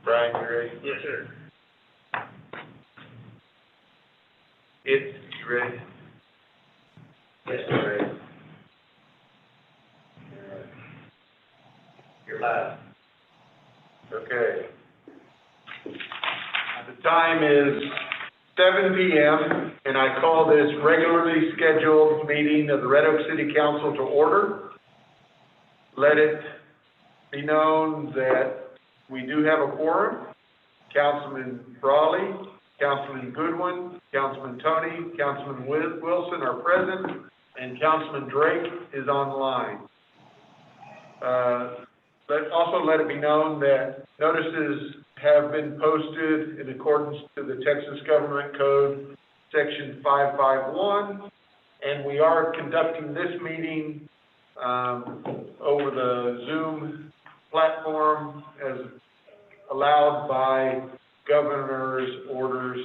Brian, you ready? Yes, sir. You ready? Yes, You sir. ready? You're live. Okay. The time is 7 p.m. and I call this regularly scheduled meeting of the Red Oak City Council to order. Let it be known that we do have a quorum. Councilman Brawley, Councilman Goodwin, Councilman Tony, Councilman Wilson are present, and Councilman Drake is online. Also let it be known that notices have been posted in accordance to the Texas Government Code, Section 551, and we are conducting this meeting over the Zoom platform as allowed by Governor's orders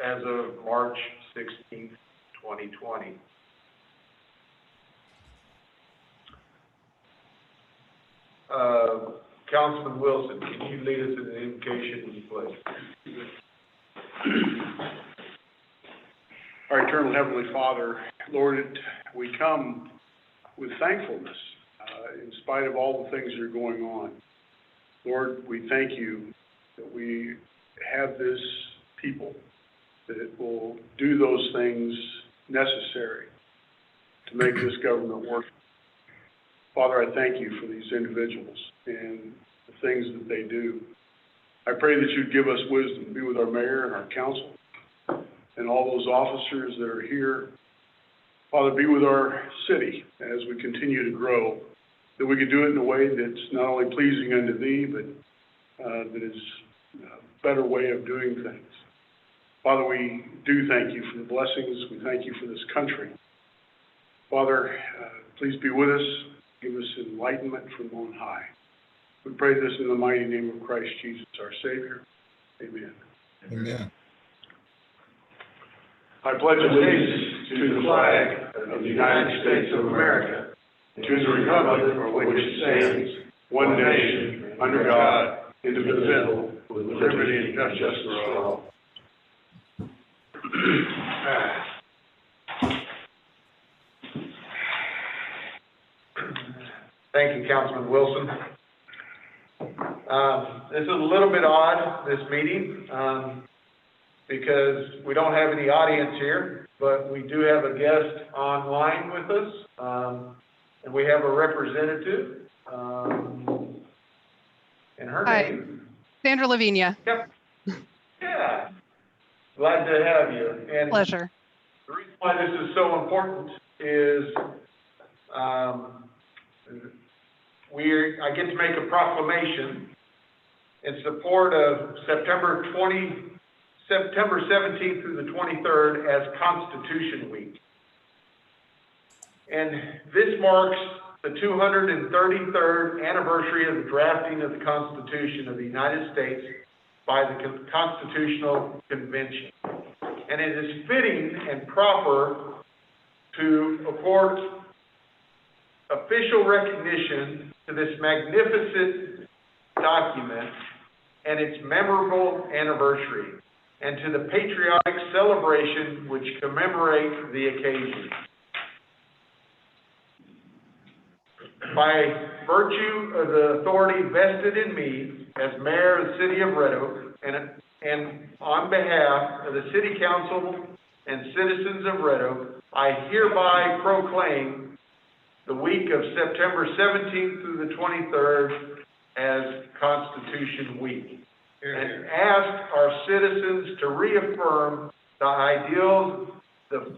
as of March 16th, 2020. Councilman Wilson, can you lead us in the invocation, please? Our eternal Heavenly Father, Lord, we come with thankfulness in spite of all the things that are going on. Lord, we thank you that we have this people that will do those things necessary to make this government work. Father, I thank you for these individuals and the things that they do. I pray that you'd give us wisdom to be with our mayor and our council and all those officers that are here. Father, be with our city as we continue to grow, that we can do it in a way that's not only pleasing unto thee, but that is a better way of doing things. Father, we do thank you for the blessings. We thank you for this country. Father, please be with us. Give us enlightenment from on high. We pray this in the mighty name of Christ Jesus, our Savior. Amen. Amen. I pledge allegiance to the flag of the United States of America, and to the republic for which it stands, one nation, under God, indivisible, with liberty and justice for all. Thank you, Councilman Wilson. This is a little bit odd, this meeting, because we don't have any audience here, but we do have a guest online with us, and we have a representative, and her name? Sandra Lavinia. Yep. Yeah. Glad to have you. And Pleasure. the reason why this is so important is I get to make a proclamation in support of September 17th through the 23rd as Constitution Week. And this marks the 233rd anniversary of the drafting of the Constitution of the United States by the Constitutional Convention. And it is fitting and proper to accord official recognition to this magnificent document and its memorable anniversary, and to the patriotic celebration which commemorates the occasion. By virtue of the authority vested in me as mayor of the city of Red Oak, and on behalf of the city council and citizens of Red Oak, I hereby proclaim the week of September 17th through the 23rd as Constitution Week, and ask our citizens to reaffirm the ideals the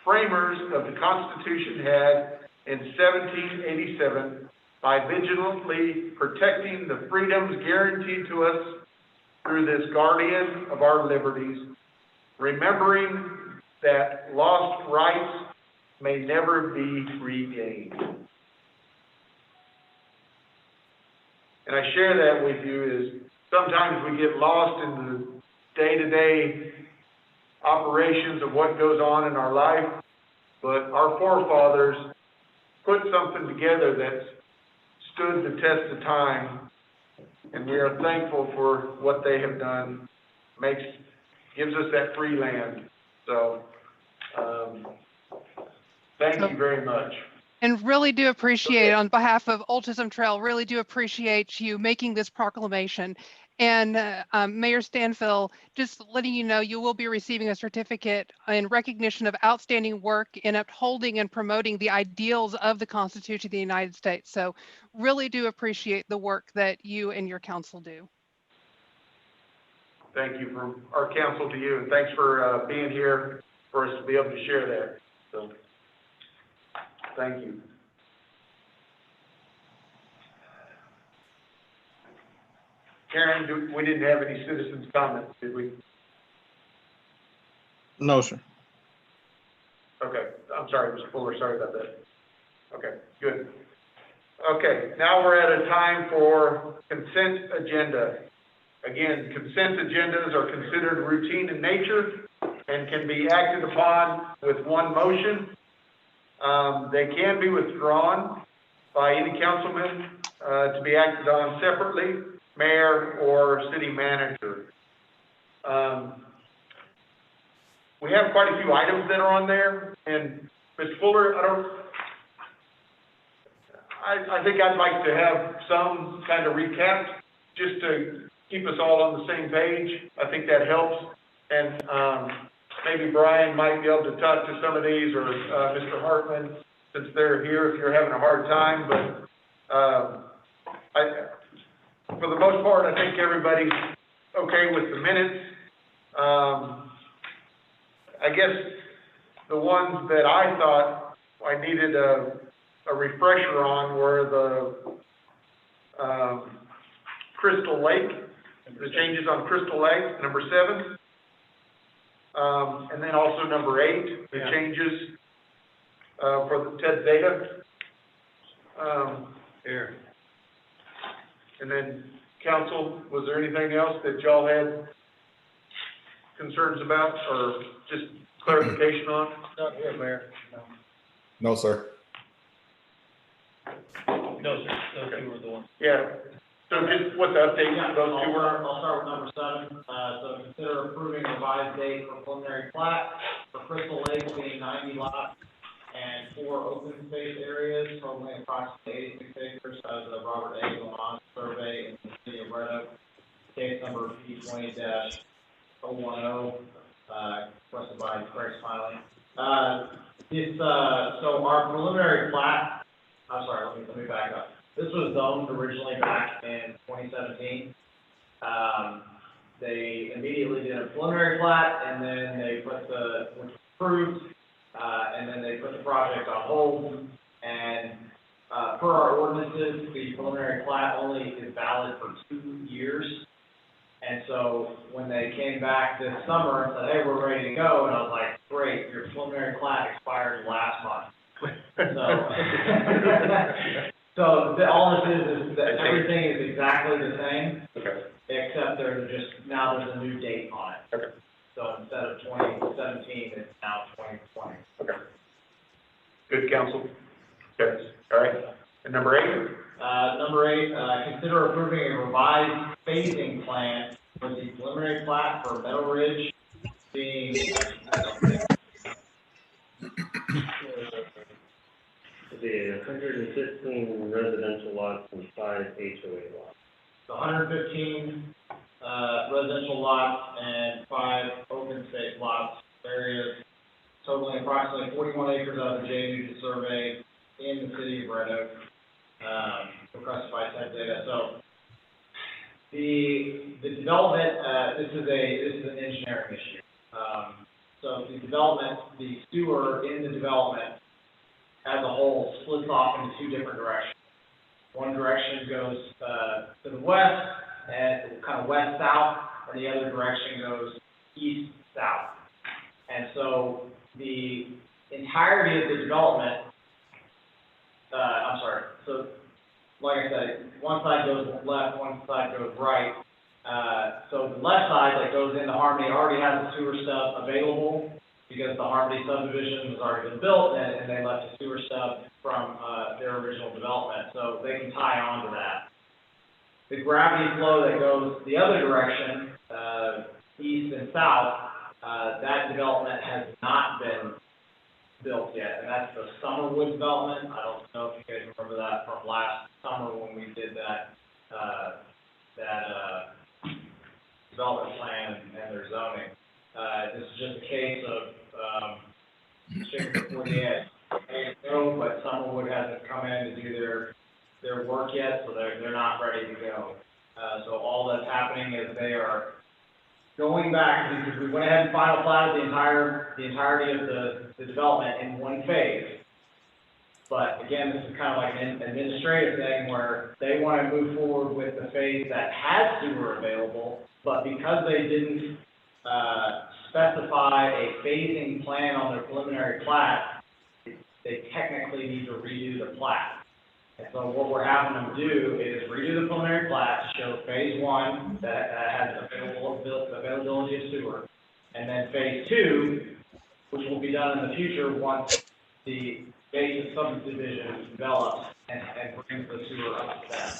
framers of the Constitution had in 1787 by vigilantly protecting the freedoms guaranteed to us through this guardian of our liberties, remembering that lost rights may never be regained. And I share that with you is sometimes we get lost in the day-to-day operations of what goes on in our life, but our forefathers put something together that stood the test of time and we are thankful for what they have done. Gives us that free land. So, thank you very much. And really do appreciate, on behalf of Autism Trail, really do appreciate you making this proclamation. And Mayor Stanfill, just letting you know, you will be receiving a certificate in recognition of outstanding work in upholding and promoting the ideals of the Constitution of the United States. So really do appreciate the work that you and your council do. Thank you from our council to you, and thanks for being here for us to be able to share that. So, thank you. Karen, we didn't have any citizens' comments, did we? No, sir. Okay, I'm sorry, Mr. Fuller, sorry about that. Okay, good. Okay, now we're at a time for consent agenda. Again, consent agendas are considered routine in nature and can be acted upon with one motion. They can be withdrawn by any councilman to be acted on separately, mayor or city manager. We have quite a few items that are on there, and Mr. Fuller, I think I'd like to have some kind of recap just to keep us all on the same page. I think that helps, and maybe Brian might be able to talk to some of these, or Mr. Hartman, since they're here, if you're having a hard time. But for the most part, I think everybody's okay with the minutes. I guess the ones that I thought I needed a refresher on were the Crystal Lake, the changes on Crystal Lake, number 7. And then also number 8, the changes for the Ted Zeta. Here. And then, council, was there anything else that y'all had concerns about, or just clarification on? Not here, Mayor. No, sir. No, sir. Those two were the ones. Yeah, so just what the update, those two were? I'll start with number 7. So consider approving revised date for preliminary plat for Crystal Lake being 90 lots and 4 open space areas totaling approximately 86 acres as the Robert A. Lamont survey in the city of Red Oak, case number P20-010, requested by Craig Smiley. So our preliminary plat, I'm sorry, let me back up. This was zoned originally back in 2017. They immediately did a preliminary plat, and then they which was approved, and then they put the project on hold. And per our ordinances, the preliminary plat only is valid for 2 years. And so when they came back this summer and said, hey, we're ready to go, and I was like, great, your preliminary plat expired last month. So all this is that everything is exactly the same, Okay. except there's a new date on it. Okay. So instead of 2017, it's now 2020. Okay. Good, council. Okay, all right. And number 8? Number 8, consider approving a revised phasing plan for the preliminary plat for Meadow Ridge being The 115 residential lots and 5 HOA lots. 115 residential lots and 5 open space lots, areas totaling approximately 41 acres out of the J. Nugent survey in the city of Red Oak, requested by Ted Zeta. So the development, this is an engineering issue. So the development, the sewer in the development as a whole splits off into 2 different directions. One direction goes to the west, and kind of west-south, and the other direction goes east-south. And so the entirety of the development, so like I said, one side goes left, one side goes right. So the left side that goes into Harmony already has the sewer stub available, because the Harmony subdivision has already been built, and they left the sewer stub from their original development, so they can tie on to that. the gravity flow that goes the other direction, east and south, that development has not been built yet, and that's the Summerwood development. I don't know if you guys remember that from last summer when we did that development plan and their zoning. This is just a case of, chicken before the egg. They go, but Summerwood hasn't come in to do their work yet, so they're not ready to go. So all that's happening is they are going back, because we went ahead and final platted the entirety of the development in one phase. But again, this is kind of like an administrative thing where they want to move forward with the phase that has sewer available, but because they didn't specify a phasing plan on their preliminary plat, they technically need to redo the plat. And so what we're having them do is redo the preliminary plat to show phase one that has availability of sewer, and then phase two, which will be done in the future once the basic subdivision develops and brings the sewer up to that.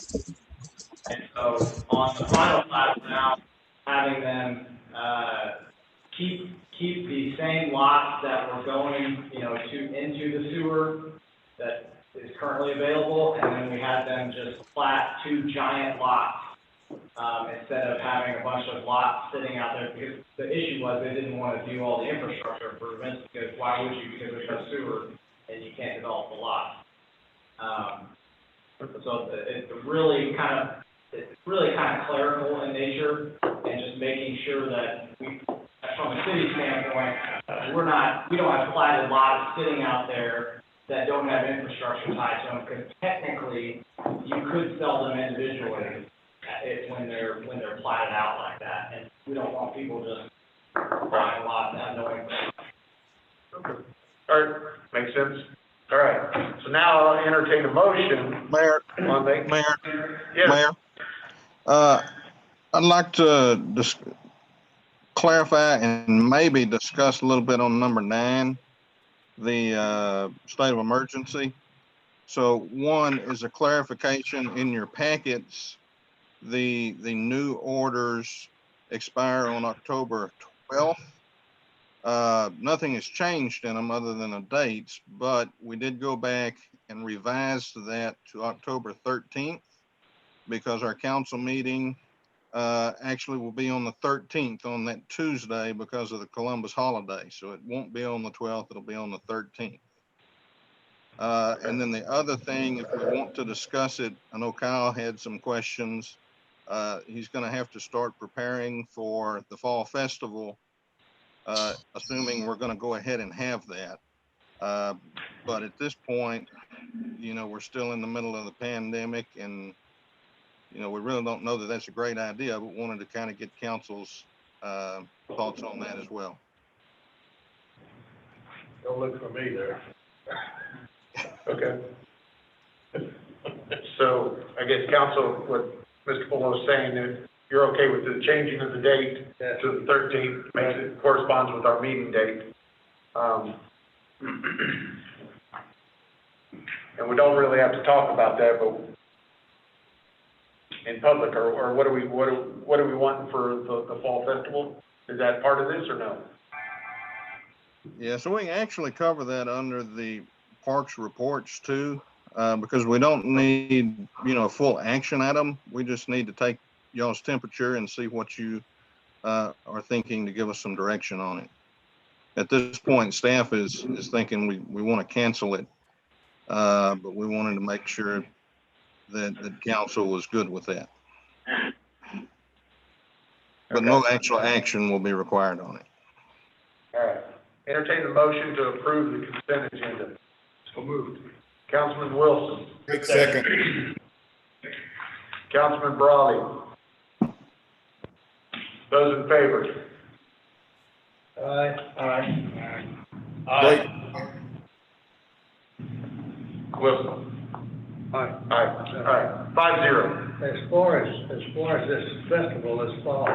And so on the final plat now, having them keep the same lots that were going, into the sewer that is currently available, and then we had them just plat 2 giant lots, instead of having a bunch of lots sitting out there, because the issue was they didn't want to do all the infrastructure improvements, because why would you, because there's no sewer, and you can't develop the lot. So it's really kind of clerical in nature, and just making sure that we, from a city standpoint, we don't have platted lots sitting out there that don't have infrastructure tied to them, because technically, you could sell them individually when they're platted out like that, and we don't want people just buying lots that have no infrastructure. Okay. All right, makes sense. All right, so now I'll entertain a motion Mayor, on the. Yes. Mayor, I'd like to clarify and maybe discuss a little bit on number 9, the state of emergency. So one is a clarification in your packets. The new orders expire on October 12th. Nothing has changed in them other than the dates, but we did go back and revise that to October 13th because our council meeting actually will be on the 13th, on that Tuesday, because of the Columbus holiday. So it won't be on the 12th, it'll be on the 13th. And then the other thing, if we want to discuss it, I know Kyle had some questions. He's going to have to start preparing for the fall festival, assuming we're going to go ahead and have that. But at this point, we're still in the middle of the pandemic, and we really don't know that that's a great idea, but wanted to kind of get council's thoughts on that as well. Don't look for me there. Okay. So I guess council, what Mr. Fuller is saying, that you're okay with the changing of the date to the 13th, makes it corresponds with our meeting date. And we don't really have to talk about that, but in public, or what are we wanting for the fall festival? Is that part of this or no? Yeah, so we can actually cover that under the parks reports too, because we don't need, a full action item. We just need to take y'all's temperature and see what you are thinking to give us some direction on it. At this point, staff is thinking we want to cancel it, but we wanted to make sure that council was good with that. But no actual action will be required on it. All right. Entertain the motion to approve the consent agenda. So moved. Councilman Wilson. Quick second. Councilman Brawley. Those in favor? Aye. Blake. Wilson. Aye. Aye. All right. 5-0. As far as this festival this fall,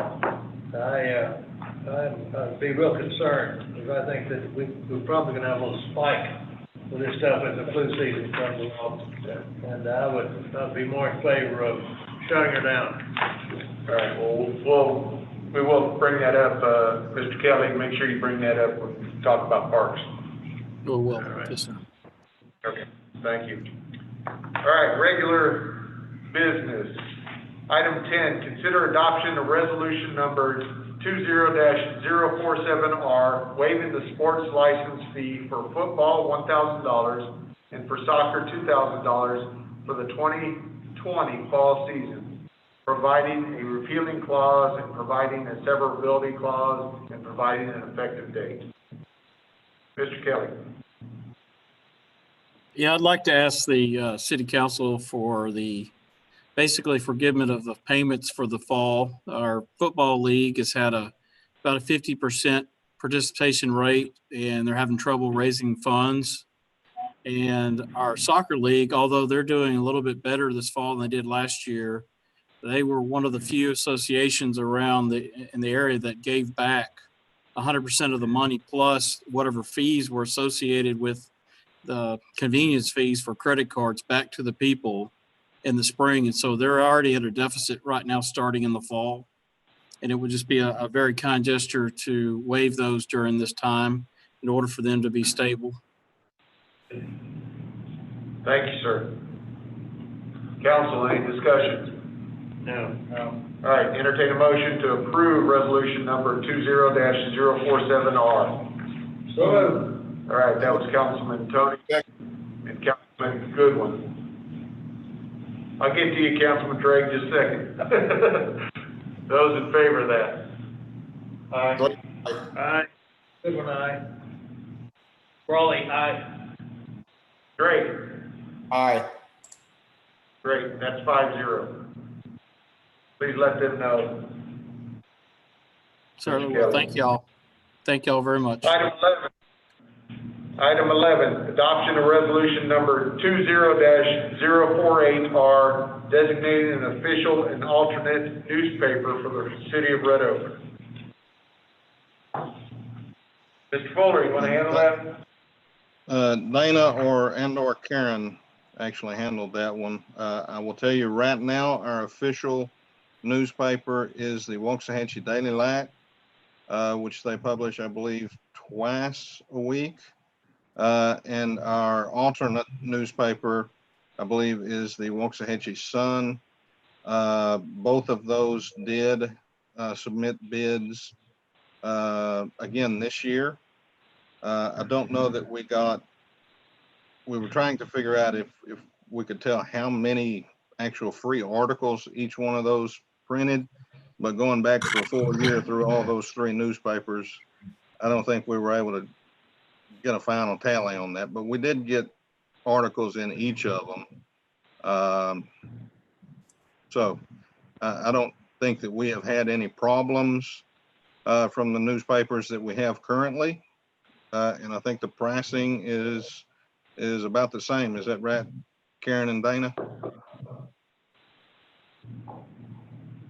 I'd be real concerned, because I think that we're probably gonna have a little spike with this stuff as the flu season comes along. And I'd be more in favor of shutting her down. All right, well, we will bring that up, Mr. Kelly, make sure you bring that up when we talk about parks. Oh, well, All right. yes, sir. Okay, thank you. All right, regular business. Item 10, consider adoption of resolution number 20-047R, waiving the sports license fee for football, $1,000, and for soccer, $2,000 for the 2020 fall season, providing a repealing clause and providing a severability clause and providing an effective date. Mr. Kelly. Yeah, I'd like to ask the city council for basically forgiveness of the payments for the fall. Our football league has had about a 50% participation rate, and they're having trouble raising funds. And our soccer league, although they're doing a little bit better this fall than they did last year, they were one of the few associations around in the area that gave back 100% of the money plus whatever fees were associated with the convenience fees for credit cards back to the people in the spring. And so they're already at a deficit right now starting in the fall. And it would just be a very kind gesture to waive those during this time in order for them to be stable. Thank you, sir. Council, any discussion? No. All right, entertain a motion to approve resolution number 20-047R. So moved. All right, that was Councilman Tony and Councilman Goodwin. I'll get to you, Councilman Drake, in just a second. Those in favor of that? Aye. Aye. Goodwin, aye. Raleigh, aye. Great, Aye. great, that's 5-0. Please let them know. Certainly will. Thank y'all. Thank y'all very much. Item 11, adoption of resolution number 20-048R, designating an official and alternate newspaper for the city of Red Oak. Mr. Fuller, you want to handle that? Dana or Karen actually handled that one. I will tell you right now, our official newspaper is the Waxahachie Daily Light, which they publish, I believe, twice a week. And our alternate newspaper, I believe, is the Waxahachie Sun. Both of those did submit bids again this year. I don't know that we were trying to figure out if we could tell how many actual free articles each one of those printed, but going back for a full year through all those three newspapers, I don't think we were able to get a final tally on that, but we did get articles in each of them. So I don't think that we have had any problems from the newspapers that we have currently. And I think the pricing is about the same. Is that right, Karen and Dana?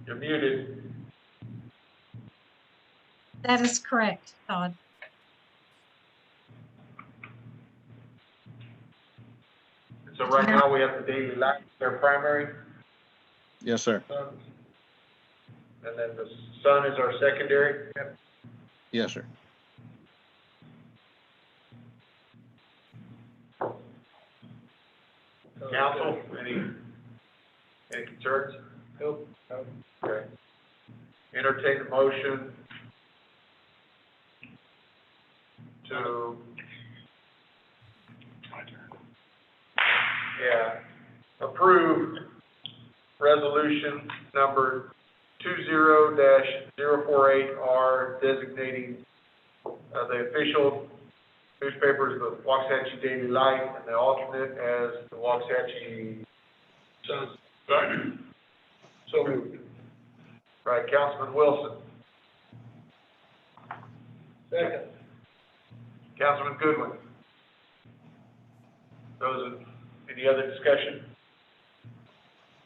You're muted. That is correct, Todd. So right now we have the Daily Light, their primary, Yes, sir. and then the Sun is our secondary. Yes, sir. Council, any concerns? Nope. Okay. Entertain a motion to, approve resolution number 20-048R, designating the official newspapers, the Waxahachie Daily Light, and the alternate as the Waxahachie Sun. So moved. Right, Councilman Wilson. Second. Councilman Goodwin. Any other discussion?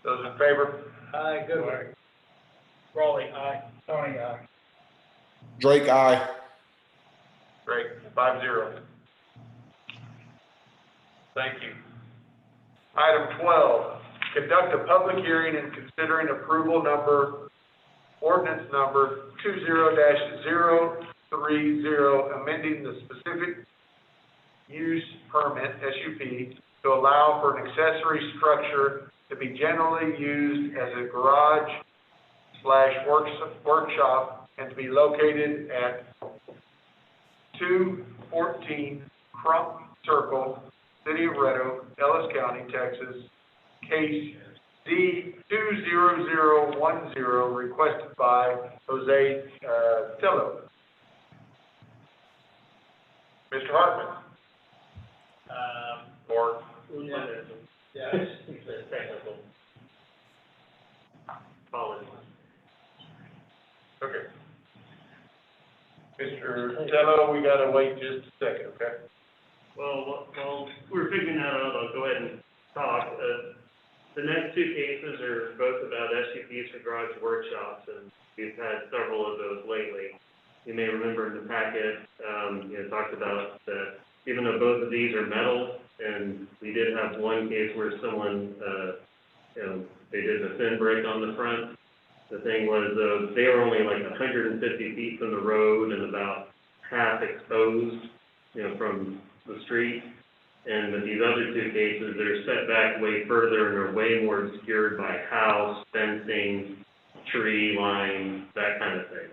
Those in favor? Aye, Goodwin. Raleigh, aye. Tony, aye. Drake, aye. Great, 5-0. Thank you. Item 12, conduct a public hearing and considering approval ordinance number 20-030, amending the specific use permit, SUP, to allow for an accessory structure to be generally used as a garage/workshop and to be located at 214 Crump Circle, City of Red Oak, Ellis County, Texas, case D20010, requested by Jose Tello. Mr. Hartman? Or? Yeah. Technical. Apologies. Okay. Mr. Tello, we gotta wait just a second, okay? Well, while we're figuring that out, I'll go ahead and talk. The next two cases are both about SUPs for garage workshops, and we've had several of those lately. You may remember in the packet, talked about that even though both of these are metal, and we did have one case where someone, they did a thin brick on the front. The thing was, they were only like 150 feet from the road and about half exposed, from the street. And with these other two cases, they're set back way further and are way more obscured by house, fencing, tree line, that kind of thing.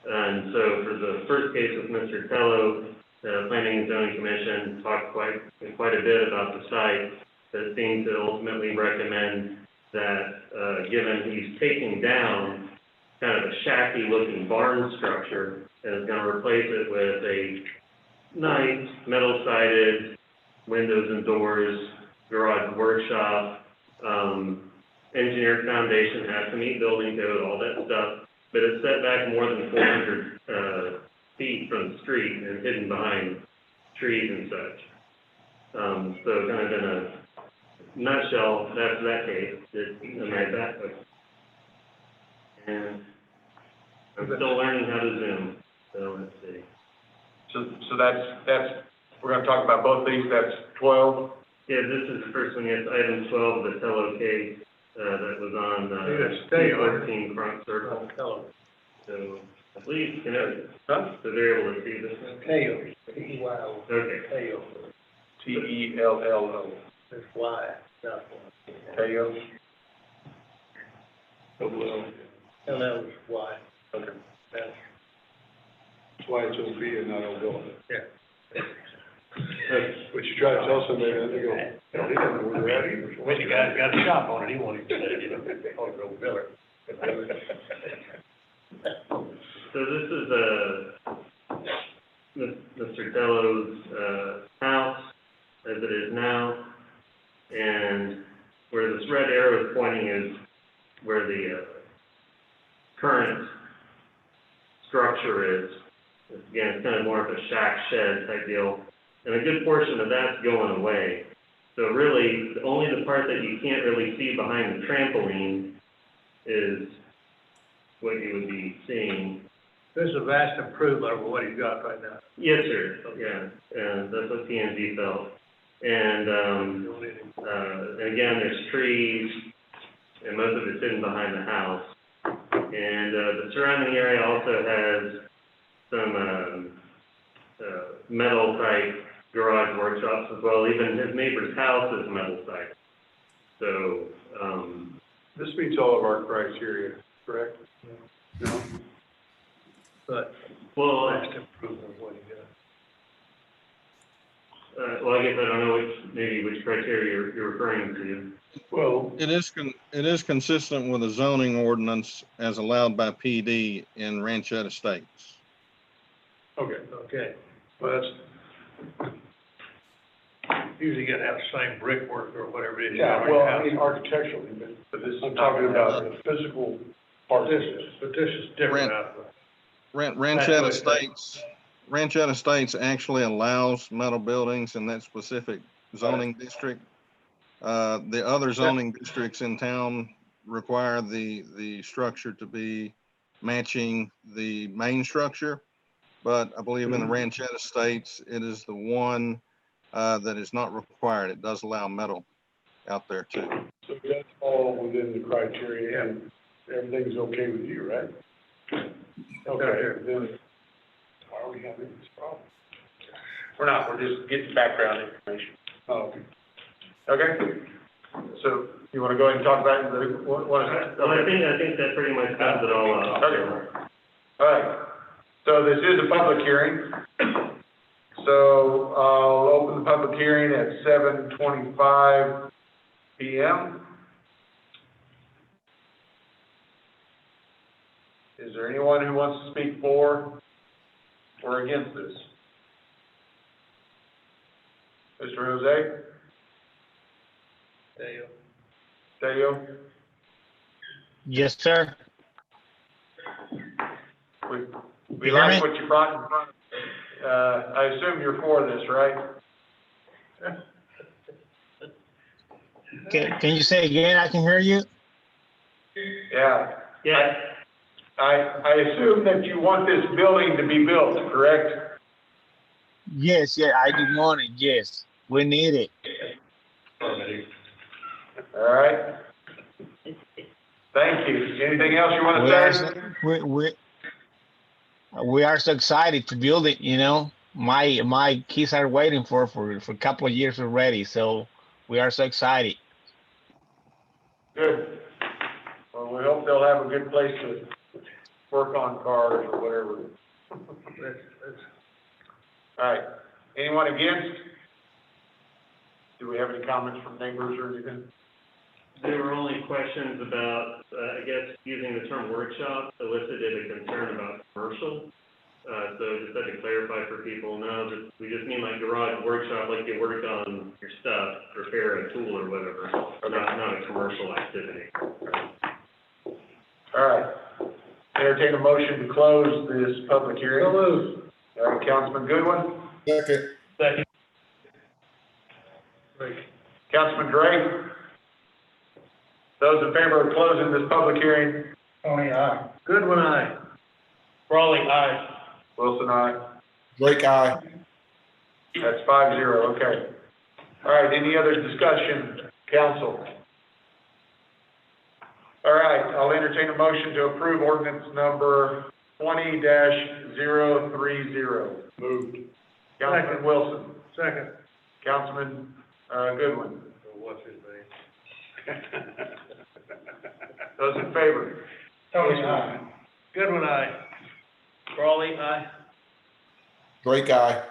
And so for the first case with Mr. Tello, the Planning and Zoning Commission talked quite a bit about the site, but seemed to ultimately recommend that, given he's taking down kind of a shacky looking barn structure and is gonna replace it with a nice metal sided windows and doors, garage workshop, engineered foundation, has to meet building code, all that stuff, but it's set back more than 400 feet from the street and hidden behind trees and such. So kind of in a nutshell, that's that case. And I'm still learning how to Zoom, so let's see. So that's, we're gonna talk about both these, that's 12. Yeah, this is the first one, yes, item 12, the Tello case, that was on, 14 Crump Circle. So, I believe, so they're able to see this one? Tello, T-E-Y-O. Okay. Tello. Tello. It's Y, not Y. Tello. L-L is Y. Okay. That's why it's OP and not OL. Yeah. But you try to tell somebody that, they go, hell, he doesn't know where they're at either. When the guy's got a shop on it, he won't even say it, oh, go Miller. So this is, Mr. Tello's, house, as it is now, and where this red arrow is pointing is where the, current structure is. Again, it's kind of more of a shack shed type deal, and a good portion of that's going away. So really, only the part that you can't really see behind the trampoline is what you would be seeing. This is a vast improvement over what he's got right now. Yes, sir, yeah, and that's what P&Z felt. And, and again, there's trees, and most of it's hidden behind the house. And, the surrounding area also has some, metal type garage workshops as well. Even his neighbor's house is metal type. So, This meets all of our criteria, correct? No? But well, vast improvement of what he got. well, I guess I don't know which criteria you're referring to. Well, It is consistent with the zoning ordinance as allowed by PD in Ranchette Estates. okay, Okay. well, that's, Usually gotta have the same brickwork or whatever it is. yeah, well, I mean architecturally, but this, I'm talking about the physical part of this. But this is different out of Ranchette Estates actually allows metal buildings in that specific zoning district. The other zoning districts in town require the structure to be matching the main structure. But I believe in the Ranchette Estates, it is the one that is not required. It does allow metal. out there too. So that's all within the criteria, and everything's okay with you, right? Okay, then, why are we having this problem? We're not, we're just getting background information. Oh, Okay? So you want to go ahead and talk about what is that? Well, I think that pretty much sums it all up. Okay. All right. So this is a public hearing. So I'll open the public hearing at 7:25 PM. Is there anyone who wants to speak for or against this? Mr. Jose? Teo? Yes, sir. We You hear like me? what you brought in front of us. I assume you're for this, right? Can you say again? I can hear you. Yeah. Yeah, I assume that you want this building to be built, correct? Yes, yeah, I do want it. Yes, we need it. All right. Thank you. Anything else you want We to are say? we are so excited to build it. You know, my kids are waiting for a couple of years already. So we are so excited. Good. Well, we hope they'll have a good place to work on cars or whatever. All right. Anyone against? Do we have any comments from neighbors or anything? there were only questions about, I guess, using the term workshop elicited a concern about commercial. So just had to clarify for people, no, that we just mean like garage workshop, like you work on your stuff, repair a tool or whatever, not a commercial activity. All right. Entertain a motion to close this public hearing. All right, Councilman Goodwin? Second. Councilman Gray? Those in favor of closing this public hearing? Tony, aye. Goodwin, aye. Brawley, aye. Wilson, aye. Drake, aye. That's 5-0, okay. All right, any other discussion, council? All right, I'll entertain a motion to approve ordinance number 20-030. Moved. Councilman Wilson, Second. Councilman, Goodwin. What's his name? Those in favor? Tony, aye. Goodwin, aye. Brawley, aye. Drake, aye.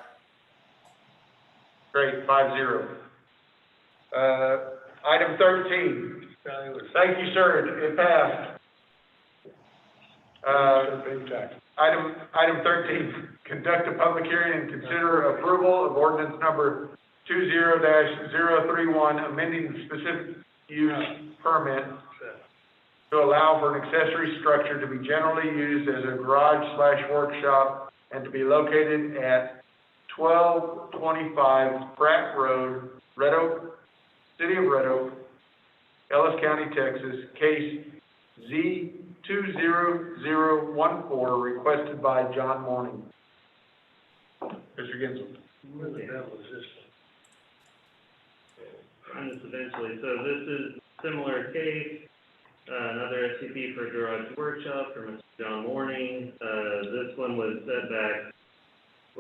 Great, 5-0. Item 13. Thank you, sir, it passed. Item 13, conduct a public hearing and consider approval of ordinance number 20-031, amending the specific use permit to allow for an accessory structure to be generally used as a garage/workshop and to be located at 1225 Pratt Road, Red Oak, City of Red Oak, Ellis County, Texas, case Z20014, requested by John Morning. Mr. Gensel. Where the hell is this? On this eventually, so this is similar case, another SCP for garage workshop from Mr. John Morning. This one was set back,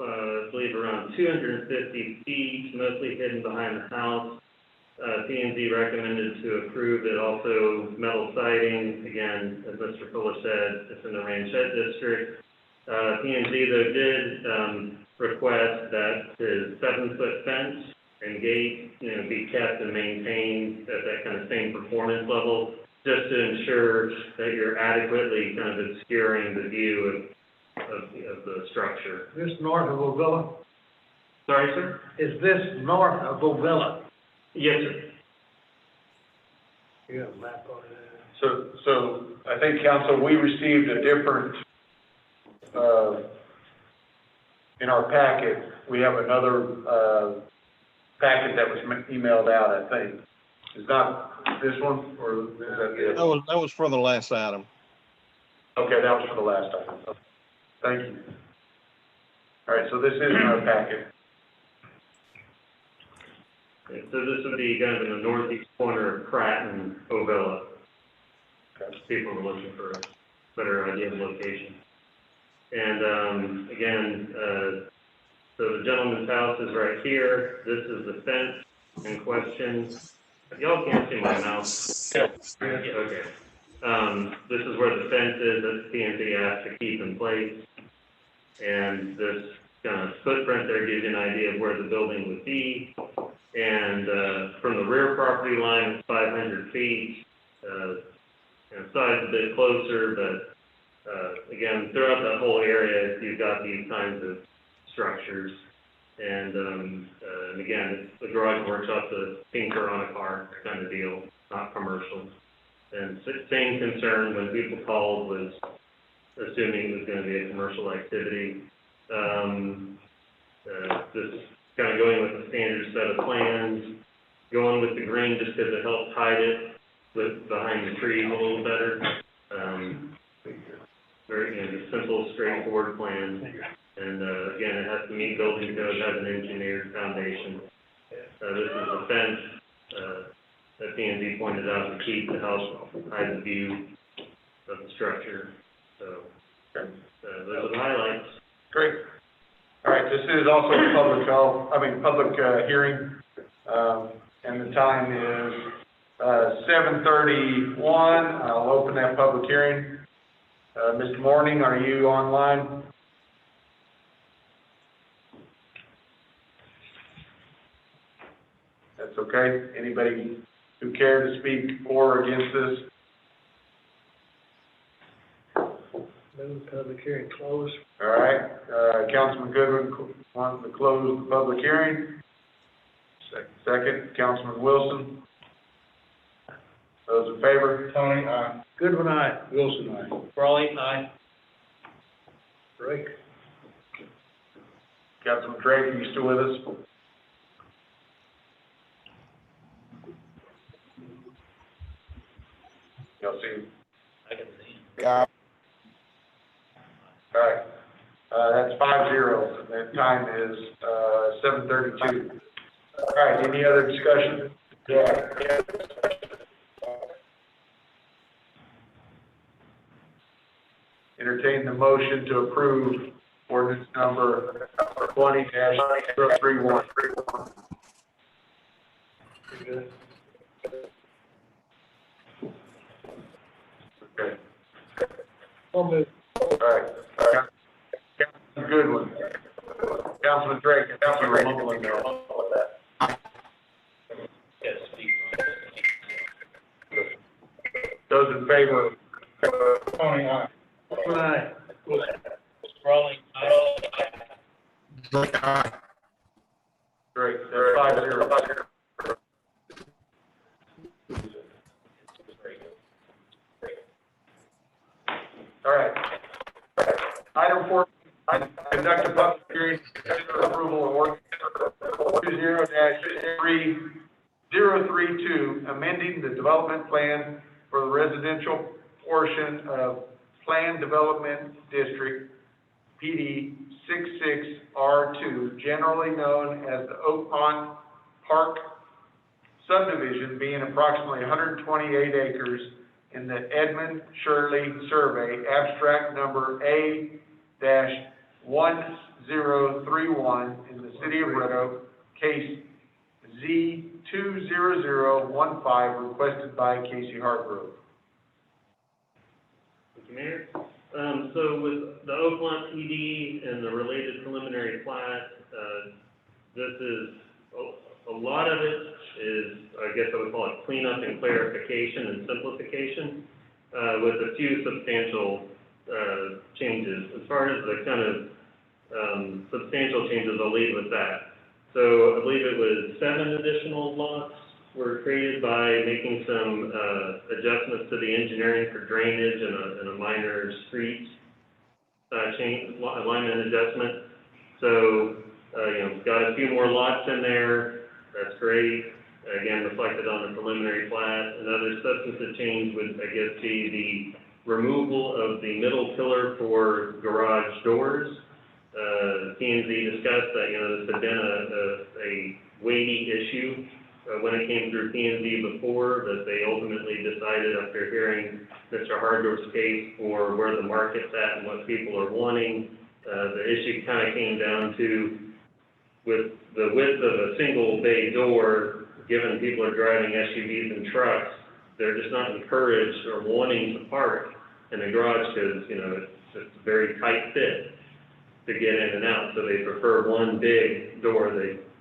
I believe around 250 feet, mostly hidden behind the house. P&Z recommended to approve it, also metal siding, again, as Mr. Fuller said, it's in the Ranch District. P&Z though did, request that his 7-foot fence and gate, be kept and maintained at that kind of same performance level, just to ensure that you're adequately kind of obscuring the view of the structure. This north of Ovilla? Sorry, sir? Is this north of Ovilla? Yes, sir. You have a map on it? So I think, council, we received a different, in our packet, we have another, packet that was emailed out, I think. Is not this one, or is that the other? That was for the last item. Okay, that was for the last item. Okay. Thank you. All right, so this is in our packet. And so this would be kind of in the northeast corner of Pratt and Ovilla. People are looking for a better idea of location. And, again, so the gentleman's house is right here. This is the fence in question. Y'all can't see my mouse. Okay. This is where the fence is that P&Z asked to keep in place. And this kind of footprint there gives you an idea of where the building would be. And, from the rear property line, it's 500 feet. And side's a bit closer, but, again, throughout that whole area, you've got these kinds of structures. And again, it's the garage workshop, the tinker on a car kind of deal, not commercial. And same concern when people called was assuming it was going to be a commercial activity. Just kind of going with the standard set of plans, going with the green just because it helps hide it behind the trees a little better. Very, just simple, straightforward plan. And, again, it has to meet building code, has an engineered foundation. This is a fence, that P&Z pointed out to keep the house, hide the view of the structure. So, those are the highlights. Great. All right, this is also a public hearing, and the time is 7:31. I'll open that public hearing. Mr. Morning, are you online? That's okay. Anybody who care to speak for or against this? Move public hearing closed. All right, Councilman Goodwin wants to close the public hearing. Second, Councilman Wilson. Those in favor? Tony, aye. Goodwin, aye. Wilson, aye. Raleigh, aye. Drake. Councilman Drake, are you still with us? Y'all see? I can see. Guy. All right, that's 5-0, and that time is, 7:32. All right, any other discussion? Yeah. Entertain the motion to approve ordinance number 20-031. Okay. I'll move. All right. Councilman Goodwin. Councilman Drake, and Councilman Mumbling there. Yes, speak. Those in favor? Tony, aye. Goodwin, aye. Raleigh, aye. Drake, aye. Great, that's 5-0. All right. Item 4, conduct a public hearing, consider approval of ordinance 20-3032, amending the development plan for the residential portion of Planned Development District, PD 66R2, generally known as the Oak Pond Park subdivision, being approximately 128 acres in the Edmund Shirley Survey, abstract number A-1031 in the city of Red Oak, case Z20015, requested by Casey Hargrove. Thank you, Mayor. So with the Oakmont PD and the related preliminary plat, this is, a lot of it is, I guess I would call it cleanup and clarification and simplification, with a few substantial, changes. As far as the kind of, substantial changes, I'll leave with that. So I believe it was 7 additional lots were created by making some, adjustments to the engineering for drainage and a minor street, change, alignment adjustment. So, got a few more lots in there. That's great. Again, reflected on the preliminary plat. Another substantive change would, I guess, be the removal of the middle pillar for garage doors. P&Z discussed that, this had been a weighty issue when it came through P and Z before, that they ultimately decided after hearing Mr. Hargrove's case for where the market's at and what people are wanting. The issue kind of came down to, with the width of a single bay door, given people are driving SUVs and trucks, they're just not encouraged or wanting to park in the garage because, you know, it's a very tight fit to get in and out. So they prefer one big door.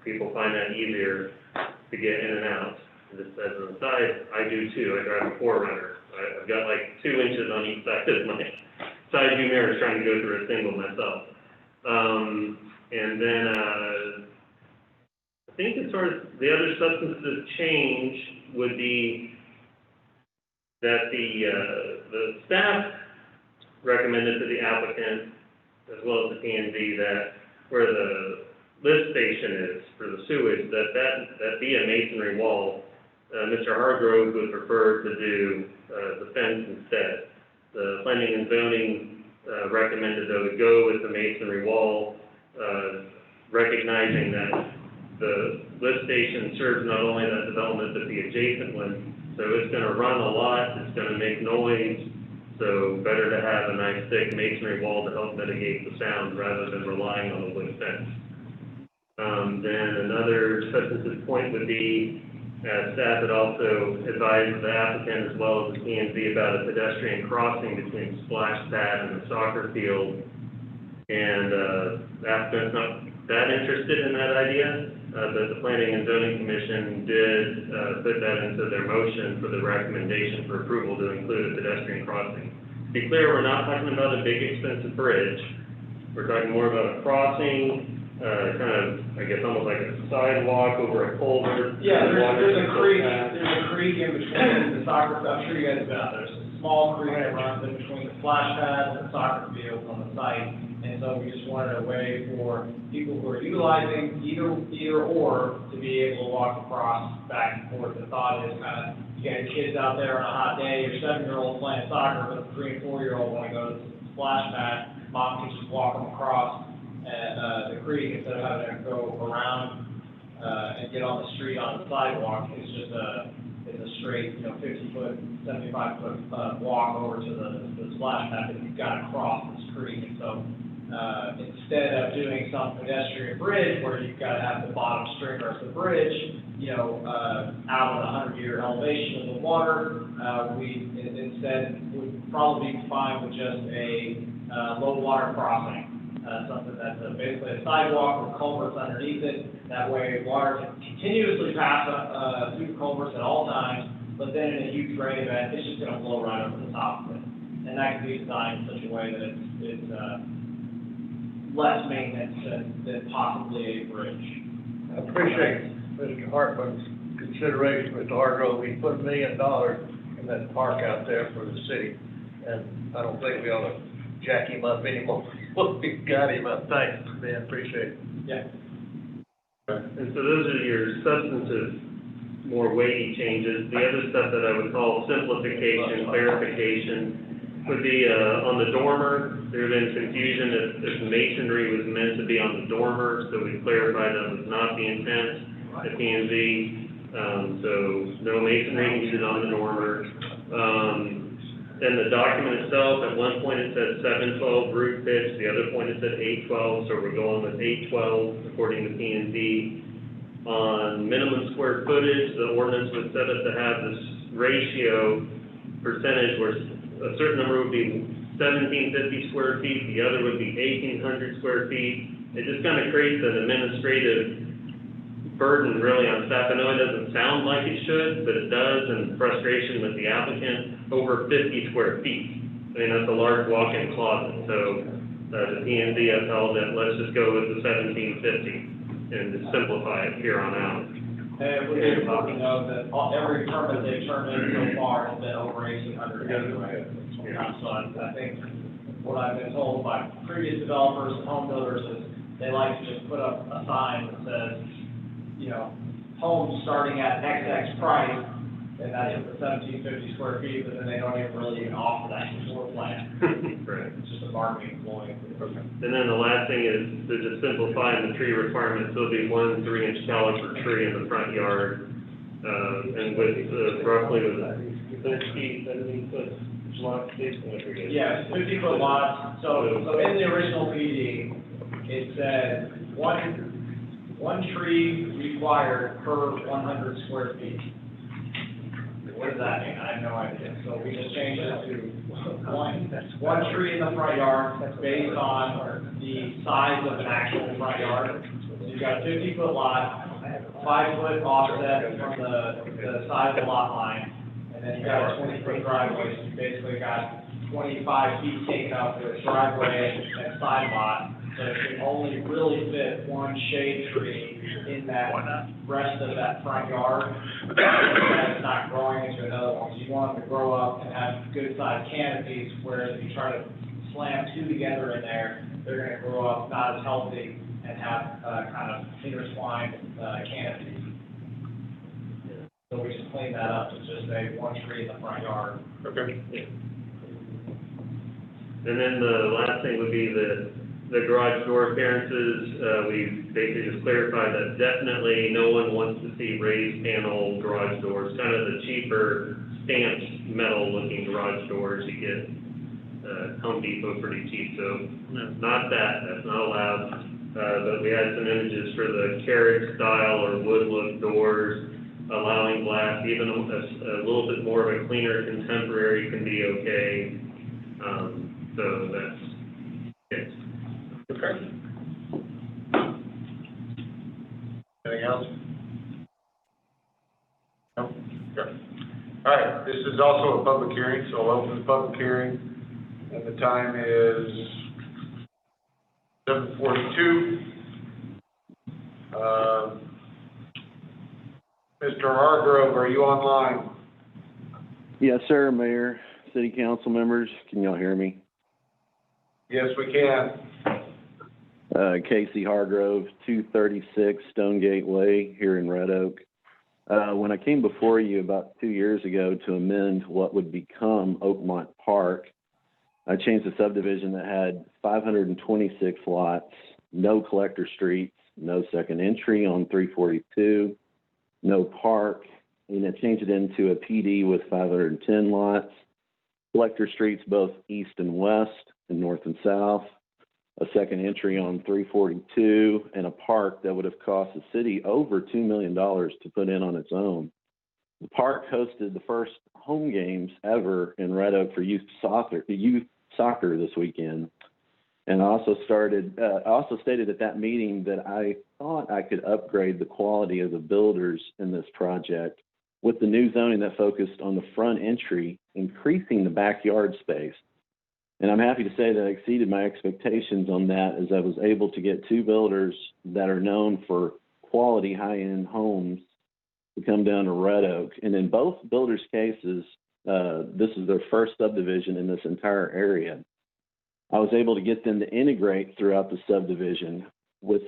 People find that easier to get in and out. And just as an aside, I do too. I drive a 4Runner. I've got like 2 inches on each side of my side view mirrors trying to go through a single myself. And then, I think as far as the other substantive change would be that the staff recommended to the applicant, as well as the P&Z, that where the lift station is for the sewage, that be a masonry wall. Mr. Hargrove would prefer to do the fence instead. The planning and zoning recommended that we go with the masonry wall, recognizing that the lift station serves not only that development but the adjacent one. So it's going to run a lot, it's going to make noise, so better to have a nice thick masonry wall to help mitigate the sound rather than relying on the wood fence. Then another substantive point would be, staff had also advised the applicant as well as the P&Z about a pedestrian crossing between the splash pad and the soccer field. And the applicant's not that interested in that idea, but the Planning and Zoning Commission did put that into their motion for the recommendation for approval to include a pedestrian crossing. To be clear, we're not talking about a big expensive bridge. We're talking more about a crossing, kind of, I guess, almost like a sidewalk over a culvert. Yeah, there's a creek in between the soccer, I'm sure you guys know, there's a small creek that runs in between the splash pad and the soccer field on the site. And so we just wanted a way for people who are utilizing either or to be able to walk across back and forth. The thought is kind of, you got kids out there on a hot day, your 7-year-old playing soccer, but the 3 and 4-year-old want to go to the splash pad, mom can just walk them across the creek instead of having to go around and get on the street on the sidewalk. It's just a straight, 50-foot, 75-foot walk over to the splash pad that you've got to cross this creek. And so instead of doing some pedestrian bridge where you've got to have the bottom stringer of the bridge, out at 100-year elevation of the water, we instead would probably be fine with just a low water crossing. Something that's basically a sidewalk with culverts underneath it. That way water can continuously pass through the culverts at all times, but then in a huge rain event, it's just going to blow right over the top of it. And that can be designed in such a way that it's less maintenance than possibly a bridge. I appreciate Mr. Hartman's consideration, Mr. Hargrove. He put $1 million in that park out there for the city, and I don't think we ought to jack him up anymore. We got him up. Thanks, Ben. Appreciate it. Yeah. And so those are your substantive, more weighty changes. The other stuff that I would call simplification, clarification, would be on the dormer. There had been confusion if masonry was meant to be on the dormer, so we clarified that was not the intent at P&Z. So no masonry needed on the dormer. Then the document itself, at one point it said 712 roof pitch, the other point it said 812, so we're going with 812 according to P&Z. On minimum square footage, the ordinance was set up to have this ratio percentage where a certain number would be 1,750 square feet, the other would be 1,800 square feet. It just kind of creates an administrative burden really on staff. I know it doesn't sound like it should, but it does, and frustration with the applicant, over 50 square feet. I mean, that's a large walk-in closet, so the P&Z upheld that let's just go with the 1,750 and just simplify it here on out. And we need to note that every permit they've turned in so far has been over 1,800 anyway. So I think what I've been told by previous developers and home builders is they like to just put up a sign that says, homes starting at XX price, and that's for the 1,750 square feet, but then they don't even offer that floor plan. Right. It's just a marketing ploy. And then the last thing is to just simplify the tree requirements. There'll be 1 3-inch caliper tree in the front yard. And with, roughly with 70 foot lot spacing, I forget. Yeah, 50-foot lots, so in the original PD, it said one tree required per 100 square feet. What does that mean? I have no idea, so we just changed it to one tree in the front yard based on the size of an actual front yard. So you've got a 50-foot lot, 5-foot offset from the side of the lot line, and then you got a 20-foot driveway, so you basically got 25 feet taken up with driveway and side lot, so it can only really fit one shade tree in that rest of that front yard. That is not growing into another one, so you want them to grow up and have good sized canopies, whereas if you try to slam two together in there, they're gonna grow up not as healthy and have, kind of intertwined, canopies. So we just clean that up to just say one tree in the front yard. Okay. And then the last thing would be the garage door appearances. We basically just clarified that definitely no one wants to see raised panel garage doors, kind of the cheaper stamped metal looking garage doors you get, Home Depot pretty cheap, so not that's not allowed. But we had some images for the carriage style or wood look doors, allowing glass, even a little bit more of a cleaner contemporary can be okay. So that's it. Okay. Anything else? No? Okay. All right, this is also a public hearing, so I'll open the public hearing, and the time is 7:42. Mr. Hargrove, are you online? Yes, sir, Mayor, City Council members, can y'all hear me? Yes, we can. Casey Hargrove, 236 Stonegate Way here in Red Oak. When I came before you about 2 years ago to amend what would become Oakmont Park, I changed the subdivision that had 526 lots, no collector streets, no second entry on 342, no park, and I changed it into a PD with 510 lots, collector streets both east and west and north and south, a second entry on 342, and a park that would have cost the city over $2 million to put in on its own. The park hosted the first home games ever in Red Oak for youth soccer this weekend. And I also stated at that meeting that I thought I could upgrade the quality of the builders in this project with the new zoning that focused on the front entry, increasing the backyard space. And I'm happy to say that I exceeded my expectations on that, as I was able to get two builders that are known for quality high-end homes to come down to Red Oak. And in both builders' cases, this is their first subdivision in this entire area. I was able to get them to integrate throughout the subdivision with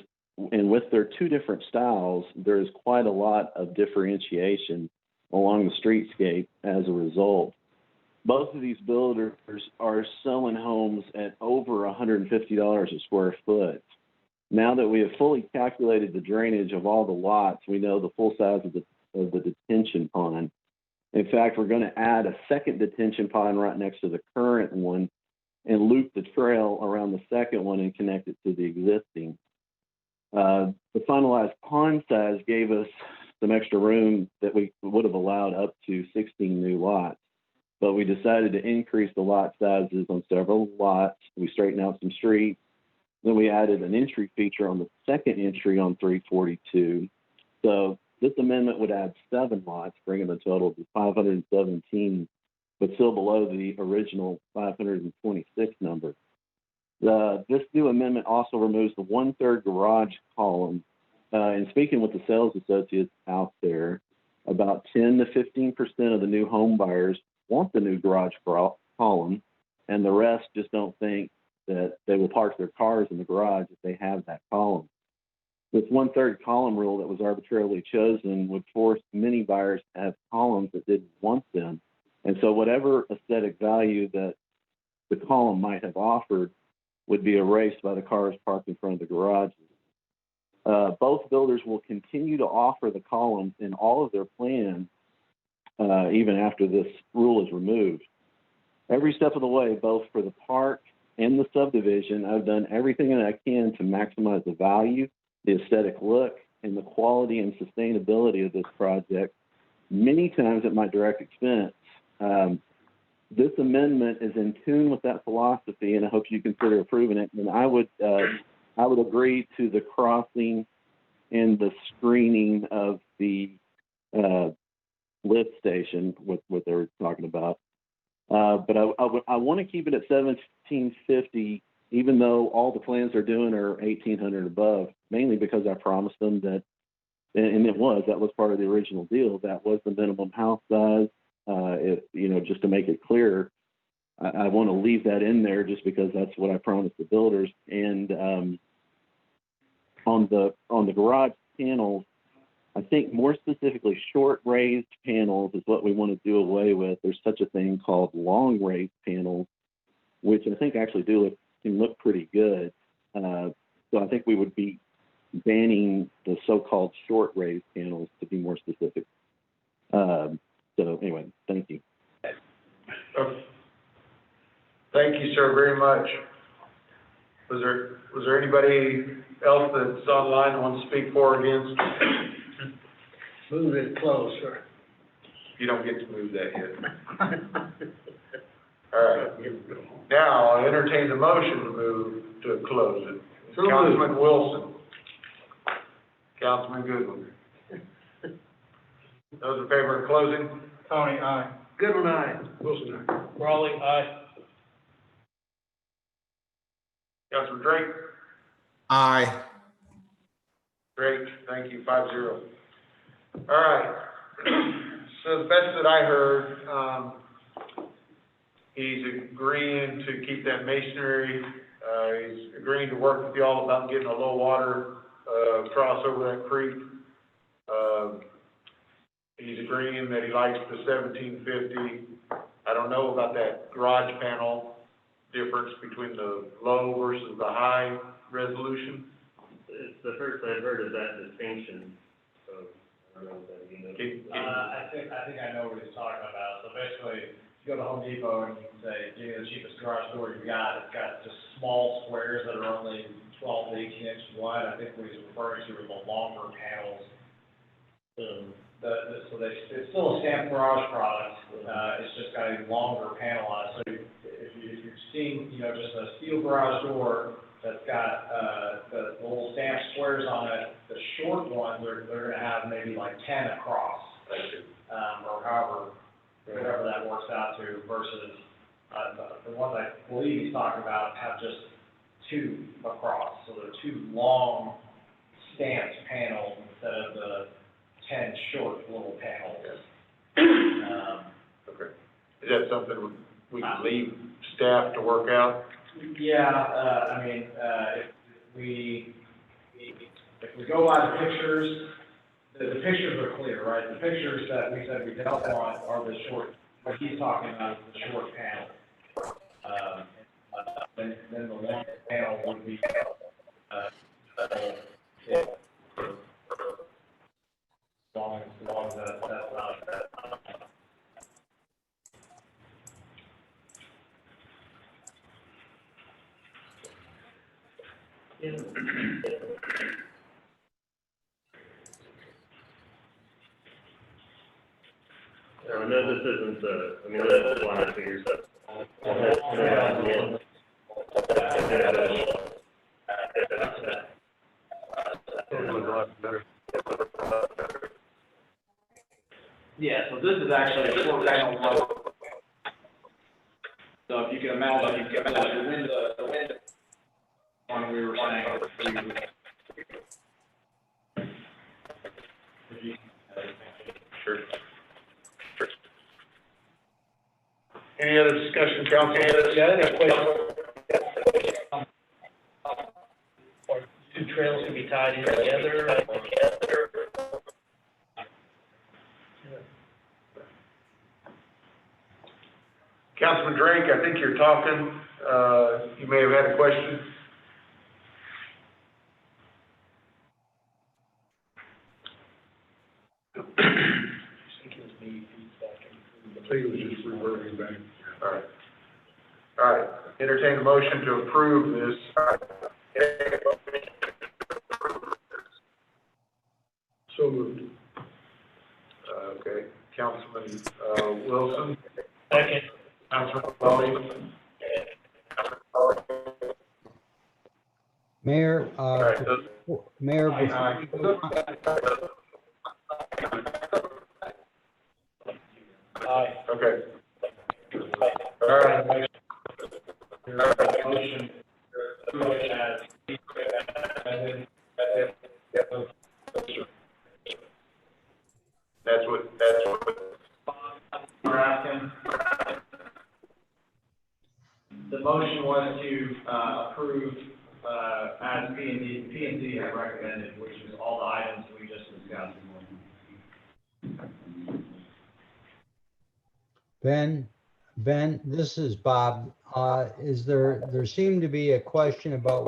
their two different styles. There is quite a lot of differentiation along the streetscape as a result. Both of these builders are selling homes at over $150 a square foot. Now that we have fully calculated the drainage of all the lots, we know the full size of the detention pond. In fact, we're going to add a second detention pond right next to the current one and loop the trail around the second one and connect it to the existing. The finalized pond size gave us some extra room that we would have allowed up to 16 new lots. But we decided to increase the lot sizes on several lots. We straightened out some streets. Then we added an entry feature on the second entry on 342. So this amendment would add 7 lots, bringing the total to 517, but still below the original 526 number. This new amendment also removes the 1/3 garage column. And speaking with the sales associates out there, about 10 to 15% of the new home buyers want the new garage column, and the rest just don't think that they will park their cars in the garage if they have that column. This 1/3 column rule that was arbitrarily chosen would force many buyers to have columns that didn't want them. And so whatever aesthetic value that the column might have offered would be erased by the cars parked in front of the garages. Both builders will continue to offer the columns in all of their plans, even after this rule is removed. Every step of the way, both for the park and the subdivision, I've done everything that I can to maximize the value, the aesthetic look, and the quality and sustainability of this project, many times at my direct expense. This amendment is in tune with that philosophy, and I hope you consider approving it. And I would agree to the crossing and the screening of the lift station, what they were talking about. But I want to keep it at 1750, even though all the plans they're doing are 1800 above, mainly because I promised them that, and that was part of the original deal. That was the minimum house size. Just to make it clear, I want to leave that in there just because that's what I promised the builders. And on the garage panels, I think more specifically, short raised panels is what we want to do away with. There's such a thing called long raised panels, which I think actually can look pretty good. So I think we would be banning the so-called short raised panels, to be more specific. So anyway, thank you. Thank you, sir, very much. Was there anybody else that's online that wants to speak for or against? Move it close, sir. You don't get to move that yet. All right. Now, I'll entertain the motion to move to close it. Councilman Wilson. Councilman Goodwin. Those in favor of closing? Tony, aye. Goodwin, aye. Wilson, aye. Raleigh, aye. Councilman Drake? Aye. Great, thank you, 5-0. All right, so the best that I heard, he's agreeing to keep that masonry, he's agreeing to work with y'all about getting a low water, cross over that creek. He's agreeing that he likes the 1750. I don't know about that garage panel difference between the low versus the high resolution. It's the first I've heard of that distinction, so I don't know if that you know. I think I know what he's talking about. So basically, you go to Home Depot and you can say, give me the cheapest garage door you've got. It's got just small squares that are only 12 to 18 inches wide. I think what he's referring to are the longer panels. It's still a stamped garage product. It's just got a longer panel on it. So if you're seeing, just a steel garage door that's got the little stamped squares on it, the short ones they're going to have maybe like 10 across, or whatever that works out to. Versus the ones I believe he's talking about have just 2 across, so they're 2 long stamped panels instead of the 10 short little panels. Okay. Is that something we can leave staff to work out? Yeah, if we go by the pictures, the pictures are clear, right? The pictures that we said we don't want are the short, what he's talking about is the short panel. Then the long panel would be, as long as that's not. I know this isn't this is flat figures. Yeah, so this is actually a short panel one. So if you can imagine, the window one we were saying. Sure. Any other discussion, council? Yeah, I have a question. Or 2 trails can be tied in together? Councilman Drake, I think you're talking, you may have had a question. I think it was just reverting back. All right. All right, entertain a motion to approve this. So moved. Okay, Councilman, Wilson, Second. Councilman Foley. Mayor, All right, Mayor, Aye. okay. All right, Motion as that's what, you're asking. The motion was to, approve, as P and Z had recommended, which is all the items we just discussed. Ben, this is Bob. There seemed to be a question about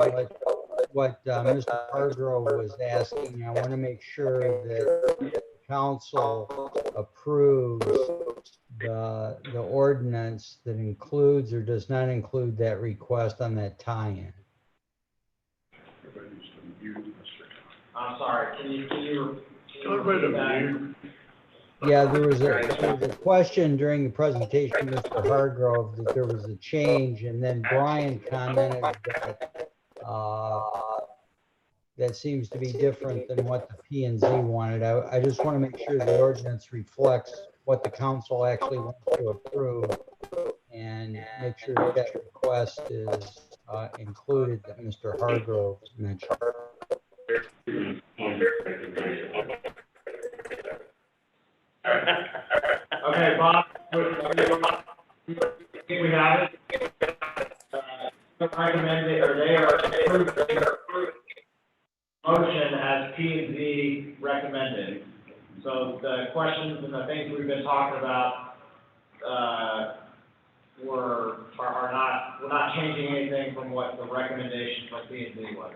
what Mr. Hargrove was asking. I want to make sure that the council approves the ordinance that includes or does not include that request on that tie-in. Everybody needs to mute Mr. I'm sorry, can you Tell everybody to repeat that? mute. Yeah, there was a question during the presentation, Mr. Hargrove, that there was a change, and then Brian commented that that seems to be different than what the P and Z wanted. I just want to make sure the ordinance reflects what the council actually wants to approve and make sure that that request is included that Mr. Hargrove mentioned. Okay, Bob, we have it. Recommended, or they are approved motion as P and Z recommended. So the questions and the things we've been talking about, we're not changing anything from what the recommendation from P and Z was.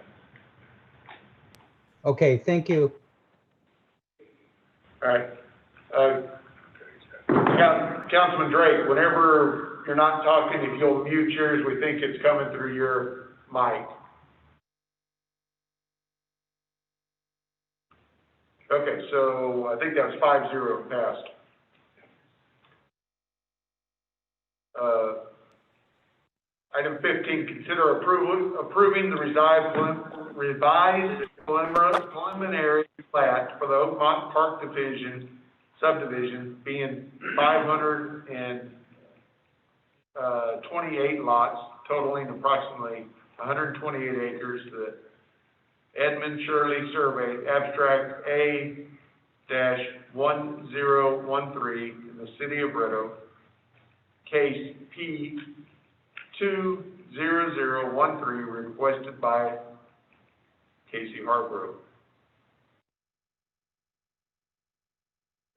Okay, thank you. all right. Councilman Drake, whenever you're not talking, if you'll mute yours, we think it's coming through your mic. Okay, so I think that was 5-0 passed. Item 15, consider approving the revised preliminary plat for the Oakmont Park subdivision being 528 lots totaling approximately 128 acres. The Edmund Shirley Survey, abstract A-1013 in the city of Red Oak, case P 20013, requested by Casey Hargrove.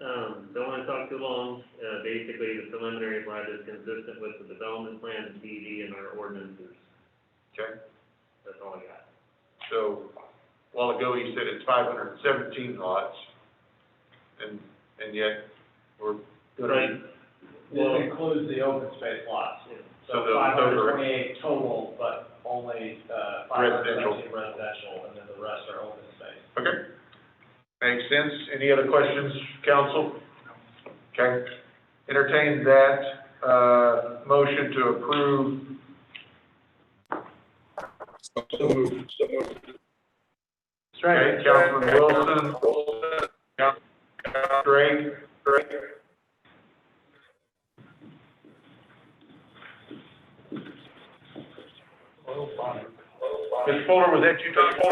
Don't want to talk too long. Basically, the preliminary plat is consistent with the development plan, the DD, and our ordinances. Okay, That's all I got. so a while ago you said it's 517 lots, and yet we're Right. This includes the open space lots. So So those are 528 total, but only, 517 residential, and then the rest are open space. okay. Makes sense. Any other questions, council? Okay. Entertain that, motion to approve. So moved. Okay, Councilman Wilson. Councilman Drake. Ms. Fuller, was that you talking?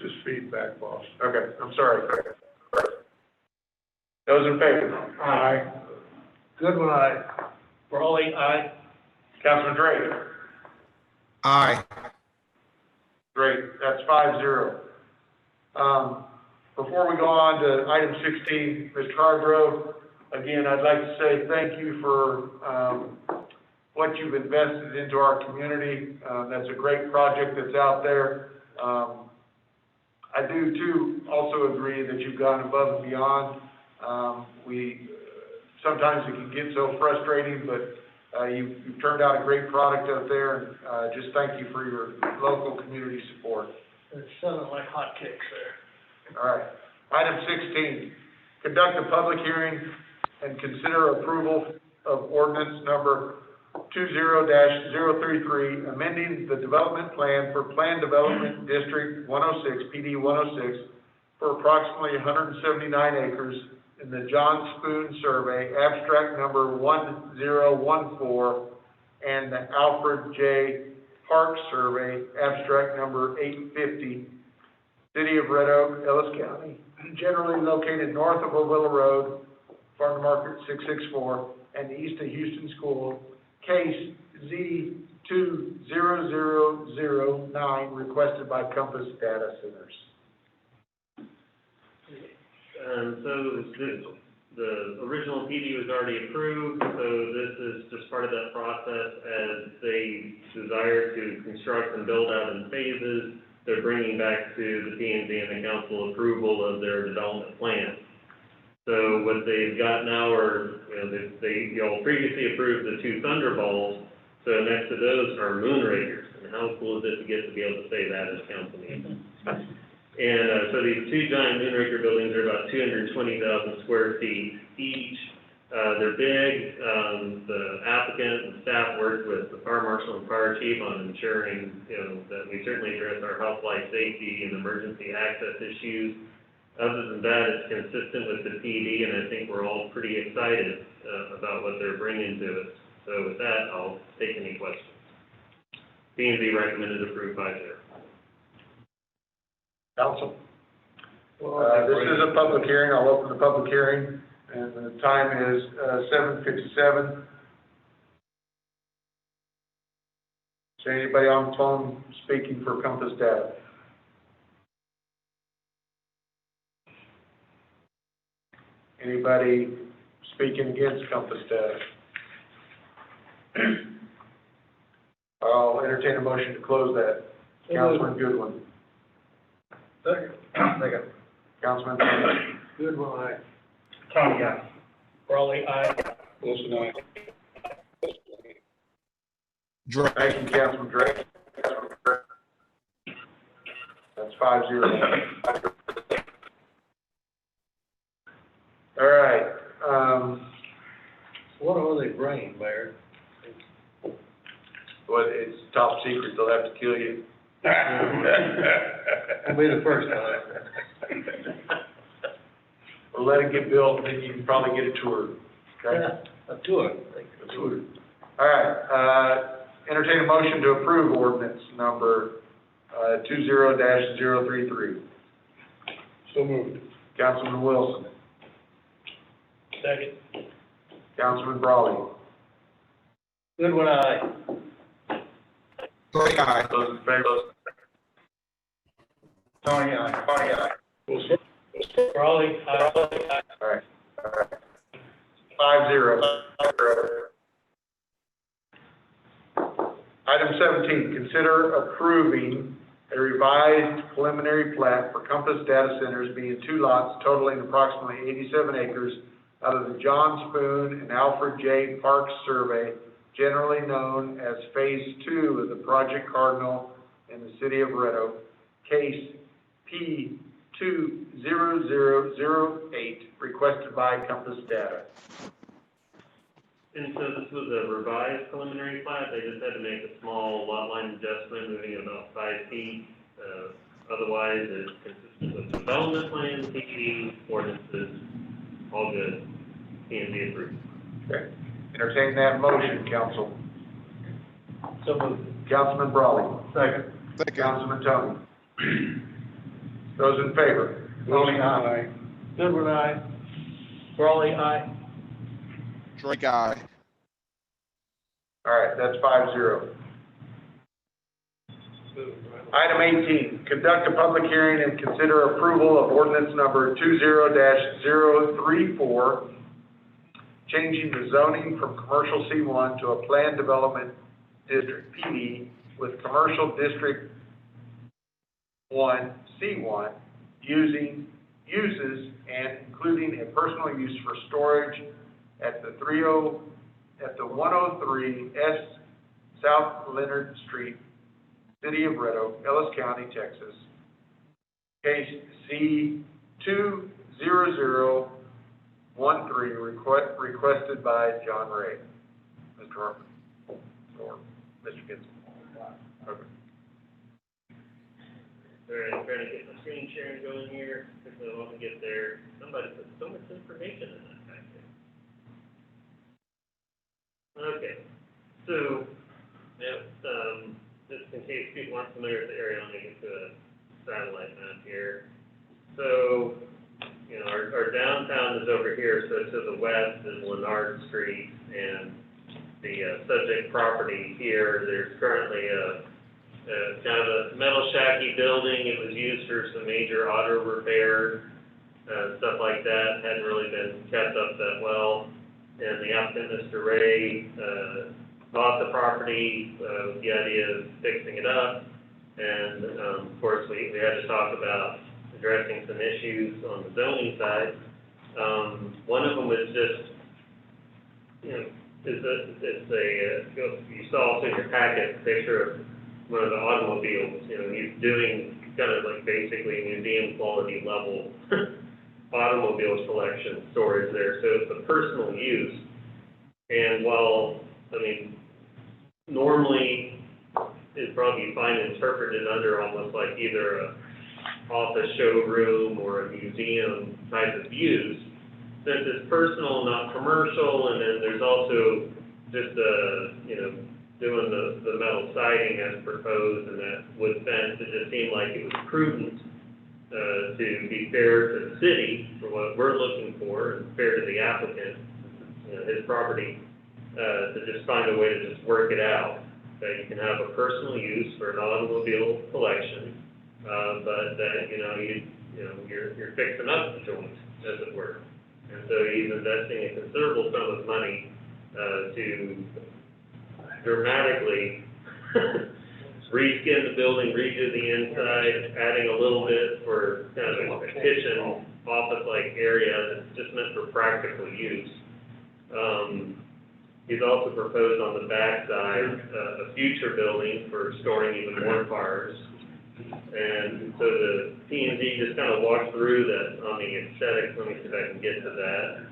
Just feedback, boss. Okay, I'm sorry. Those in favor? Aye. Goodwin, aye. Raleigh, aye. Councilman Drake? Aye. Great, that's 5-0. Before we go on to item 16, Mr. Hargrove, again, I'd like to say thank you for, what you've invested into our community. That's a great project that's out there. I do too also agree that you've gone above and beyond. We sometimes it can get so frustrating, but, you've turned out a great product out there, and, just thank you for your local community support. It's selling like hotcakes there. All right. Item 16, conduct a public hearing and consider approval of ordinance number 20-033, amending the development plan for Plan Development District 106, PD 106, for approximately 179 acres in the John Spoon Survey, abstract number 1014, and the Alfred J. Park Survey, abstract number 850, City of Red Oak, Ellis County, generally located north of Willow Road, Farm to Market 664, and east of Houston School, case Z20009, requested by Compass Data Centers. The original PD was already approved, so this is just part of that process as they desire to construct and build out in phases. They're bringing back to the P&Z and the council approval of their development plan. So what they've got now are, they previously approved the 2 Thunderbolts, so next to those are Moonrakers. And how cool is it to get to be able to say that as council meeting? And so these 2 giant Moonraker buildings are about 220,000 square feet each. They're big. The applicant and staff worked with the fire marshal and fire chief on ensuring, that we certainly address our health, life, safety, and emergency access issues. Other than that, it's consistent with the PD, and I think we're all pretty excited about what they're bringing to us. So with that, I'll take any questions. P&Z recommended approved 5-0. Council? This is a public hearing. I'll open the public hearing, and the time is 7:57. Is there anybody on the phone speaking for Compass Data? Anybody speaking against Compass Data? I'll entertain a motion to close that. Councilman Goodwin. Second. Councilman Thomas. Goodwin, aye. Tony, aye. Raleigh, aye. Wilson, aye. Drake, Thank you, Councilman Drake. That's 5-0. All right, What are they bringing, Mayor? well, it's top secret. They'll have to kill you. I'll be the first time. We'll let it get built, and then you can probably get a tour. Okay? Yeah, a tour. A tour. All right, entertain a motion to approve ordinance number 20-033. So moved. Councilman Wilson. Second. Councilman Brawley. Goodwin, aye. Drake, aye. Those in favor? Tony, aye. Wilson. Raleigh, aye. All right. 5-0. Item 17, consider approving a revised preliminary plat for Compass Data Centers being 2 lots totaling approximately 87 acres out of the John Spoon and Alfred J. Park Survey, generally known as Phase 2 of the Project Cardinal in the City of Red Oak, case P20008, requested by Compass Data. And so this was a revised preliminary plat. They just had to make a small lot line adjustment, moving it about 5 feet. Otherwise, it's consistent with development plans, PD, ordinances, all good. P&Z approved. Okay. Entertain that motion, council. So moved. Councilman Brawley. Second. Councilman Tony. Those in favor? Wilson, aye. Goodwin, aye. Raleigh, aye. Drake, aye. All right, that's 5-0. Item 18, conduct a public hearing and consider approval of ordinance number 20-034, changing the zoning from commercial C1 to a planned development district PD with commercial district 1, C1, uses and including a personal use for storage at the 103 S South Leonard Street, City of Red Oak, Ellis County, Texas. Case C 20013, requested by John Ray. Mr. Harper, or Mr. Gibson. Okay. All right, I'm trying to get my screen sharing going here, because I want to get there. Somebody put so much information in that packet. Okay, so, yeah, just in case people aren't familiar with the area, let me get to a satellite map here. So, you know, our downtown is over here, so to the west is Leonard Street, and the subject property here, there's currently kind of a metal shacky building. It was used for some major auto repair, stuff like that. Hadn't really been kept up that well. And the applicant, Mr. Ray, bought the property with the idea of fixing it up. And of course, we had to talk about addressing some issues on the zoning side. One of them was just, you know, you saw also in your packet a picture of one of the automobiles. You know, he's doing kind of like basically museum quality level automobile collection storage there. So it's a personal use. And while, I mean, normally it'd probably be fine interpreted under almost like either a office showroom or a museum type of use, since it's personal, not commercial, and then there's also just you know, doing the metal siding as proposed and that wood fence, it just seemed like it was prudent to be fair to the city for what we're looking for and fair to the applicant, you know, his property, to just find a way to just work it out, that you can have a personal use for an automobile collection, but that, you know, you're fixing up the joint, as it were. And so he's investing a considerable sum of money to dramatically reskin the building, redo the inside, adding a little bit for kind of a kitchen, office-like area that's just meant for practical use. He's also proposed on the back side a future building for storing even more cars. And so the P&Z just kind of walked through that on the aesthetics. Let me see if I can get to that.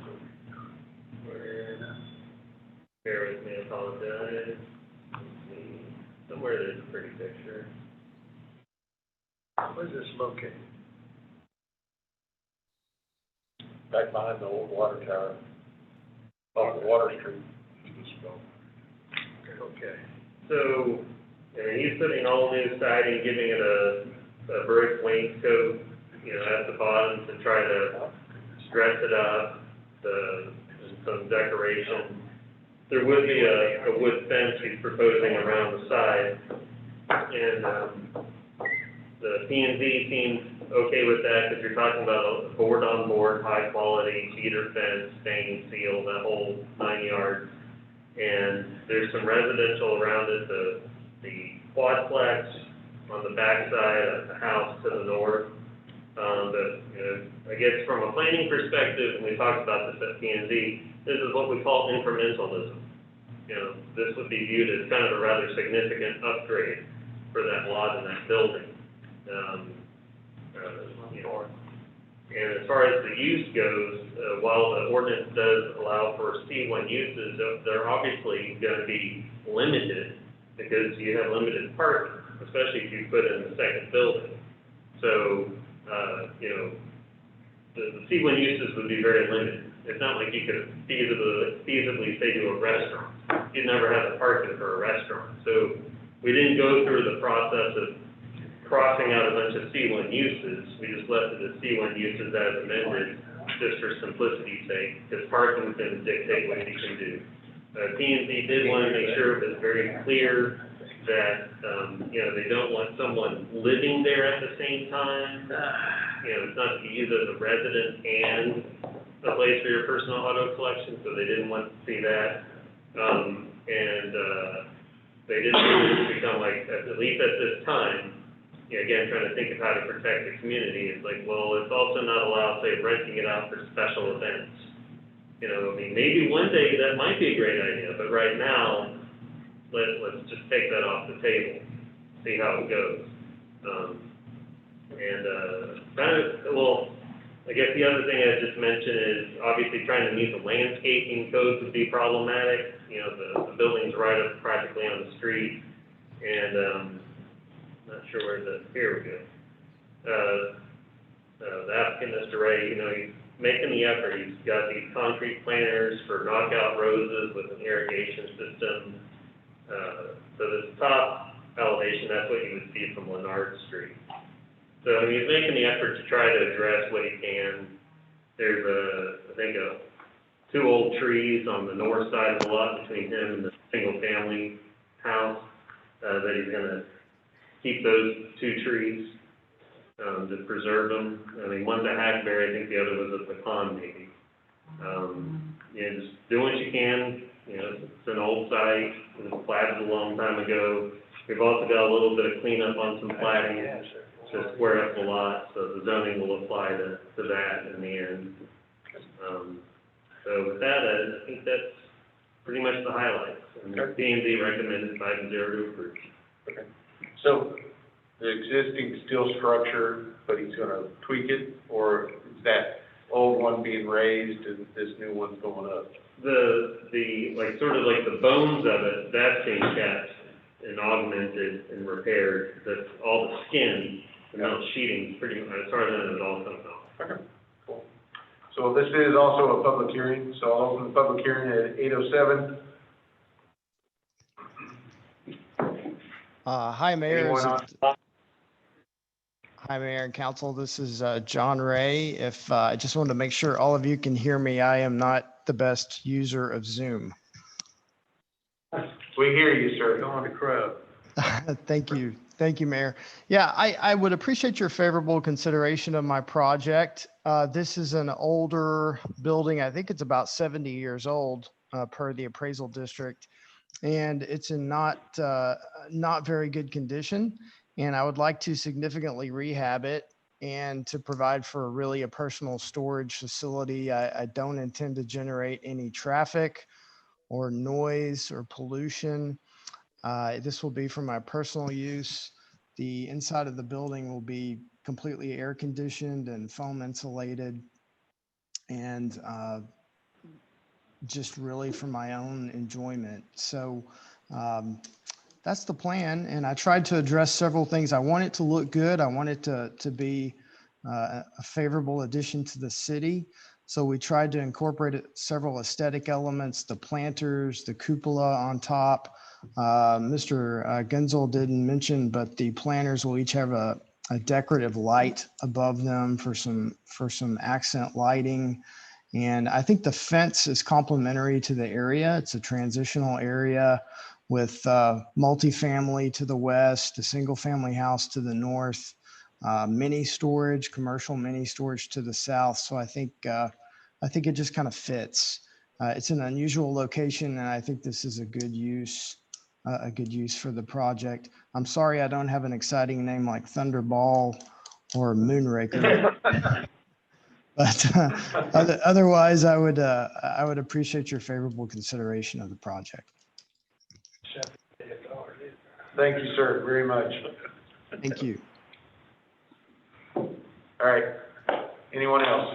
Bear with me, I apologize. Somewhere there's a pretty picture. Where's this located? Back behind the old water tower, off of Water Street. Okay. So, he's putting all new siding, giving it a brick wainscot, you know, at the bottom to try to dress it up, and some decoration. There would be a wood fence he's proposing around the side, and the P&Z seems okay with that, because you're talking about a board-on-board, high-quality cedar fence, stain, seal, that whole 9 yards. And there's some residential around it, the quadplex on the back side of the house to the north. But, you know, I guess from a planning perspective, and we talked about this at P&Z, this is what we call incrementalism. You know, this would be viewed as kind of a rather significant upgrade for that lot and that building. You know, and as far as the use goes, while the ordinance does allow for C1 uses, they're obviously going to be limited because you have limited parking, especially if you put in the second building. So, you know, the C1 uses would be very limited. It's not like you could feasibly say to a restaurant. You'd never have the parking for a restaurant. So we didn't go through the process of crossing out a bunch of C1 uses. We just left it as C1 uses as amended, just for simplicity's sake, because parking can dictate what you can do. P&Z did want to make sure it was very clear that, you know, they don't want someone living there at the same time. You know, it's not to be used as a resident and a place for your personal auto collection, so they didn't want to see that. They didn't want it to become like, at least at this time, you know, again, trying to think of how to protect the community. It's like, well, it's also not allowed, say, renting it out for special events. You know, I mean, maybe one day that might be a great idea, but right now, let's just take that off the table, see how it goes. Well, I guess the other thing I just mentioned is obviously trying to meet the landscaping codes would be problematic. You know, the building's right up practically on the street, and, not sure where here we go. The applicant, Mr. Ray, you know, he's making the effort. He's got these concrete planters for knockout roses with an irrigation system. So this top elevation, that's what you would see from Leonard Street. So I mean, he's making the effort to try to address what he can. There's I think, two old trees on the north side of the lot between him and the single-family house, that he's gonna keep those two trees, to preserve them. I mean, one's a hackberry, I think the other was a pecan maybe. You know, just do what you can. You know, it's an old site, it was platted a long time ago. We've also got a little bit of cleanup on some platting to square up the lot, so the zoning will apply to that in the end. So with that, I think that's pretty much the highlights. And P&Z recommended 5-0 to approve. Okay. So the existing steel structure, but he's gonna tweak it, or is that old one being raised and this new one's going up? The like sort of like the bones of it, that's being kept and augmented and repaired. That's all the skin, the metal sheeting, pretty much, as far as I know, it all comes off. Okay, cool. So this is also a public hearing, so I'll open the public hearing at 8:07. Hi, Mayor. Anyone on? Hi, Mayor and Council. This is John Ray. If I just wanted to make sure all of you can hear me, I am not the best user of Zoom. We hear you, sir. Go on the crowd. Thank you. Thank you, Mayor. Yeah, I would appreciate your favorable consideration of my project. This is an older building. I think it's about 70 years old per the appraisal district. And it's in not very good condition. And I would like to significantly rehab it and to provide for really a personal storage facility. I don't intend to generate any traffic or noise or pollution. This will be for my personal use. The inside of the building will be completely air conditioned and foam insulated, and just really for my own enjoyment. So that's the plan. And I tried to address several things. I want it to look good. I want it to be a favorable addition to the city. So we tried to incorporate several aesthetic elements, the planters, the cupola on top. Mr. Genzel didn't mention, but the planters will each have a decorative light above them for some accent lighting. And I think the fence is complementary to the area. It's a transitional area with multifamily to the west, a single family house to the north, mini storage, commercial mini storage to the south. So I think it just kind of fits. It's an unusual location, and I think this is a good use for the project. I'm sorry I don't have an exciting name like Thunderball or Moonraker. But otherwise, I would appreciate your favorable consideration of the project. Thank you, sir, very much. Thank you. All right. Anyone else?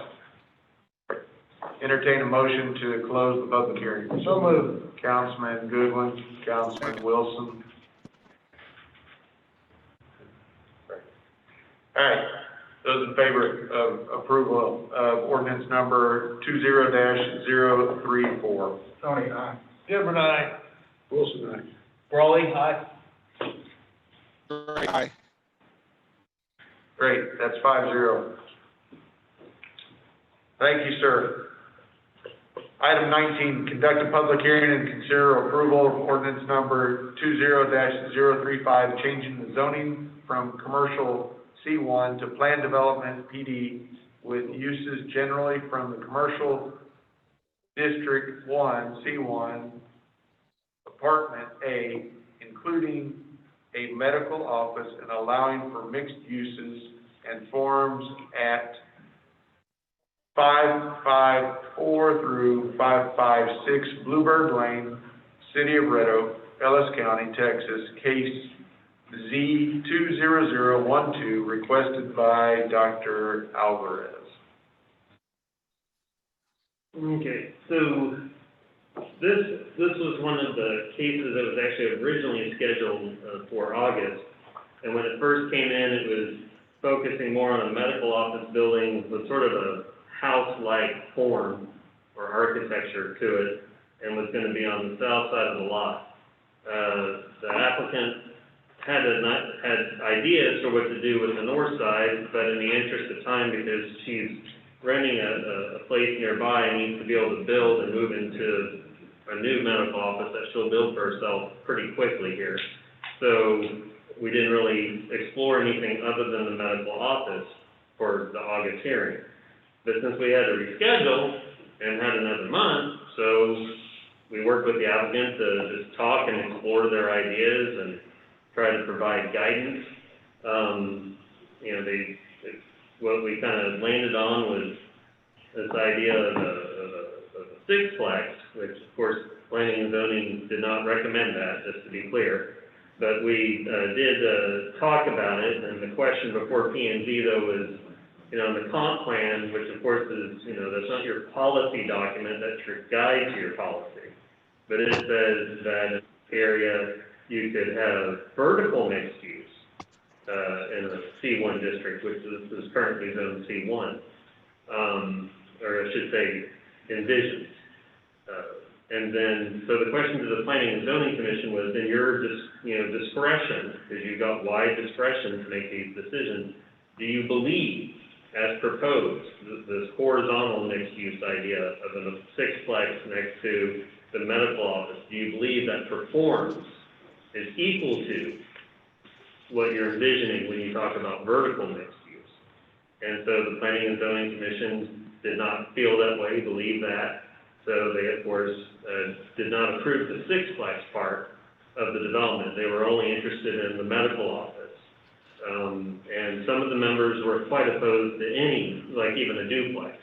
Entertain a motion to close the public hearing. So moved. Councilman Goodwin, Councilman Wilson. All right. Those in favor of approval of ordinance number 20-034. Tony, aye. Gibbon, aye. Wilson, aye. Brawley, aye. Aye. Great, that's 5-0. Thank you, sir. Item 19, conduct a public hearing and consider approval of ordinance number 20-035, changing the zoning from commercial C1 to planned development PD with uses generally from the commercial district 1, C1, apartment A, including a medical office, and allowing for mixed uses and forms at 554 through 556 Bluebird Lane, City of Red Oak, Ellis County, Texas, case Z20012, requested by Dr. Alvarez. Okay, so this was one of the cases that was actually originally scheduled for August. And when it first came in, it was focusing more on a medical office building with sort of a house-like form or architecture to it, and was going to be on the south side of the lot. The applicant had ideas for what to do with the north side, but in the interest of time, because she's renting a place nearby and needs to be able to build and move into a new medical office that she'll build for herself pretty quickly here. So we didn't really explore anything other than the medical office for the August hearing. But since we had to reschedule and had another month, so we worked with the applicant to just talk and explore their ideas and try to provide guidance. What we kind of landed on was this idea of a sixplex, which of course planning and zoning did not recommend that, just to be clear. But we did talk about it, and the question before P&Z though was, in the comp plan, which of course is, that's not your policy document, that's your guide to your policy. But it says that in this area, you could have vertical mixed use in a C1 district, which is currently zoned C1, or I should say envisioned. And then, so the question to the Planning and Zoning Commission was, in your discretion, because you've got wide discretion to make these decisions, do you believe, as proposed, this horizontal mixed-use idea of a sixplex next to the medical office, do you believe that performs is equal to what you're envisioning when you talk about vertical mixed use? And so the Planning and Zoning Commission did not feel that way, believe that. So they, of course, did not approve the sixplex part of the development. They were only interested in the medical office. And some of the members were quite opposed to any, like even a duplex,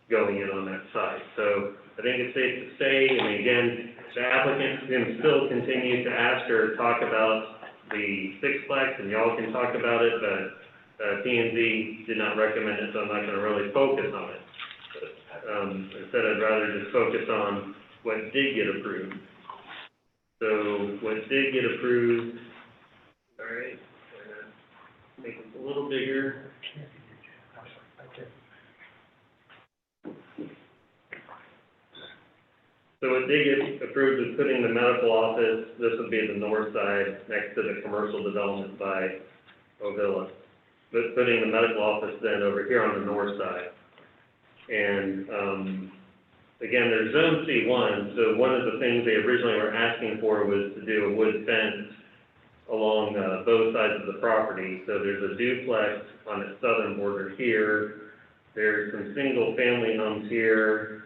going in on that site. So I think it's safe to say, again, the applicant can still continue to ask or talk about the sixplex, and y'all can talk about it, but P&Z did not recommend it, so I'm not going to really focus on it. But, instead, I'd rather just focus on what did get approved. So what did get approved, all right, make it a little bigger. So what did get approved is putting the medical office, this would be the north side, next to the commercial development by Ovilla. But putting the medical office then over here on the north side. And again, there's zone C1, so one of the things they originally were asking for was to do a wood fence along both sides of the property. So there's a duplex on the southern border here. There's some single family homes here.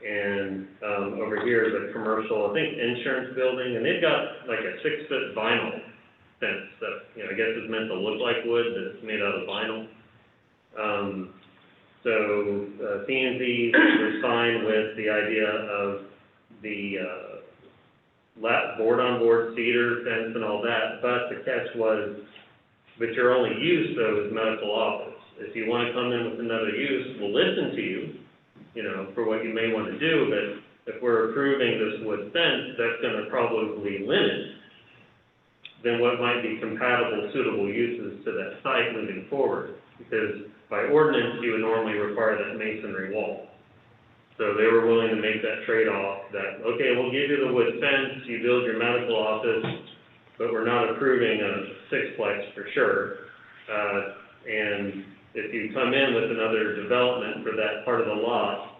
And over here is a commercial, I think, insurance building, and they've got like a 6-foot vinyl fence that, I guess is meant to look like wood, but it's made out of vinyl. So P&Z was fine with the idea of the board-on-board cedar fence and all that, but the catch was, but your only use, though, is medical office. If you want to come in with another use, we'll listen to you, for what you may want to do, but if we're approving this wood fence, that's going to probably limit then what might be compatible, suitable uses to that site moving forward. Because by ordinance, you would normally require that masonry wall. So they were willing to make that trade-off that, okay, we'll give you the wood fence, you build your medical office, but we're not approving a sixplex for sure. And if you come in with another development for that part of the lot,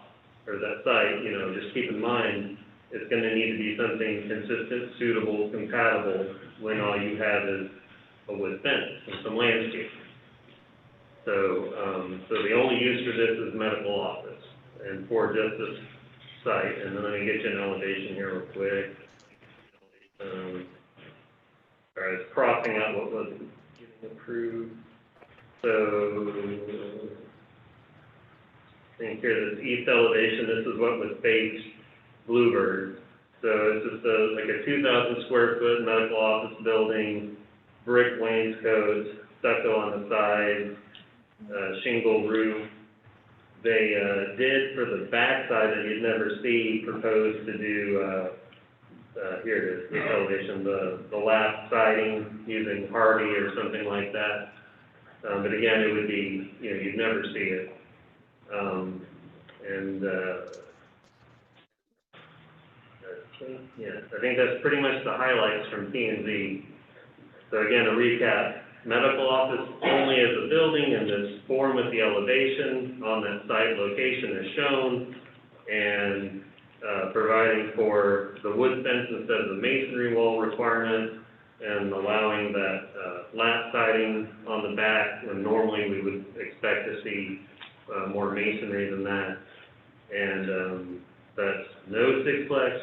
or that site, just keep in mind, it's going to need to be something consistent, suitable, compatible, when all you have is a wood fence and some landscaping. So, so the only use for this is medical office, and for just this site. And then let me get you an elevation here real quick. All right, it's crossing out what was getting approved. So think here, this east elevation, this is what would face Bluebird. So it's just like a 2,000 square foot medical office building, brick wainscots, stucco on the side, shingle roof. They did for the backside that you'd never see, proposed to do, here it is, this elevation, the lap siding using hardy or something like that. But again, it would be, you know, you'd never see it. Yeah, I think that's pretty much the highlights from P&Z. So again, a recap, medical office only as a building in this form with the elevation on that site location as shown, and providing for the wood fence instead of the masonry wall requirement, and allowing that lap siding on the back when normally we would expect to see more masonry than that. And that's no sixplex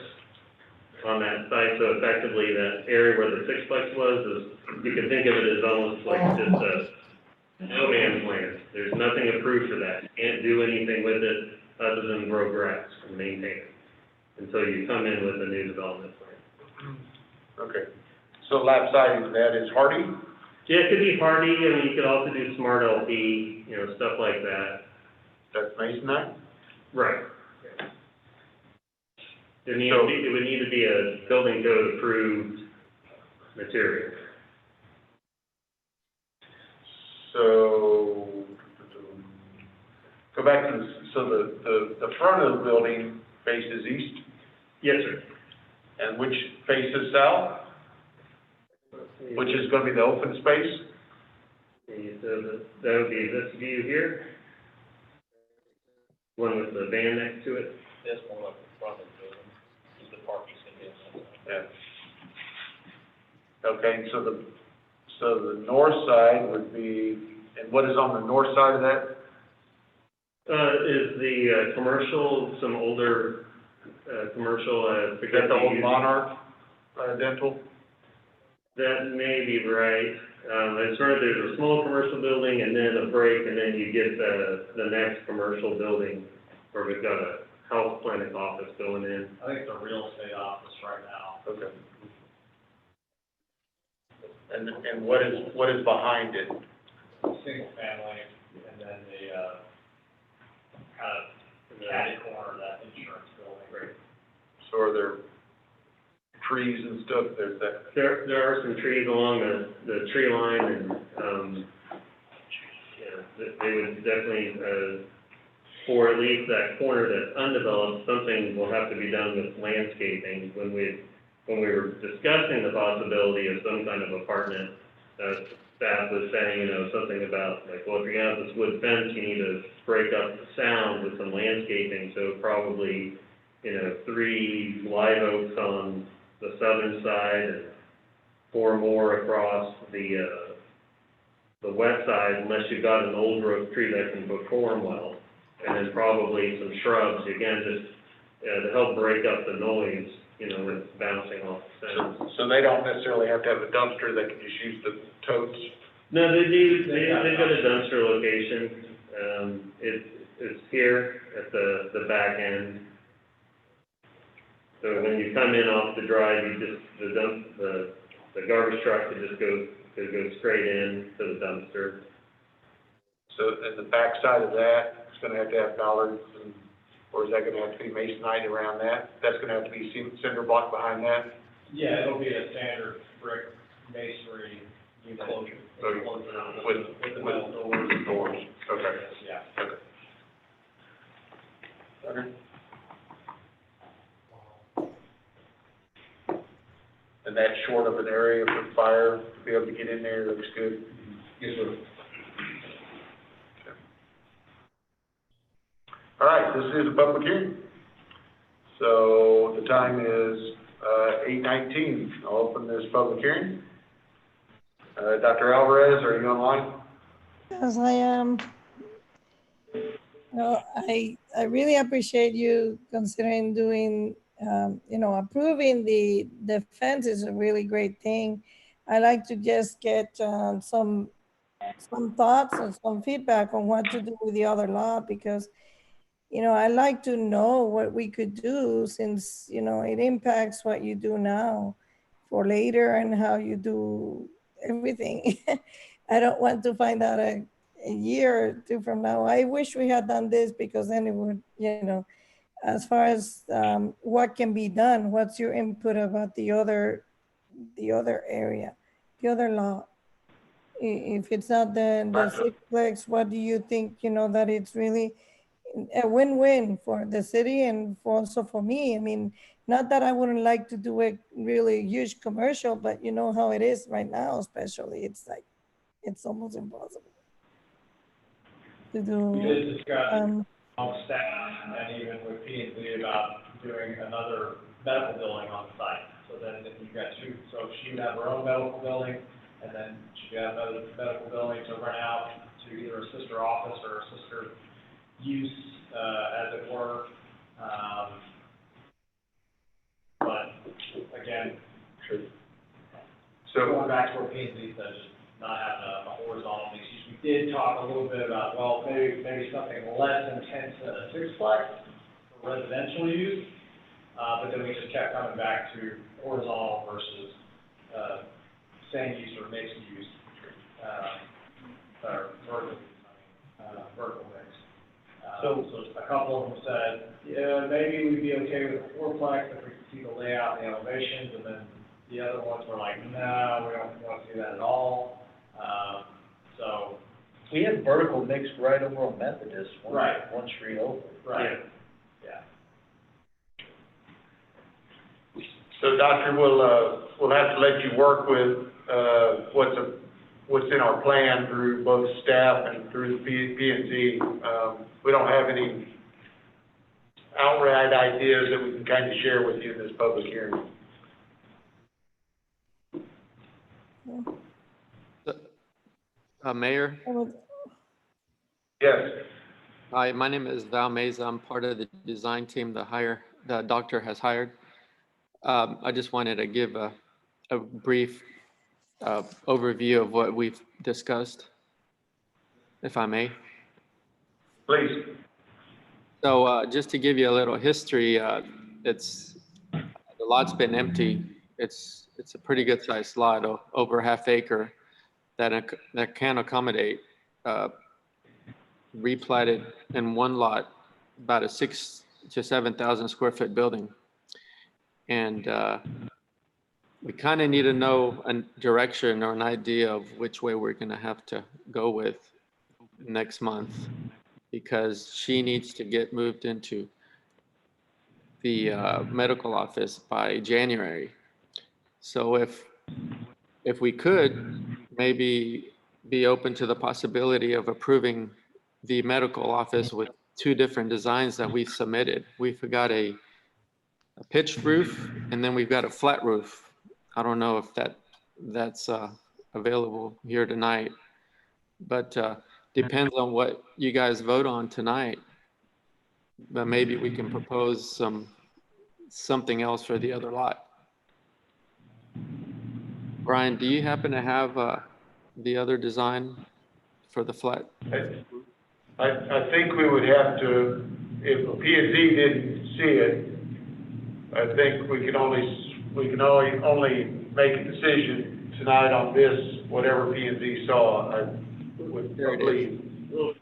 on that site, so effectively that area where the sixplex was, is, you can think of it as almost like just a no man's land. There's nothing approved for that. You can't do anything with it other than grow grass and maintain it until you come in with a new development plan. Okay. So lap siding, that is hardy? Yeah, it could be hardy, I mean, you could also do smart LP, you know, stuff like that. That's masonite? Right. It would need to be a building code approved material. So, go back to, the front of the building faces east? Yes, sir. And which faces south? Which is gonna be the open space? So that would be this view here. One with the van next to it. This one up in front of the building, is the parking space. Yeah. Okay, so the north side would be, and what is on the north side of that? Is the commercial, some older commercial, Is that the old Monarch Dental? That may be right. It's sort of, there's a small commercial building and then a break, and then you get the next commercial building where we've got a health clinic office going in. I think it's a real estate office right now. Okay. And what is behind it? Single family, and then the, kind of catty corner of that insurance building. Right. So are there trees and stuff, there's that? There are some trees along the tree line, and, yeah, they would definitely, for at least that corner that's undeveloped, something will have to be done with landscaping. When we were discussing the possibility of some kind of apartment, staff was saying, you know, something about, like, well, if you're gonna have this wood fence, you need to break up the sound with some landscaping, so probably, you know, 3 live oaks on the southern side and 4 more across the west side, unless you've got an old growth tree that can perform well, and then probably some shrubs, again, just to help break up the noise, you know, when it's bouncing off the fence. So they don't necessarily have to have a dumpster, they can just use the totes? No, they do, they've got a dumpster location, it's here at the back end. So when you come in off the drive, you just, the garbage truck could just go straight in to the dumpster. So, and the back side of that, it's gonna have to have bollards, and, or is that gonna have to be masonite around that? That's gonna have to be cinder block behind that? Yeah, it'll be a standard brick masonry enclosure. So, with the metal doors. Doors, okay. Yeah. Okay. Okay. And that's short of an area for fire to be able to get in there, looks good? Yes, sir. All right, this is a public hearing. So the time is, 8:19. I'll open this public hearing. Dr. Alvarez, are you online? Yes, I am. No, I really appreciate you considering doing, approving the fence is a really great thing. I like to just get some thoughts and some feedback on what to do with the other lot, because I'd like to know what we could do since, it impacts what you do now for later and how you do everything. I don't want to find out a year or two from now. I wish we had done this because then it would, as far as what can be done, what's your input about the other area, the other lot? If it's not the sixplex, what do you think, that it's really a win-win for the city and also for me? I mean, not that I wouldn't like to do a really huge commercial, but you know how it is right now, especially, it's like, it's almost impossible to do. We did discuss on staff and even with P&Z about doing another medical building on site. So then if you've got two, so she would have her own medical building, and then she could have another medical building to rent out to either a sister office or a sister use, as it were. But again, So, going back to what P&Z said, just not having a horizontal mix use. We did talk a little bit about, well, maybe something less intense than a sixplex for residential use. But then we just kept coming back to horizontal versus, same use or mixed use, or vertical mix. So a couple of them said, yeah, maybe we'd be okay with a fourplex if we could see the layout and the elevations, and then the other ones were like, no, we don't want to see that at all. So We have vertical mix right over on Methodist, Right. one street over. right, yeah. so Doctor, we'll have to let you work with, what's in our plan through both staff and through the P&Z. We don't have any outright ideas that we can kind of share with you in this public hearing. Mayor, Yes. hi, my name is Val Meza. I'm part of the design team the doctor has hired. I just wanted to give a brief overview of what we've discussed, if I may. Please. So just to give you a little history, the lot's been empty. It's a pretty good sized lot, over half acre, that can accommodate replatted in one lot about a 6,000 to 7,000 square foot building. And we kind of need to know a direction or an idea of which way we're going to have to go with next month, because she needs to get moved into the medical office by January. So if we could maybe be open to the possibility of approving the medical office with two different designs that we've submitted. We've got a pitched roof, and then we've got a flat roof. I don't know if that's available here tonight, but depends on what you guys vote on tonight. But maybe we can propose something else for the other lot. Brian, do you happen to have the other design for the flat? I think we would have to, if P&Z didn't see it, I think we can only make a decision tonight on this, whatever P&Z saw, I would believe. Well,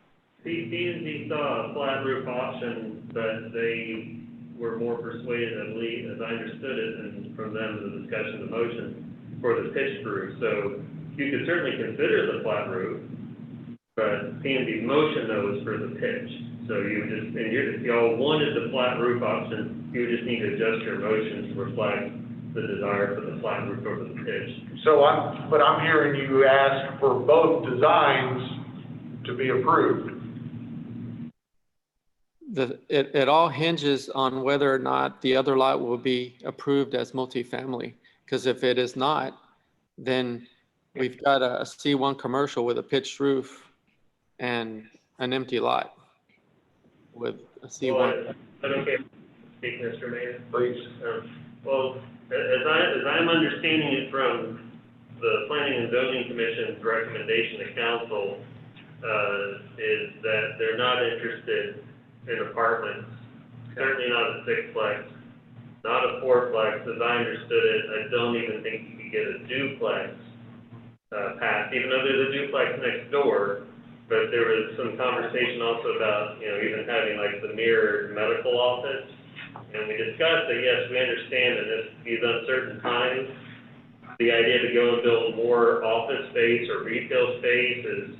P&Z saw a flat roof option, but they were more persuaded, at least as I understood it, and from them, the discussion, the motion, for the pitched roof. So you could certainly consider the flat roof, but P&Z's motion though is for the pitch. So you would just, and if y'all wanted the flat roof option, you would just need to adjust your motion to reflect the desire for the flat roof over the pitch. So I'm hearing you ask for both designs to be approved. It all hinges on whether or not the other lot will be approved as multifamily. Because if it is not, then we've got a C1 commercial with a pitched roof and an empty lot with a C1. Well, okay, speak, Mr. Mayor. Please. Well, as I'm understanding it from the Planning and Zoning Commission's recommendation to council, is that they're not interested in apartments, certainly not a sixplex, not a fourplex. As I understood it, I don't even think you could get a duplex passed, even though there's a duplex next door. But there was some conversation also about, even having like the mirrored medical office. And we discussed that, yes, we understand in these uncertain times, the idea to go and build more office space or retail space is,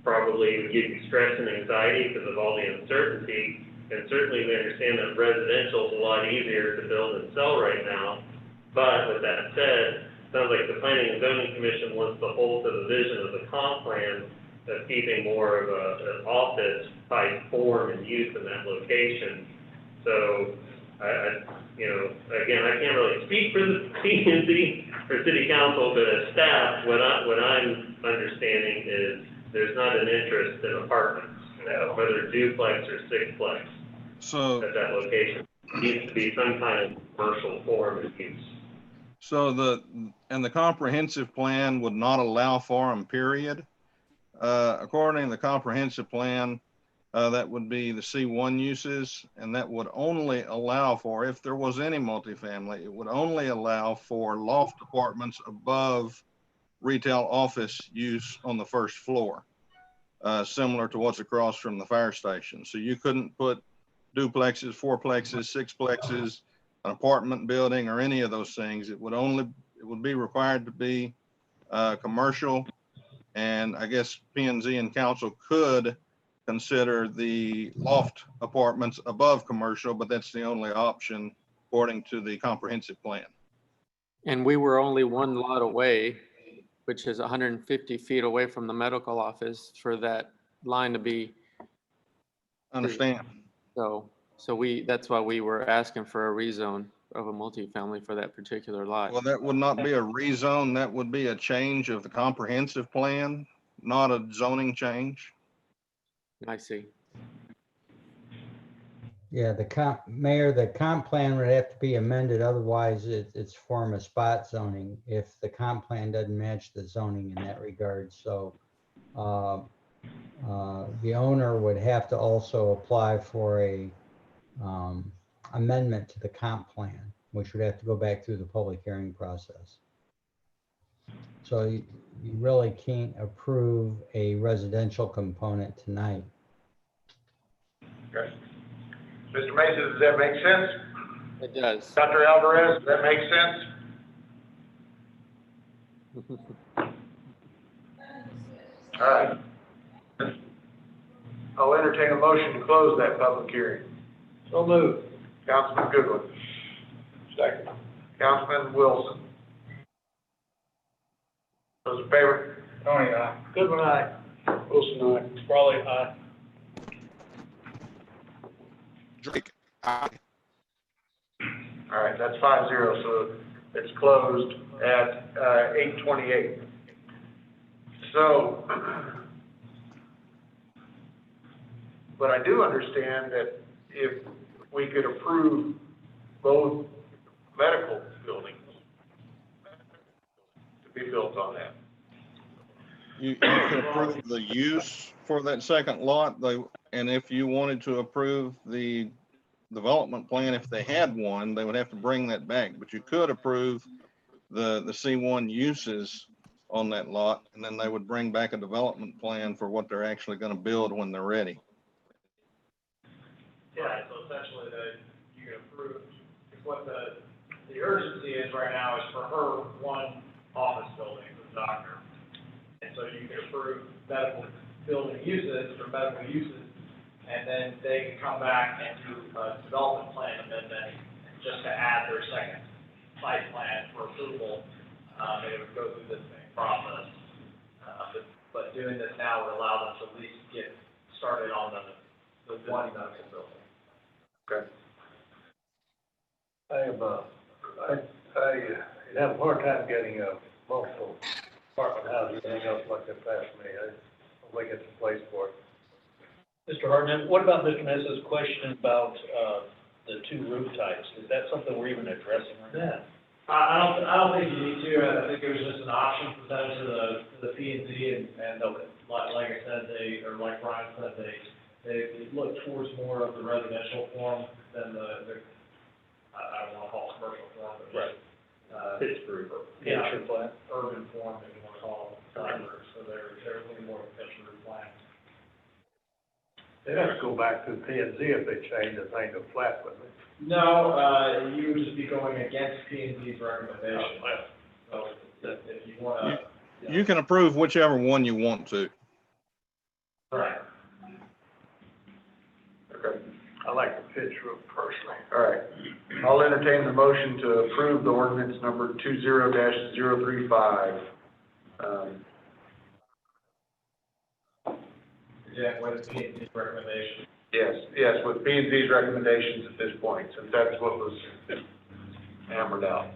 probably would give you stress and anxiety because of all the uncertainty. And certainly we understand that residential is a lot easier to build and sell right now. But with that said, it sounds like the Planning and Zoning Commission wants to hold to the vision of the comp plan of keeping more of an office type form and use in that location. So, again, I can't really speak for the P&Z or city council, but as staff, what I'm understanding is there's not an interest in apartments, whether duplex or sixplex So, at that location. It needs to be some kind of commercial form of use. so the comprehensive plan would not allow for them, period. According to the comprehensive plan, that would be the C1 uses, and that would only allow for, if there was any multifamily, it would only allow for loft apartments above retail office use on the first floor, similar to what's across from the fire station. So you couldn't put duplexes, fourplexes, sixplexes, an apartment building, or any of those things. It would be required to be commercial. And I guess P&Z and council could consider the loft apartments above commercial, but that's the only option according to the comprehensive plan. And we were only one lot away, which is 150 feet away from the medical office, for that line to be. Understand. So that's why we were asking for a rezone of a multifamily for that particular lot. Well, that would not be a rezone. That would be a change of the comprehensive plan, not a zoning change. I see. Yeah, Mayor, the comp plan would have to be amended, otherwise it's form of spot zoning if the comp plan doesn't match the zoning in that regard. So the owner would have to also apply for a amendment to the comp plan, which would have to go back through the public hearing process. So you really can't approve a residential component tonight. Okay. Mr. Mason, does that make sense? It does. Dr. Alvarez, does that make sense? All right. I'll entertain a motion to close that public hearing. So moved. Councilman Goodwin. Second. Councilman Wilson. Those in favor? Tony, aye. Goodman, aye. Wilson, aye. Crawley, aye. Drake, aye. All right, that's 5-0, so it's closed at 8:28. So, but I do understand that if we could approve both medical buildings to be built on that. You could approve the use for that second lot, and if you wanted to approve the development plan, if they had one, they would have to bring that back. But you could approve the C1 uses on that lot, and then they would bring back a development plan for what they're actually going to build when they're ready. Yeah, so essentially you can approve, what the urgency is right now is for her one office building for the doctor. And so you can approve medical building uses or medical uses, and then they can come back and do a development plan amendment just to add their second site plan for approval. And it would go through this same process. But doing this now would allow them to at least get started on the one medical building. Okay. I have a hard time getting multiple apartment houses and anything else like that past me. I don't think it's a place for it. Mr. Hartnett, what about Mr. Messa's question about the two roof types? Is that something we're even addressing right now? I don't think you need to. I think it was just an option presented to the P&Z, and like I said, like Brian said, they look towards more of the residential form than the, I don't wanna call it commercial form, but just, Pittsburgh. yeah, urban form, if you wanna call it, suburbs, so they're a little more pitched roof plan. They'd have to go back to P and Z if they change the thing to flat, wouldn't they? No, you would just be going against P and Z's recommendation. So if you wanna. You can approve whichever one you want to. Right. Okay, I like the pitch roof personally. all right. I'll entertain the motion to approve the ordinance number 20-035. Yeah, what is P and Z's recommendation? Yes, with P and Z's recommendations at this point, since that's what was hammered out.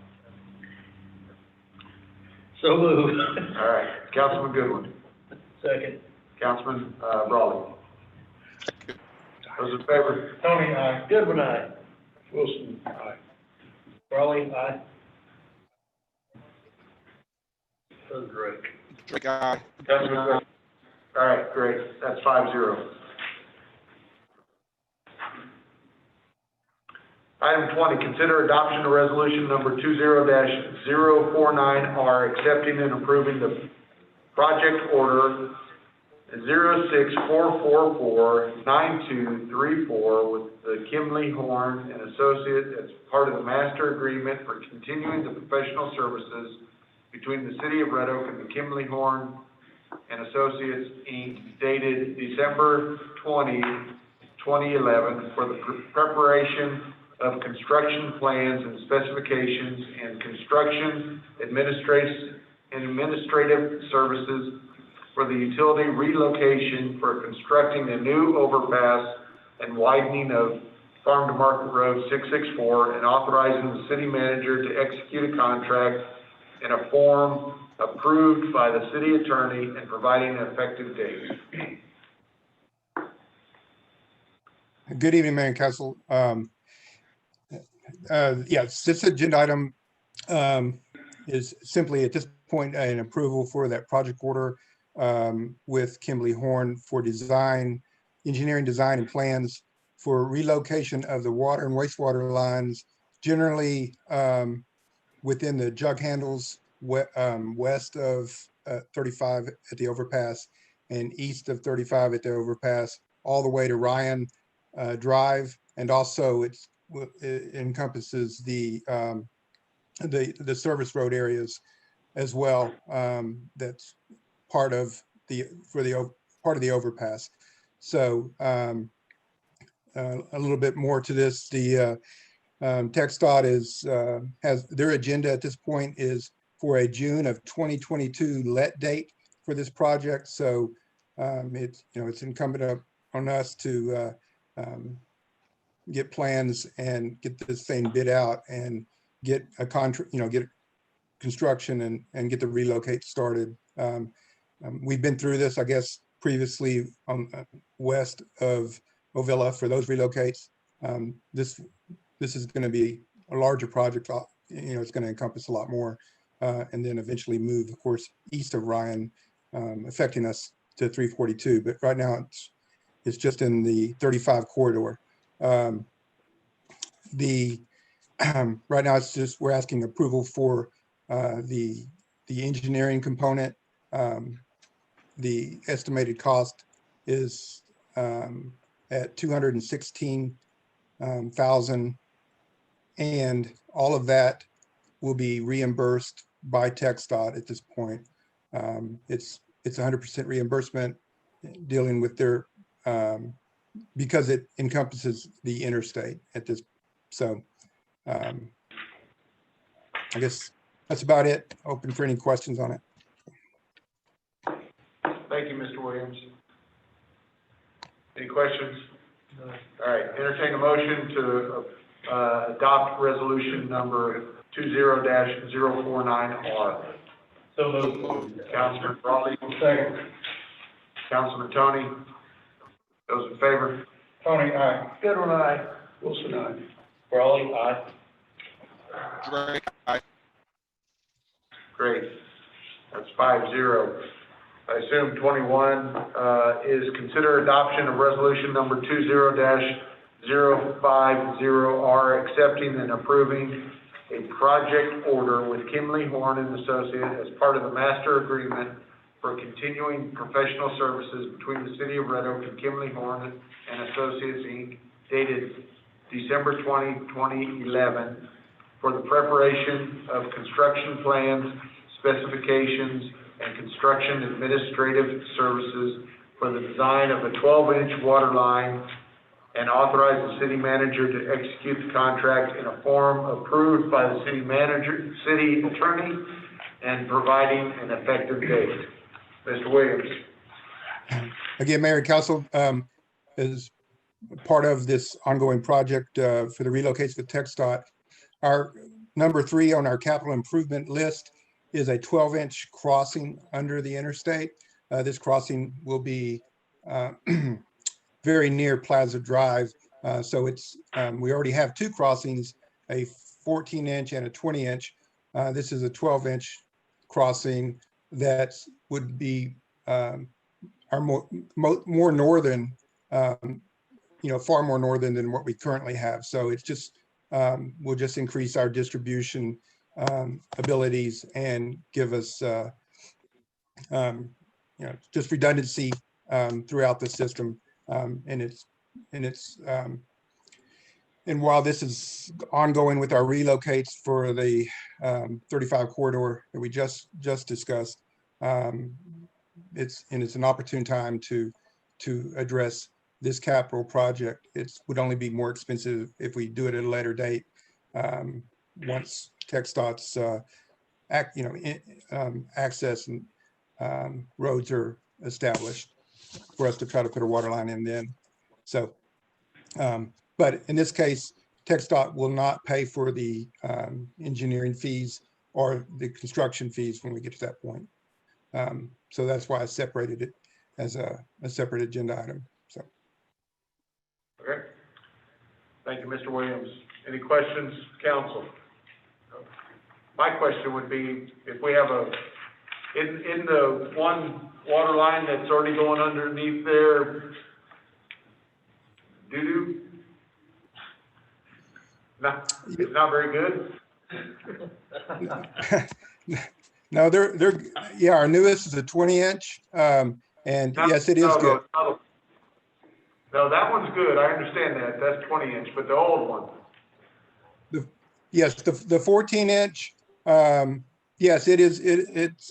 So moved. All right, Councilman Goodwin, Second. Councilman Brawley. Those in favor? Tony, aye. Goodwin, aye. Wilson, aye. Raleigh, aye. So Drake. Drake, aye. Councilman Drake. All right, great, that's 5-0. Item 20, consider adoption of resolution number 20-049R, accepting and approving the project order 064449234 with the Kimley Horn and Associates as part of the master agreement for continuing the professional services between the City of Red Oak and the Kimley Horn and Associates, Inc., dated December 20, 2011, for the preparation of construction plans and specifications and construction administrative services for the utility relocation for constructing a new overpass and widening of Farm to Market Road 664, and authorizing the city manager to execute a contract in a form approved by the city attorney and providing an effective date. Good evening, Mayor and Council. Yes, this agenda item is simply at this point an approval for that project order with Kimley Horn for engineering design and plans for relocation of the water and wastewater lines, generally within the jug handles west of 35 at the overpass and east of 35 at the overpass, all the way to Ryan Drive, and also it encompasses the service road areas as well. That's part of the overpass. So a little bit more to this. The TxDOT has their agenda at this point is for a June of 2022 let date for this project. So it's incumbent on us to get plans and get this thing bid out and get a contract, get construction and get the relocate started. We've been through this, I guess, previously on west of Ovilla for those relocates. This is going to be a larger project. It's going to encompass a lot more, and then eventually move, of course, east of Ryan, affecting us to 342. But right now, it's just in the 35 corridor. Right now, it's just we're asking approval for the engineering component. The estimated cost is at $216,000, and all of that will be reimbursed by TxDOT at this point. It's 100% reimbursement, dealing with their because it encompasses the interstate at this. So I guess that's about it. Open for any questions on it. Thank you, Mr. Williams. Any questions? No. All right, entertain a motion to adopt resolution number 20-049R. So moved. Councilman Raleigh. Second. Councilman Tony. Those in favor? Tony, aye. Goodwin, aye. Wilson, aye. Raleigh, aye. Drake, aye. Great. That's 5-0. I assume 21, is consider adoption of resolution number 20-050R, accepting and approving a project order with Kimley Horn and Associate as part of the master agreement for continuing professional services between the City of Red Oak and Kimley Horn and Associates, Inc., dated December 20, 2011, for the preparation of construction plans, specifications, and construction administrative services for the design of a 12-inch water line, and authorize the city manager to execute the contract in a form approved by the city manager, city attorney, and providing an effective date. Mr. Williams. Again, Mayor and Council, as part of this ongoing project for the relocation of TxDOT, our number 3 on our capital improvement list is a 12-inch crossing under the interstate. This crossing will be very near Plaza Drive. So it's we already have 2 crossings, a 14-inch and a 20-inch. This is a 12-inch crossing that would be our more northern, far more northern than what we currently have. So it's just will just increase our distribution abilities and give us just redundancy throughout the system. And while this is ongoing with our relocates for the 35 corridor that we just discussed, it's an opportune time to address this capital project. It would only be more expensive if we do it at a later date, once TxDOT's access and roads are established for us to try to put a water line in then. So, but in this case, TxDOT will not pay for the engineering fees or the construction fees when we get to that point. So that's why I separated it as a separate agenda item. So. Okay. Thank you, Mr. Williams. Any questions, council? My question would be, if we have in the one water line that's already going underneath there, doo-doo? It's not very good? No, yeah, our newest is a 20-inch, and yes, it is good. No, that one's good. I understand that. That's 20-inch, but the old one. Yes, the 14-inch, yes, it is.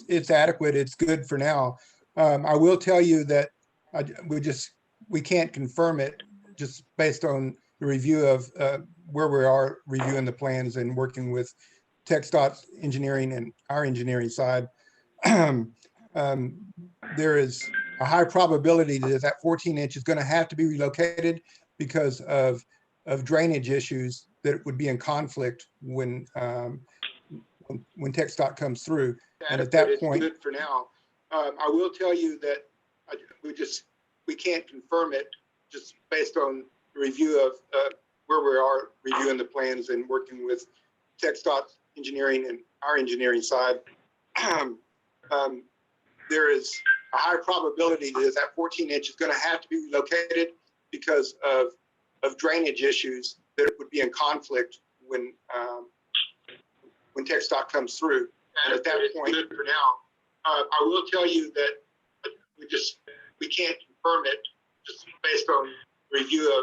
It's adequate. It's good for now. I will tell you that we can't confirm it just based on the review of where we are reviewing the plans and working with TxDOT engineering and our engineering side. There is a high probability that 14-inch is going to have to be relocated because of drainage issues that would be in conflict when TxDOT comes through. And at that point, good for now. I will tell you that we can't confirm it just based on the review of where we are reviewing the plans and working with TxDOT engineering and our engineering side. There is a high probability that 14-inch is going to have to be relocated because of drainage issues that would be in conflict when TxDOT comes through. And at that point, good for now. I will tell you that we can't confirm it just based on review of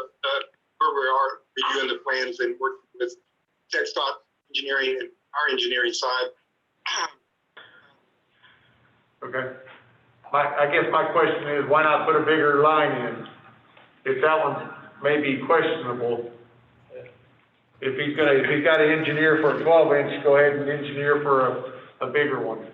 where we are reviewing the plans and working with TxDOT engineering and our engineering side. Okay. I guess my question is, why not put a bigger line in? If that one may be questionable, if he's got to engineer for a 12-inch, go ahead and engineer for a bigger one.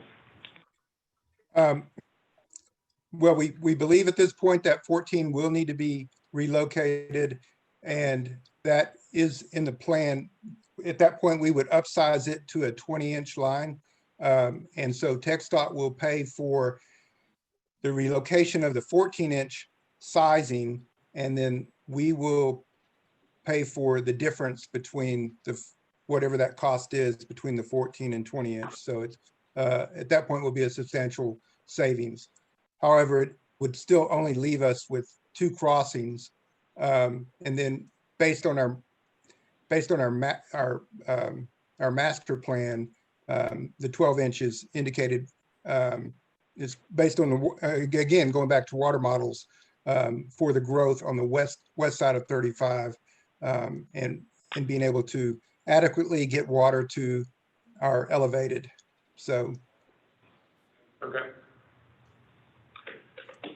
Well, we believe at this point that 14 will need to be relocated, and that is in the plan. At that point, we would upsize it to a 20-inch line. And so TxDOT will pay for the relocation of the 14-inch sizing, and then we will pay for the difference between whatever that cost is between the 14 and 20-inch. So it's at that point will be a substantial savings. However, it would still only leave us with 2 crossings. And then based on our master plan, the 12 inches indicated is based on the, again, going back to water models, for the growth on the west side of 35, and being able to adequately get water to our elevated. So. Okay.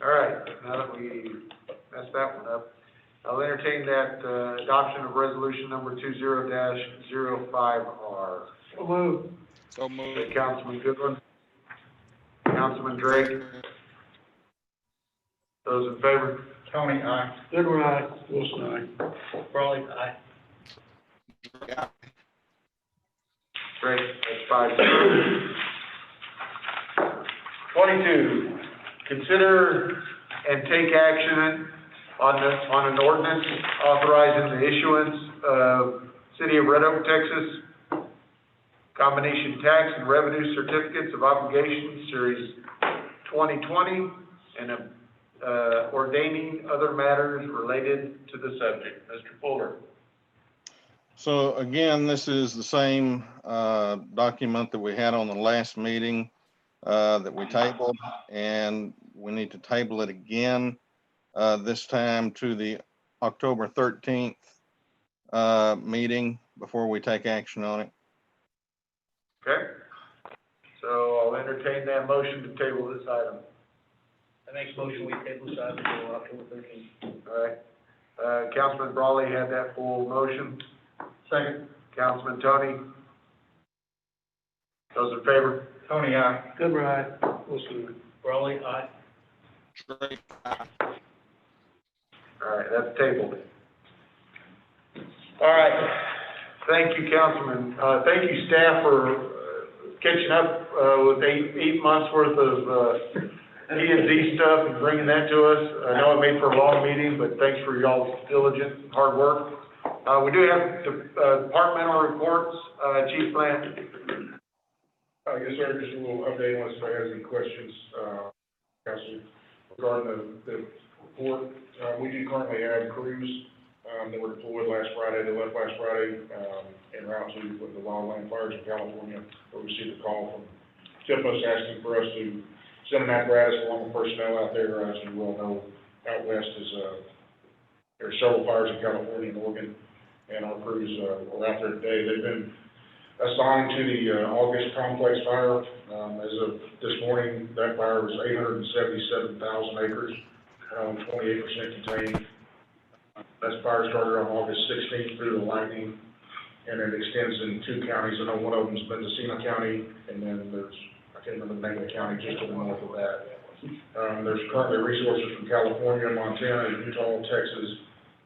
All right, now that we messed that one up, I'll entertain that, adoption of resolution number 20-05R. So move. So moved. Councilman Goodwin, Councilman Drake. Those in favor? Tony, aye. Goodwin, aye. Wilson, aye. Raleigh, aye. Great, that's 5-0. 22, consider and take action on an ordinance authorizing the issuance of City of Red Oak, Texas, combination tax and revenue certificates of obligation, Series 2020, and ordaining other matters related to the subject. Mr. Fuller. So again, this is the same document that we had on the last meeting that we tabled, and we need to table it again, this time to the October 13th meeting before we take action on it. Okay, so I'll entertain that motion to table this item. I make motion we table this item until October 13th. All right, Councilman Brawley had that full motion. Second. Councilman Tony. Those in favor? Tony, aye. Goodwin, aye. Wilson, Raleigh, aye. Drake, aye. All right, that's tabled. All right, thank you, Councilman. Thank you, staff, for catching up with eight months worth of P&Z stuff and bringing that to us. I know it made for a long meeting, but thanks for y'all's diligent and hard work. We do have departmental reports. Chief Plant. Yes, sir, just a little update unless anybody has any questions, Council, regarding the report. We do currently have crews that were deployed last Friday. They left last Friday en route to the wildland fires in California. We received a call from TIPUS asking for us to send an apparatus along with personnel out there. As you well know, out west there are several fires in California and Oregon, and our crews are out there today. They've been assigned to the August complex fire. As of this morning, that fire was 877,000 acres, 28% contained. That fire started on August 16th through the lightning, and it extends in 2 counties. I know one of them is Mendocino County, and then there's, I can't remember the name of the county just to the north of that. There's currently resources from California, Montana, Utah, Texas,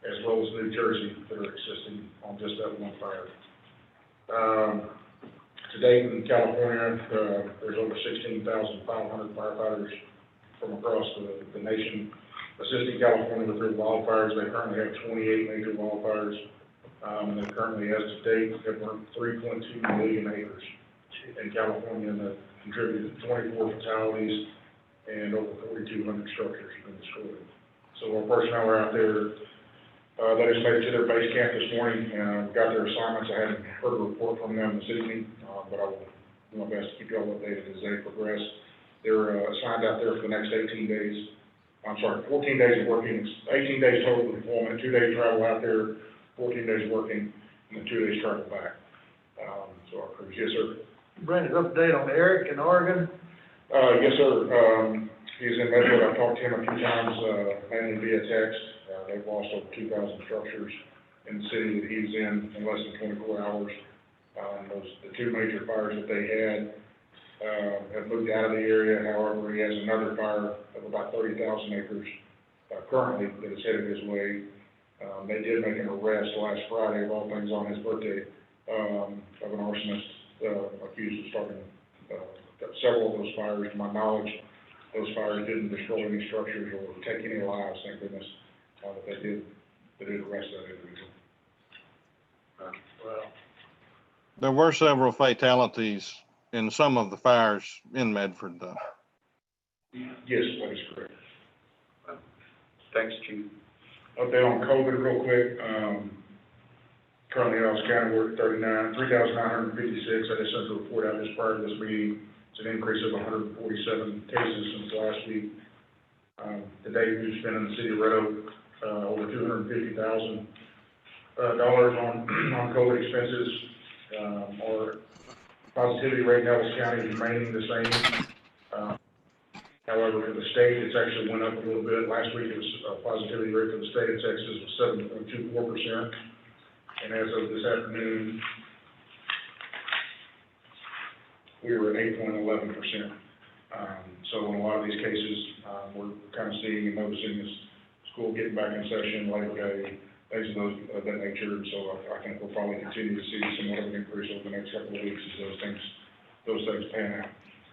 as well as New Jersey that are assisting on just that one fire. To date in California, there's over 16,500 firefighters from across the nation assisting California with their wildfires. They currently have 28 major wildfires, and they currently, as to date, have burned 3.2 million acres in California, and that contributed to 24 fatalities and over 4,200 structures have been destroyed. So our personnel are out there. They just made it to their base camp this morning and got their assignments. I hadn't heard a report from them this evening, but I will do my best to keep you all updated as they progress. They're assigned out there for the next 18 days. I'm sorry, 14 days of working, 18 days total deployment, 2 days travel out there, 14 days working, and then 2 days travel back. So our crews, yes, sir. Bring an update on Eric in Oregon. Yes, sir. He's in Medford. I've talked to him a few times, mainly via text. They've lost over 2,000 structures in the city that he's in less than 24 hours. The 2 major fires that they had have moved out of the area. However, he has another fire of about 30,000 acres currently that is headed his way. They did make an arrest last Friday, of all things on his birthday, of an arsonist accused of starting several of those fires. To my knowledge, those fires didn't destroy any structures or take any lives, thank goodness. But they did arrest that individual. Well, There were several fatalities in some of the fires in Medford, though. Yes, that is correct. Thanks, Chief. Update on COVID real quick. Currently in Ellis County, we're at 3,956. I just sent a report out just prior to this meeting. It's an increase of 147 cases since last week. Today, we've spent in the city of Red Oak, over $250,000 on COVID expenses. Our positivity rate in Ellis County is remaining the same. However, for the state, it's actually went up a little bit. Last week, it was positivity rate for the state of Texas was 7.24%. And as of this afternoon, we were at 8.11%. So in a lot of these cases, we're kind of seeing and noticing this school getting back in session, Labor Day, things of that nature. So I think we'll probably continue to see somewhat of an increase over the next couple of weeks as those things pan out.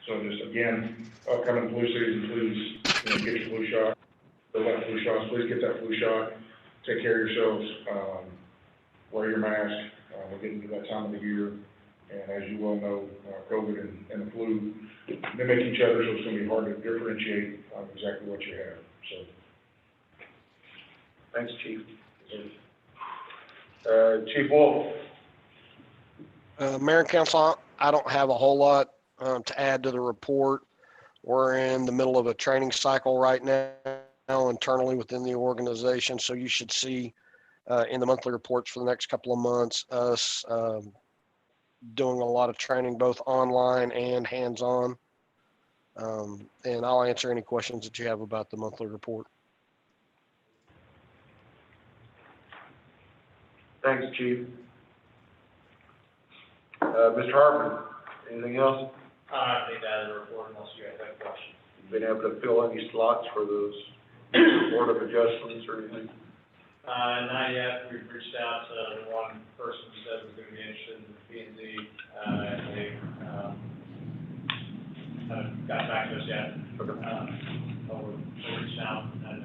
So just again, upcoming flu season, please, get your flu shot. Fill out flu shots. Please get that flu shot. Take care of yourselves. Wear your mask. We're getting to that time of the year. And as you well know, COVID and the flu mimic each other, so it's going to be hard to differentiate exactly what you have. So, Thanks, Chief. Chief Wolf. Mayor and Council, I don't have a whole lot to add to the report. We're in the middle of a training cycle right now internally within the organization, so you should see in the monthly reports for the next couple of months us doing a lot of training both online and hands-on. And I'll answer any questions that you have about the monthly report. Thanks, Chief. Mr. Hartman, anything else? I think that is a report unless you guys have questions. Been able to fill any slots for those Board of Adjustments or anything? Not yet. We've reached out to the one person who said was going to be interested in the P and Z. They haven't got back to us yet. But we're reaching out. And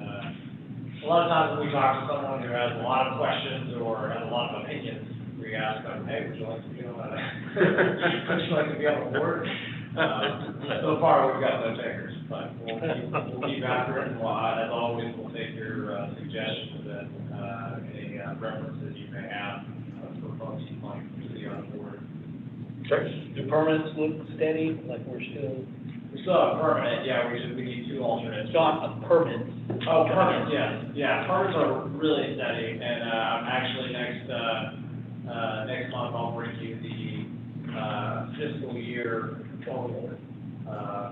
a lot of times when we talk to someone who has a lot of questions or has a lot of opinions, we ask them, hey, would you like to be on would you like to be on the board? So far, we've got no takers, but we'll keep after it. And as always, we'll take your suggestions and any references you may have for folks you'd like to see on the board. Okay. Do permanents look steady, like we still have permanent, yeah, we need two alternates. Not a permanent. Oh, permanents, yes. Yeah, permanents are really steady, and I'm actually next month I'll bring you the fiscal year total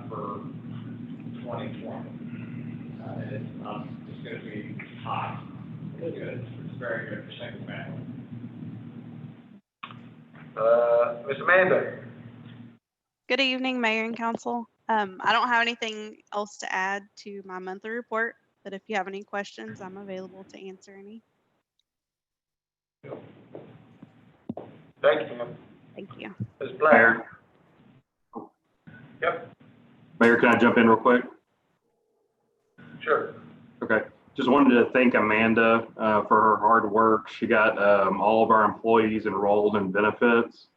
for 2020. And it's going to be high. It's good. It's very good for single family. Ms. Amanda. Good evening, Mayor and Council. I don't have anything else to add to my monthly report, but if you have any questions, I'm available to answer any. Thank you, ma'am. Thank you. Ms. Blair. Yep. Mayor, can I jump in real quick? Sure. Okay. Just wanted to thank Amanda for her hard work. She got all of our employees enrolled in benefits.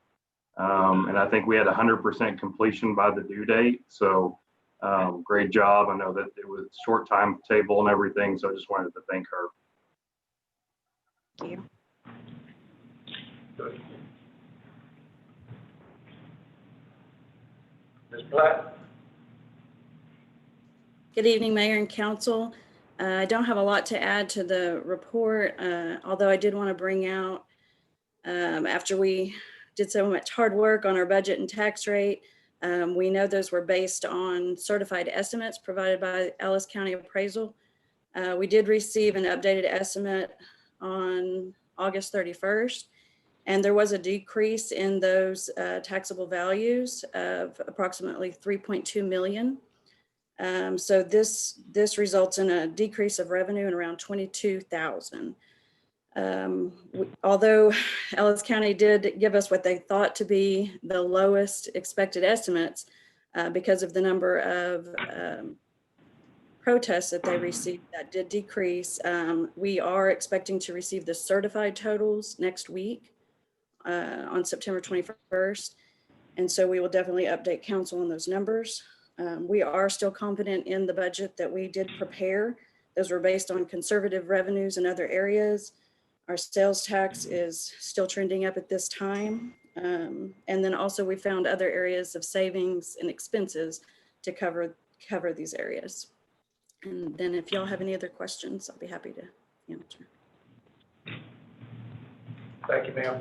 And I think we had 100% completion by the due date. So great job. I know that it was short timetable and everything. So I just wanted to thank her. Thank you. Good. Ms. Platt. Good evening, Mayor and Council. I don't have a lot to add to the report, although I did want to bring out, after we did so much hard work on our budget and tax rate, we know those were based on certified estimates provided by Ellis County Appraisal. We did receive an updated estimate on August 31st, and there was a decrease in those taxable values of approximately 3.2 million. So this results in a decrease of revenue in around 22,000. Although Ellis County did give us what they thought to be the lowest expected estimates because of the number of protests that they received that did decrease. We are expecting to receive the certified totals next week on September 21st. And so we will definitely update council on those numbers. We are still confident in the budget that we did prepare. Those were based on conservative revenues in other areas. Our sales tax is still trending up at this time. And then also we found other areas of savings and expenses to cover these areas. And then if y'all have any other questions, I'll be happy to answer. Thank you, ma'am.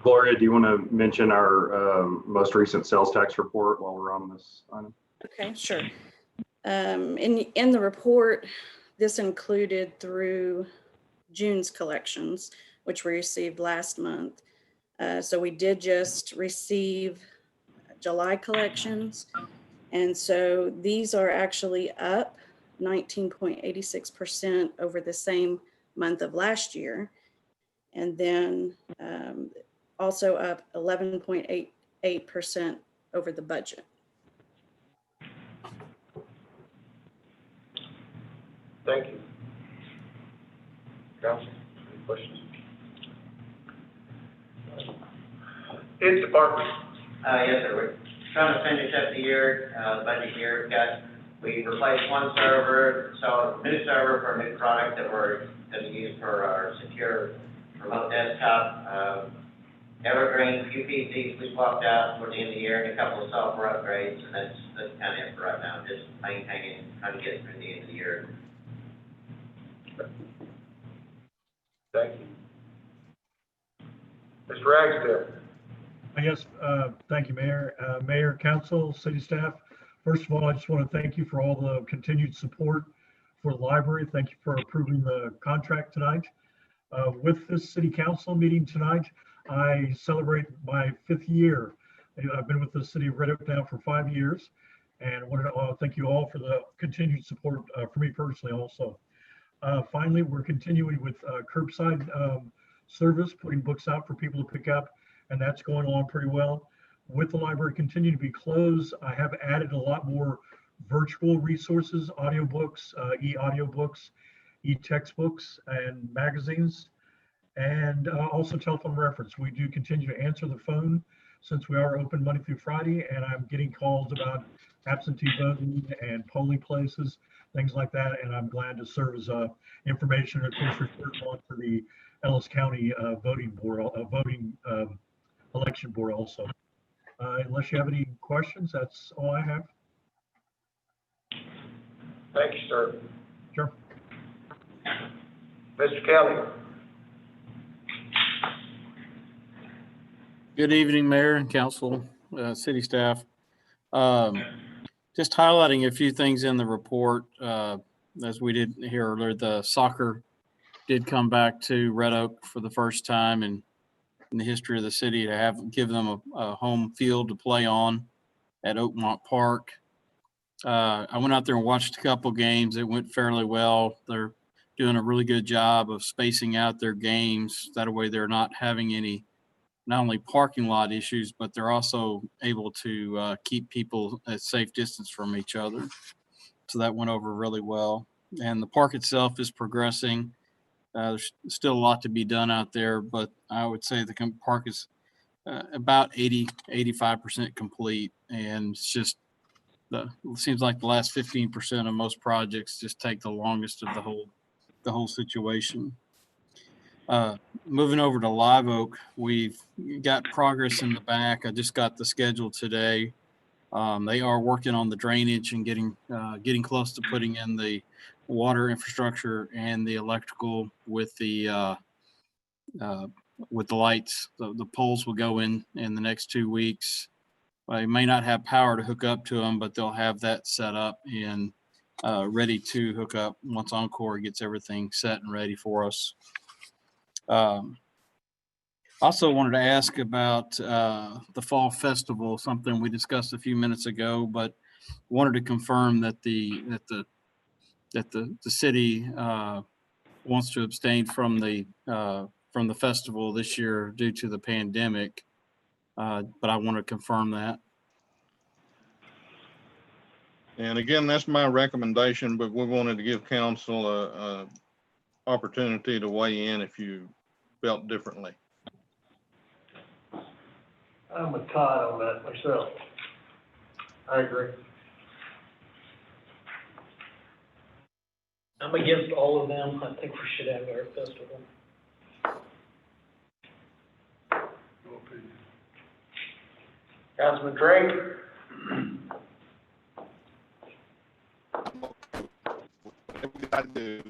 Gloria, do you want to mention our most recent sales tax report while we're on this item? Okay, sure. In the report, this included through June's collections, which we received last month. So we did just receive July collections. And so these are actually up 19.86% over the same month of last year. And then also up 11.88% over the budget. Thank you. Council, any questions? Ed Department. Yes, sir. We're trying to finish up the year, budget year. We replaced one server, so a new server for a new product that we're going to use for our secure remote desktop. Evergreen, a few PCs we swapped out toward the end of the year, and a couple of software upgrades, and that's kind of it for right now. Just maintaining, trying to get through the end of the year. Thank you. Mr. Ragsdale. Yes, thank you, Mayor. Mayor, Council, City staff. First of all, I just want to thank you for all the continued support for the library. Thank you for approving the contract tonight. With this City Council meeting tonight, I celebrate my 5th year. I've been with the City of Red Oak now for 5 years, and I wanted to thank you all for the continued support for me personally also. Finally, we're continuing with curbside service, putting books out for people to pick up, and that's going along pretty well. With the library continuing to be closed, I have added a lot more virtual resources, audiobooks, e-audiobooks, e-textbooks, and magazines, and also telephone reference. We do continue to answer the phone since we are open Monday through Friday, and I'm getting calls about absentee voting and polling places, things like that, and I'm glad to serve as information, of course, referred on to the Ellis County voting board, election board also. Unless you have any questions, that's all I have. Thank you, sir. Sure. Mr. Kelly. Good evening, Mayor and Council, City staff. Just highlighting a few things in the report. As we did hear earlier, the soccer did come back to Red Oak for the first time in the history of the city to give them a home field to play on at Oakmont Park. I went out there and watched a couple games. It went fairly well. They're doing a really good job of spacing out their games. That way they're not having any, not only parking lot issues, but they're also able to keep people at safe distance from each other. So that went over really well. And the park itself is progressing. There's still a lot to be done out there, but I would say the park is about 85% complete. And it's just, it seems like the last 15% of most projects just take the longest of the whole situation. Moving over to Live Oak, we've got progress in the back. I just got the schedule today. They are working on the drainage and getting close to putting in the water infrastructure and the electrical with the lights. The poles will go in the next 2 weeks. They may not have power to hook up to them, but they'll have that set up and ready to hook up once Encore gets everything set and ready for us. Also wanted to ask about the Fall Festival, something we discussed a few minutes ago, but wanted to confirm that the city wants to abstain from the festival this year due to the pandemic. But I want to confirm that. And again, that's my recommendation, but we wanted to give council a opportunity to weigh in if you felt differently. I'm a Todd on that myself. I agree. I'm against all of them. I think we should have our festival. Councilman Drake? Whatever we gotta do.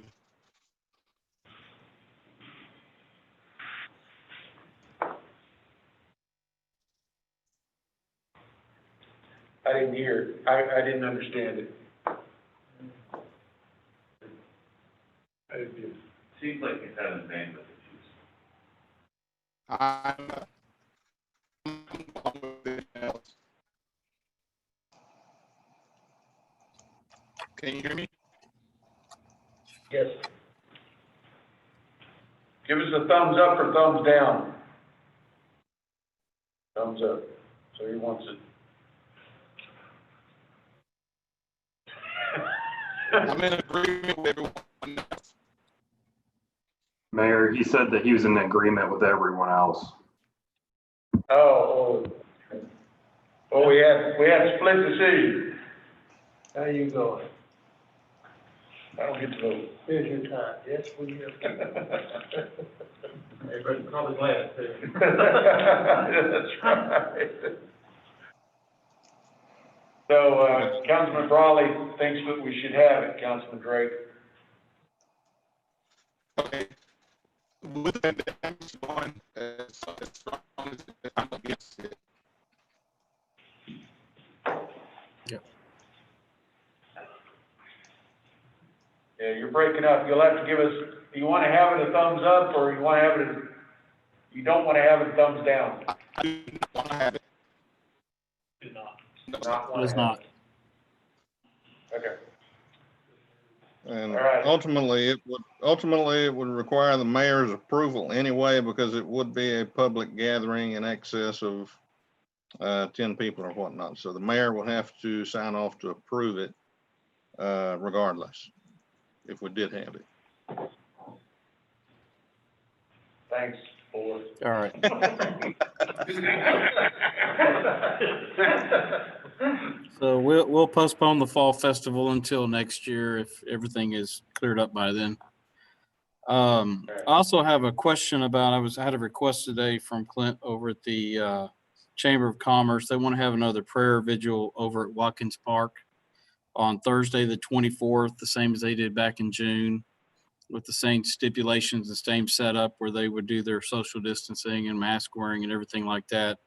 I didn't hear, I didn't understand it. I didn't. Seems like he's having bandwidth issues. Can you hear me? Yes. Give us a thumbs up or thumbs down. Thumbs up. So he wants it. I'm in agreement with everyone. Mayor, he said that he was in agreement with everyone else. Oh, we had split decision. How you going? I don't get to vote. Here's your time. Yes, we have. Everybody's probably glad too. That's right. So, Councilman Brawley thinks that we should have it, Councilman Drake. Okay. With that, going, as strong as I'm against it. Yeah, you're breaking up. You'll have to give us, do you want to have it a thumbs up or you want to have it, you don't want to have it a thumbs down? I do not want to have it. Do not. Not It is not. Okay. And All right. ultimately, it would require the mayor's approval anyway, because it would be a public gathering in excess of 10 people or whatnot. So the mayor will have to sign off to approve it regardless, if we did have it. Thanks, board. All right. So we'll postpone the fall festival until next year if everything is cleared up by then. I also have a question about, I had a request today from Clint over at the Chamber of Commerce. They want to have another prayer vigil over at Watkins Park on Thursday, the 24th, the same as they did back in June, with the same stipulations, the same setup where they would do their social distancing and mask wearing and everything like that.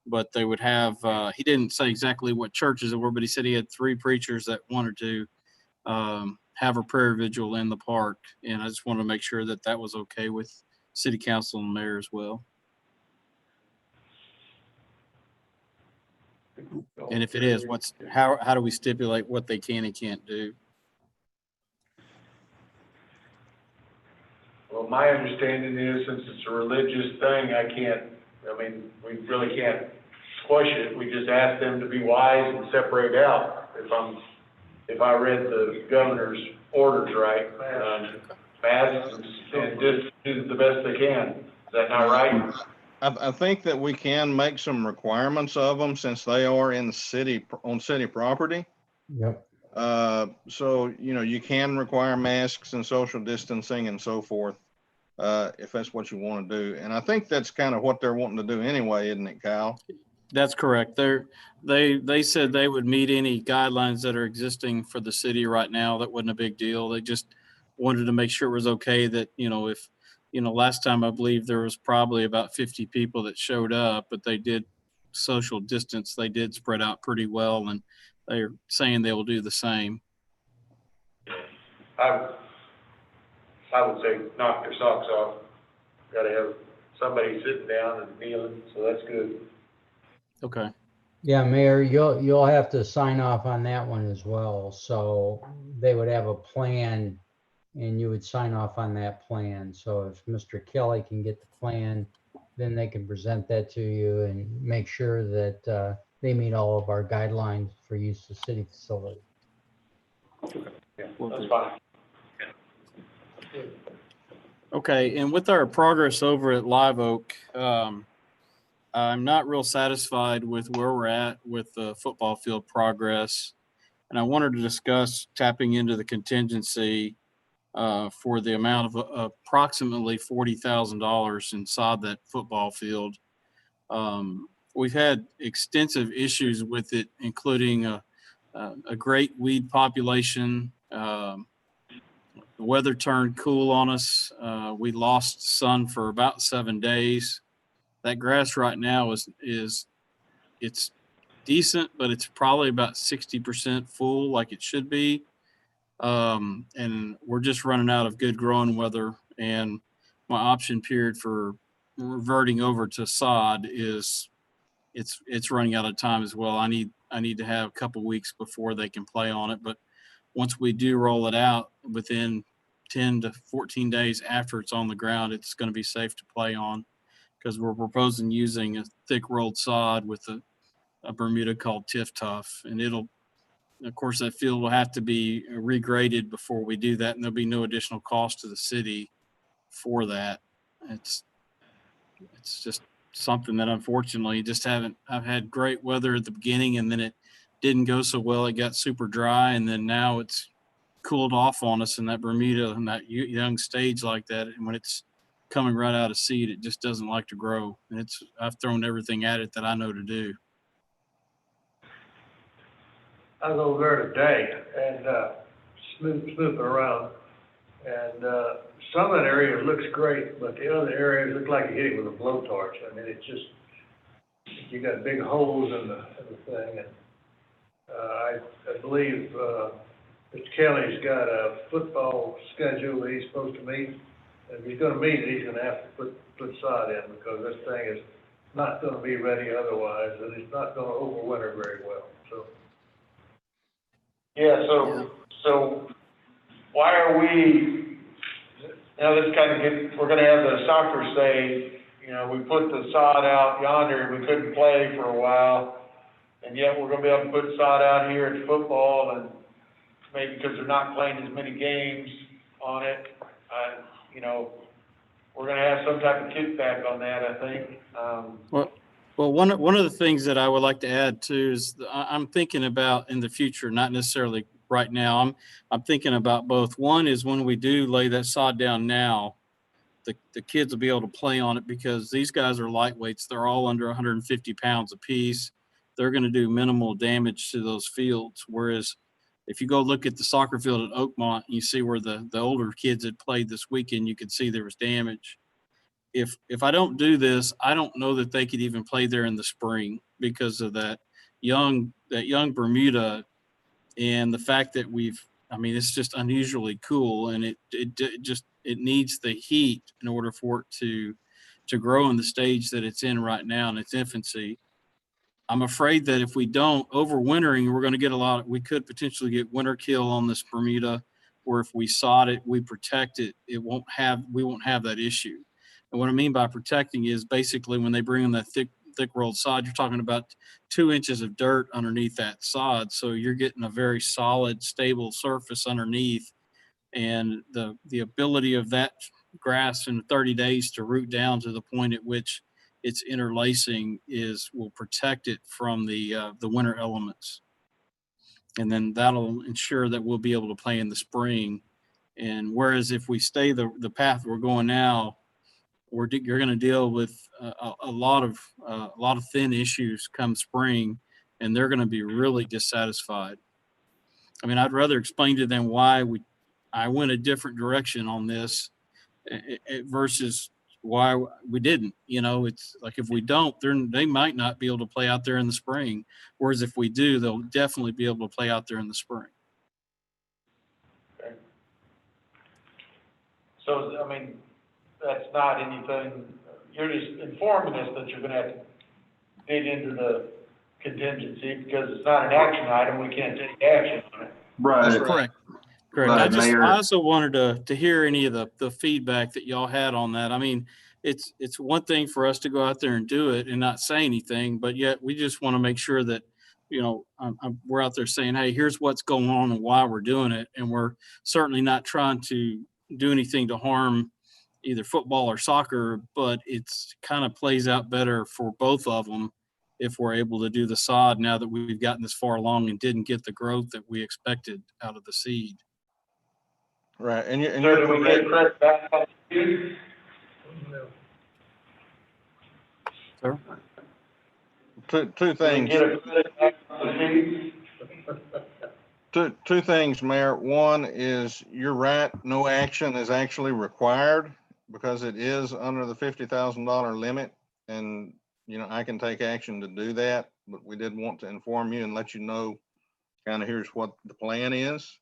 But they would have, he didn't say exactly what churches it were, but he said he had 3 preachers that wanted to have a prayer vigil in the park. And I just wanted to make sure that that was okay with city council and mayor as well. And if it is, how do we stipulate what they can and can't do? Well, my understanding is, since it's a religious thing, we really can't squash it. We just ask them to be wise and separate out. If I read the governor's orders right, masks and just do the best they can. Is that not right? I think that we can make some requirements of them since they are in city, on city property. Yep. So, you can require masks and social distancing and so forth, if that's what you want to do. And I think that's kind of what they're wanting to do anyway, isn't it, Kyle? That's correct. They said they would meet any guidelines that are existing for the city right now. That wasn't a big deal. They just wanted to make sure it was okay that, if, last time I believe there was probably about 50 people that showed up, but they did social distance. They did spread out pretty well, and they're saying they will do the same. I would say knock their socks off. Gotta have somebody sitting down and kneeling, so that's good. Okay. Yeah, Mayor, you'll have to sign off on that one as well. So they would have a plan and you would sign off on that plan. So if Mr. Kelly can get the plan, then they can present that to you and make sure that they meet all of our guidelines for use of city facility. Yeah, that's fine. Okay, and with our progress over at Live Oak, I'm not real satisfied with where we're at with the football field progress. And I wanted to discuss tapping into the contingency for the amount of approximately $40,000 and sod that football field. We've had extensive issues with it, including a great weed population. The weather turned cool on us. We lost sun for about 7 days. That grass right now is it's decent, but it's probably about 60% full, like it should be. And we're just running out of good growing weather. And my option period for reverting over to sod is it's running out of time as well. I need to have a couple weeks before they can play on it. But once we do roll it out, within 10 to 14 days after it's on the ground, it's going to be safe to play on, because we're proposing using a thick rolled sod with a Bermuda called Tiff Tough. And of course, that field will have to be regraded before we do that, and there'll be no additional cost to the city for that. It's just something that unfortunately I've had great weather at the beginning, and then it didn't go so well. It got super dry, and then now it's cooled off on us in that Bermuda and that young stage like that. And when it's coming right out of seed, it just doesn't like to grow. And I've thrown everything at it that I know to do. I was over there today and, snooping around, and, some of that area looks great, but the other areas look like you hit it with a blowtorch. I mean, it's just, you got big holes in the thing, and, I believe, Mr. Kelly's got a football schedule that he's supposed to meet. And if he's gonna meet it, he's gonna have to put sod in, because this thing is not gonna be ready otherwise, and it's not gonna overwinter very well, so. Yeah, so why are we, now this we're gonna have the soccer say, we put the sod out yonder and we couldn't play for a while, and yet we're gonna be able to put sod out here at football, and maybe because they're not playing as many games on it, we're gonna have some type of kickback on that, I think. Well, one of the things that I would like to add too is I'm thinking about in the future, not necessarily right now. I'm thinking about both. One is when we do lay that sod down now, the kids will be able to play on it, because these guys are lightweights. They're all under 150 pounds apiece. They're going to do minimal damage to those fields. Whereas if you go look at the soccer field at Oakmont, you see where the older kids had played this weekend, you could see there was damage. If I don't do this, I don't know that they could even play there in the spring, because of that young Bermuda, and the fact that it's just unusually cool, and it needs the heat in order for it to grow in the stage that it's in right now in its infancy. I'm afraid that if we don't, overwintering, we're going to get we could potentially get winter kill on this Bermuda, or if we sod it, we protect it, we won't have that issue. And what I mean by protecting is basically when they bring in that thick rolled sod, you're talking about 2 inches of dirt underneath that sod. So you're getting a very solid, stable surface underneath. And the ability of that grass in 30 days to root down to the point at which it's interlacing will protect it from the winter elements. And then that'll ensure that we'll be able to play in the spring. And whereas if we stay the path we're going now, you're going to deal with a lot of thin issues come spring, and they're going to be really dissatisfied. I mean, I'd rather explain to them why I went a different direction on this versus why we didn't. It's like if we don't, they might not be able to play out there in the spring. Whereas if we do, they'll definitely be able to play out there in the spring. Okay. So, that's not anything, you're just informing us that you're gonna have to dig into the contingency, because it's not an action item, we can't take action on it. Right. That's correct. Right, I also wanted to hear any of the feedback that y'all had on that. It's one thing for us to go out there and do it and not say anything, but yet we just want to make sure that, we're out there saying, hey, here's what's going on and why we're doing it. And we're certainly not trying to do anything to harm either football or soccer, but it's kind of plays out better for both of them if we're able to do the sod now that we've gotten this far along and didn't get the growth that we expected out of the seed. Right, and So you're do we get correct. credit back on the fee? Sir? Two Do we things. get a credit back on the fee? Two things, Mayor. One is, you're right, no action is actually required because it is under the $50,000 limit. And, I can take action to do that, but we did want to inform you and let you know kind of here's what the plan is.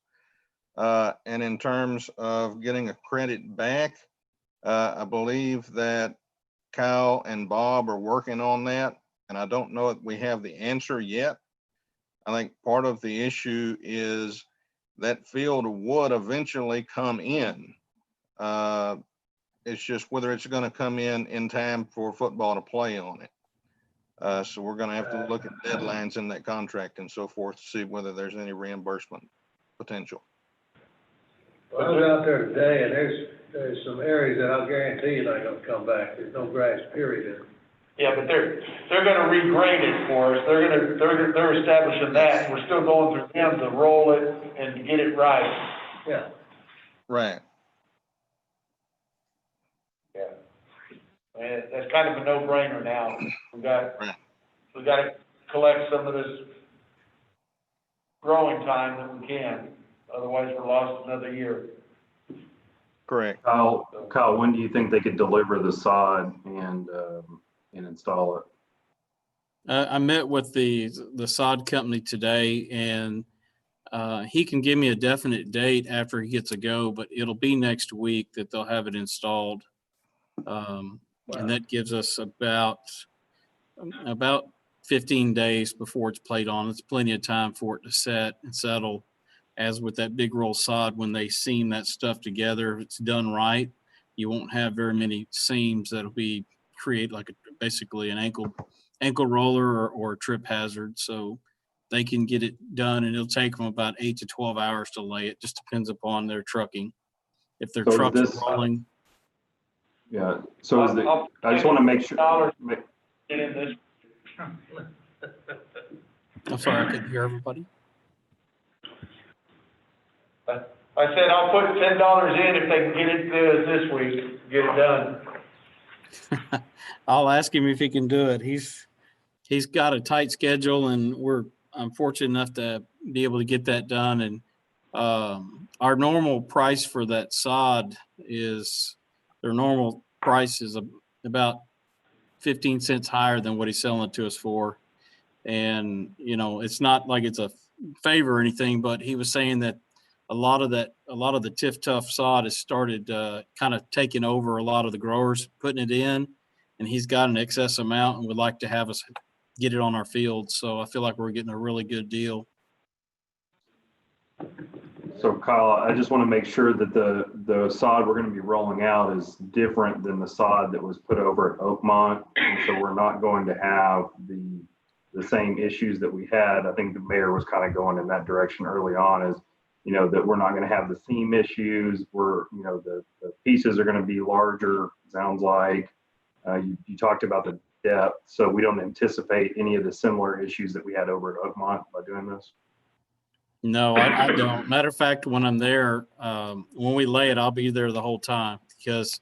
And in terms of getting a credit back, I believe that Kyle and Bob are working on that, and I don't know if we have the answer yet. I think part of the issue is that field would eventually come in. It's just whether it's going to come in time for football to play on it. So we're going to have to look at deadlines in that contract and so forth to see whether there's any reimbursement potential. Well, I was out there today, and there's some areas that I'll guarantee you not gonna come back. There's no grass, period. Yeah, but they're gonna regrade it for us. They're establishing that. We're still going through them to roll it and to get it right. Yeah. Right. Yeah. I mean, that's kind of a no-brainer now. We gotta collect some of this growing time that we can. Otherwise, we're lost another year. Correct. Kyle, when do you think they could deliver the sod and install it? I met with the sod company today, and he can give me a definite date after he gets a go, but it'll be next week that they'll have it installed. And that gives us about 15 days before it's played on. It's plenty of time for it to set and settle. As with that big roll sod, when they seam that stuff together, if it's done right, you won't have very many seams that'll create like basically an ankle roller or a trip hazard. So they can get it done, and it'll take them about 8 to 12 hours to lay it. Just depends upon their trucking. If their So trucks are rolling. Yeah, so I just want to make sure. Get in this. I'm sorry, I couldn't hear everybody. I said I'll put $10 in if they can get it this week, get it done. I'll ask him if he can do it. He's got a tight schedule, and I'm fortunate enough to be able to get that done. And our normal price for that sod is about 15 cents higher than what he's selling it to us for. And it's not like it's a favor or anything, but he was saying that a lot of the Tiff Tough sod has started kind of taking over a lot of the growers putting it in, and he's got an excess amount and would like to have us get it on our field. So I feel like we're getting a really good deal. So Kyle, I just want to make sure that the sod we're going to be rolling out is different than the sod that was put over at Oakmont. And so we're not going to have the same issues that we had. I think the mayor was kind of going in that direction early on, is that we're not going to have the seam issues. The pieces are going to be larger, sounds like. You talked about the depth, so we don't anticipate any of the similar issues that we had over at Oakmont by doing this. No, I don't. Matter of fact, when I'm there, when we lay it, I'll be there the whole time, because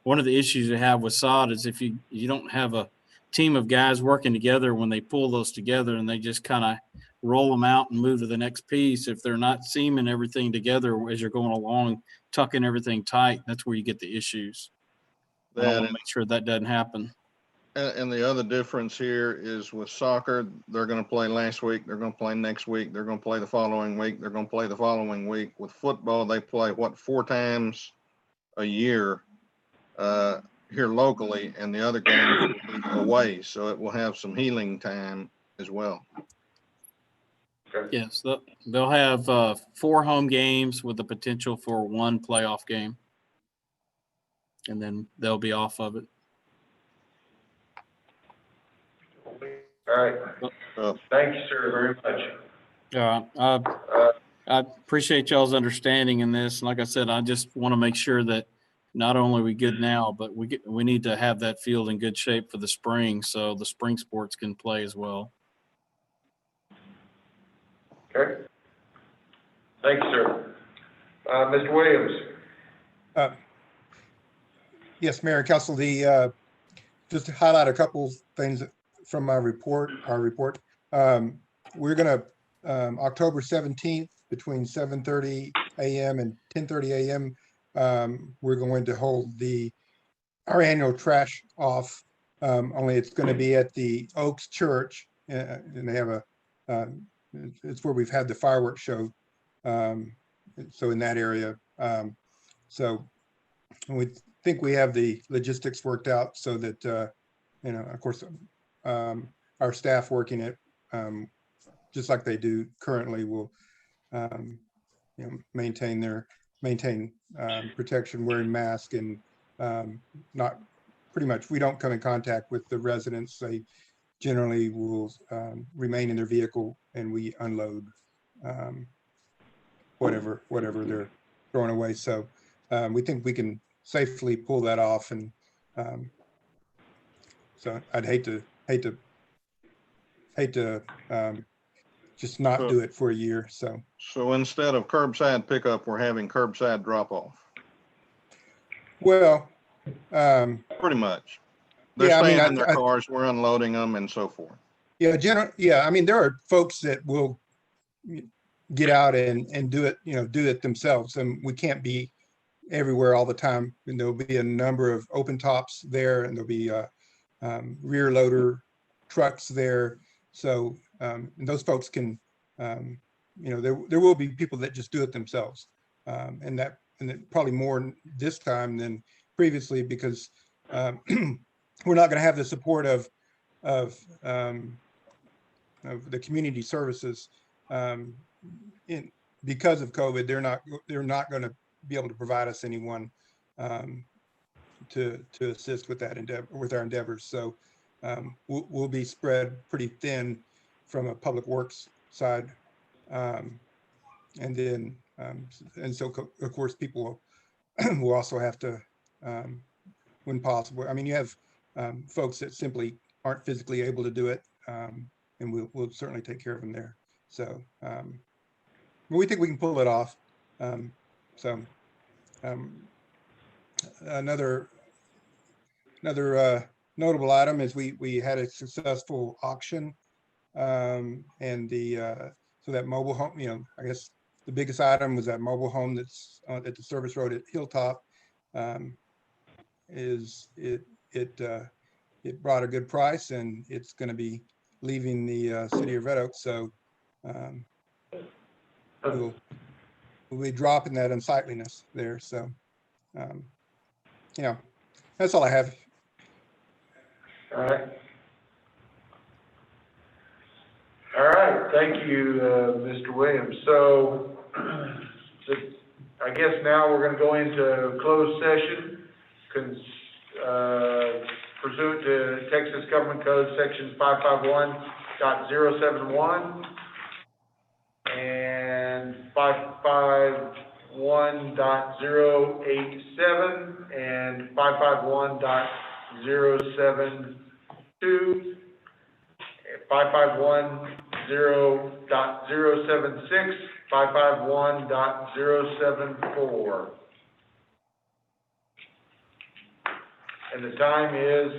one of the issues you have with sod is if you don't have a team of guys working together, when they pull those together and they just kind of roll them out and move to the next piece, if they're not seaming everything together as you're going along, tucking everything tight, that's where you get the issues. I want to make sure that doesn't happen. And the other difference here is with soccer, they're going to play last week, they're going to play next week, they're going to play the following week, they're going to play the following week. With football, they play 4 times a year here locally, and the other games will be away, so it will have some healing time as well. Yes, they'll have 4 home games with the potential for 1 playoff game, and then they'll be off of it. All right. Thank you, sir, very much. I appreciate y'all's understanding in this. Like I said, I just want to make sure that not only are we good now, but we need to have that field in good shape for the spring, so the spring sports can play as well. Okay. Thank you, sir. Mr. Williams? Yes, Mayor and Council, just to highlight a couple things from our report. We're gonna, October 17th, between 7:30 a.m. and 10:30 a.m., we're going to hold our annual trash off. Only it's gonna be at the Oaks Church, and they have it's where we've had the fireworks show. So in that area, so we think we have the logistics worked out so that, of course, our staff working it, just like they do currently, will, maintain protection, wearing masks, and not, pretty much, we don't come in contact with the residents. They generally will remain in their vehicle, and we unload whatever they're throwing away. So we think we can safely pull that off, and so I'd hate to just not do it for a year. So instead of curbside pickup, we're having curbside drop off. Well, pretty much. They're staying in their cars, we're unloading them, and so forth. Yeah, I mean, there are folks that will get out and do it, do it themselves, and we can't be everywhere all the time. And there'll be a number of open tops there, and there'll be rear loader trucks there. So and those folks can, there will be people that just do it themselves, and probably more this time than previously, because we're not going to have the support of the community services because of COVID. They're not going to be able to provide us anyone to assist with that with our endeavors. So we'll be spread pretty thin from a public works side, and then and so of course people will also have to, when possible. I mean, you have folks that simply aren't physically able to do it, and we'll certainly take care of them there. So but we think we can pull it off. Another notable item is we had a successful auction, and so that mobile home, I guess the biggest item was that mobile home that's at the service road at Hilltop. It brought a good price, and it's going to be leaving the city of Red Oak. So we'll be dropping that unsightliness there. So that's all I have. All right, thank you, Mr. Williams. So I guess now we're going to go into closed session pursuant to Texas Government Code Section 551.071 and 551.087 and 551.072, 551.0.076, 551.074. And the time is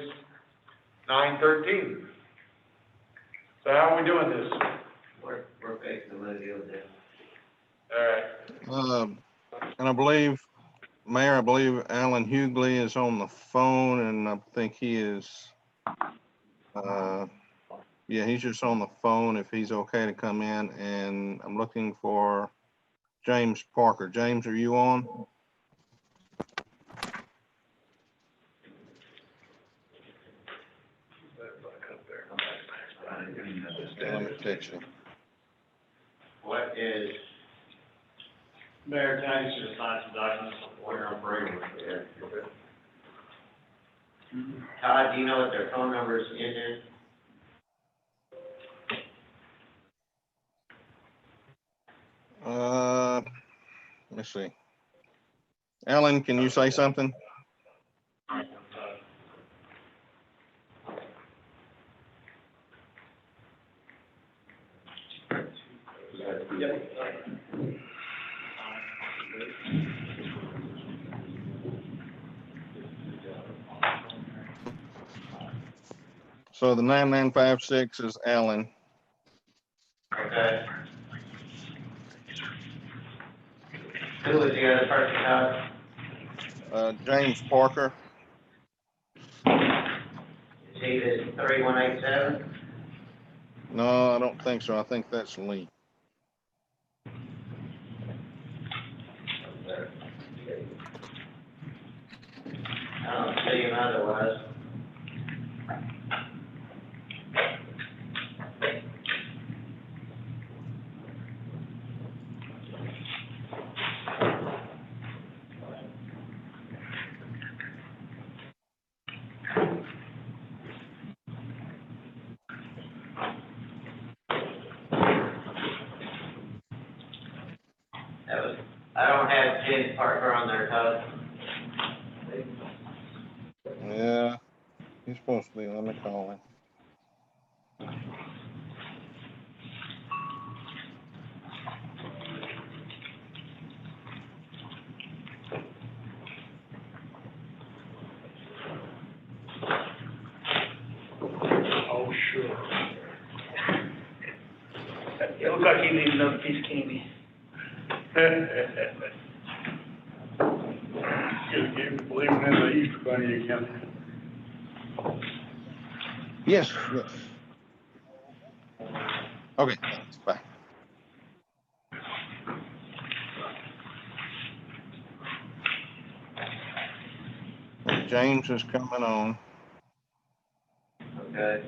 9:13. So how are we doing this? We're fixing to let you do. All right. And I believe, Mayor, Alan Hughley is on the phone, and I think he is, he's just on the phone if he's okay to come in. And I'm looking for James Parker. James, are you on? Let me text you. What is? Mayor, can I just sign some documents while you're on break? Todd, do you know what their phone numbers is? Let me see. Alan, can you say something? So the 9956 is Allen. Okay. Who was the other person, James Parker. Is he the 3187? No, I don't think so. I think that's Lee. I don't see him otherwise. I don't have James Parker on there, Todd. Yeah, he's supposed to be. Let me call him. Oh, sure. It looks like he needs another piece of candy. You're believing in the Easter Bunny again. Yes, yes. Okay, thanks. Bye. James is coming on. Okay.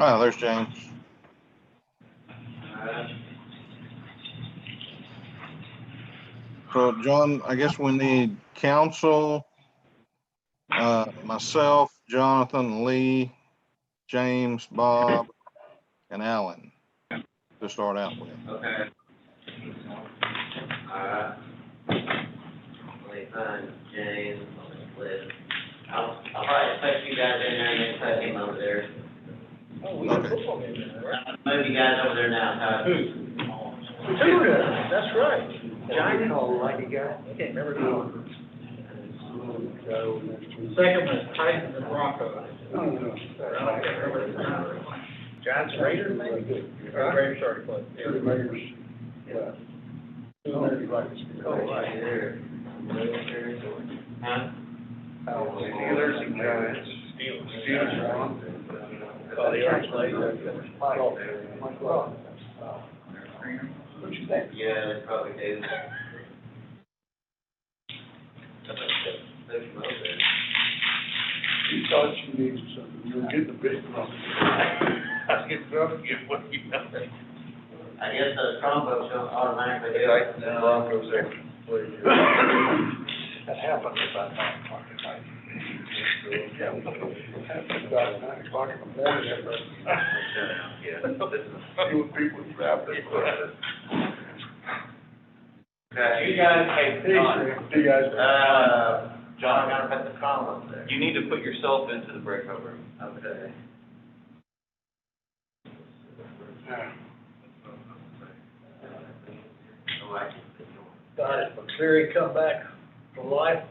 Oh, there's James. So, John, I guess we need council, myself, Jonathan, Lee, James, Bob, and Alan to start out with. Okay. Let me find James, Liz. I'll probably put you guys in there and then put him over there. Oh, we got football game in there, right? Move you guys over there now, Todd. That's right. Johnny called like a guy. I can't remember the order. Second was Titans and Broncos. Giants Raiders, maybe? Raiders already played. Two Raiders. Yeah. Oh, right there. Huh? Steelers and Giants. Steelers won. Oh, they already played. What you think? Yeah, they probably do. You thought you needed something. You were getting the big one. I get rough, get what you know. I guess those Chromebooks don't automatically do Right, it. the Broncos there. That happened about 9 o'clock at night. Yeah, happened about 9 o'clock in the morning. See what people grab their equipment. You guys, hey, See you guys. John, I gotta put the Chromebooks there. You need to put yourself into the breakout room. Okay. Yeah. Got it, McCleary come back to life.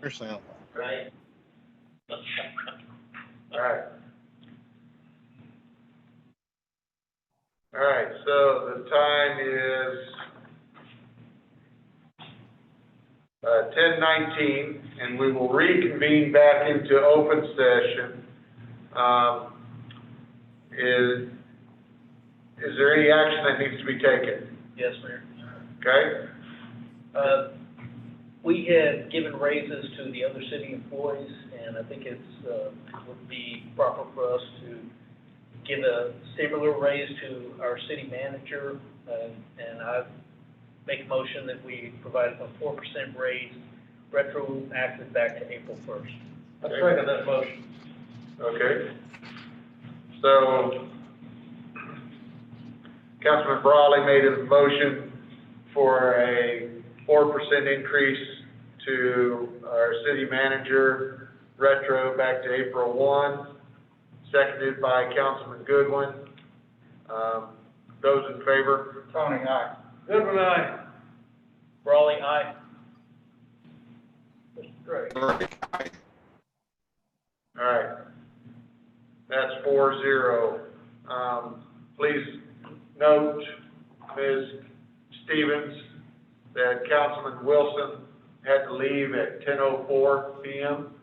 Yourself. Right? All right. All right, so the time is 10:19, and we will reconvene back into open session. Is there any action that needs to be taken? Yes, Mayor. Okay? We had given raises to the other city employees, and I think would be proper for us to give a similar raise to our city manager, and I make a motion that we provide a 4% raise retroactive back to April 1st. I second that motion. Okay. So, Councilman Brawley made a motion for a 4% increase to our city manager, retro back to April 1, seconded by Councilman Goodwin. Those in favor? Tony, aye. Goodwin, aye. Brawley, aye. Mr. Gray. All right. That's 4-0. Please note, Ms. Stevens, that Councilman Wilson had to leave at 10:04 p.m.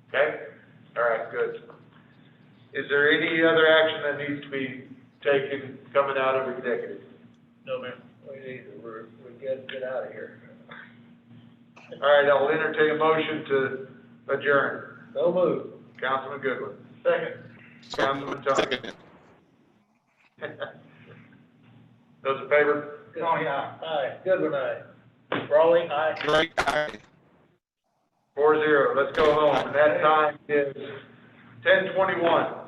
Okay? All right, good. Is there any other action that needs to be taken coming out of executive? No, ma'am. We're good, get out of here. All right, I'll entertain a motion to adjourn. So moved. Councilman Goodwin. Second. Councilman Tony. Those in favor? Tony, aye. Aye. Goodwin, aye. Brawley, aye. Great. Aye. 4-0. Let's go home. And that time is 10:21.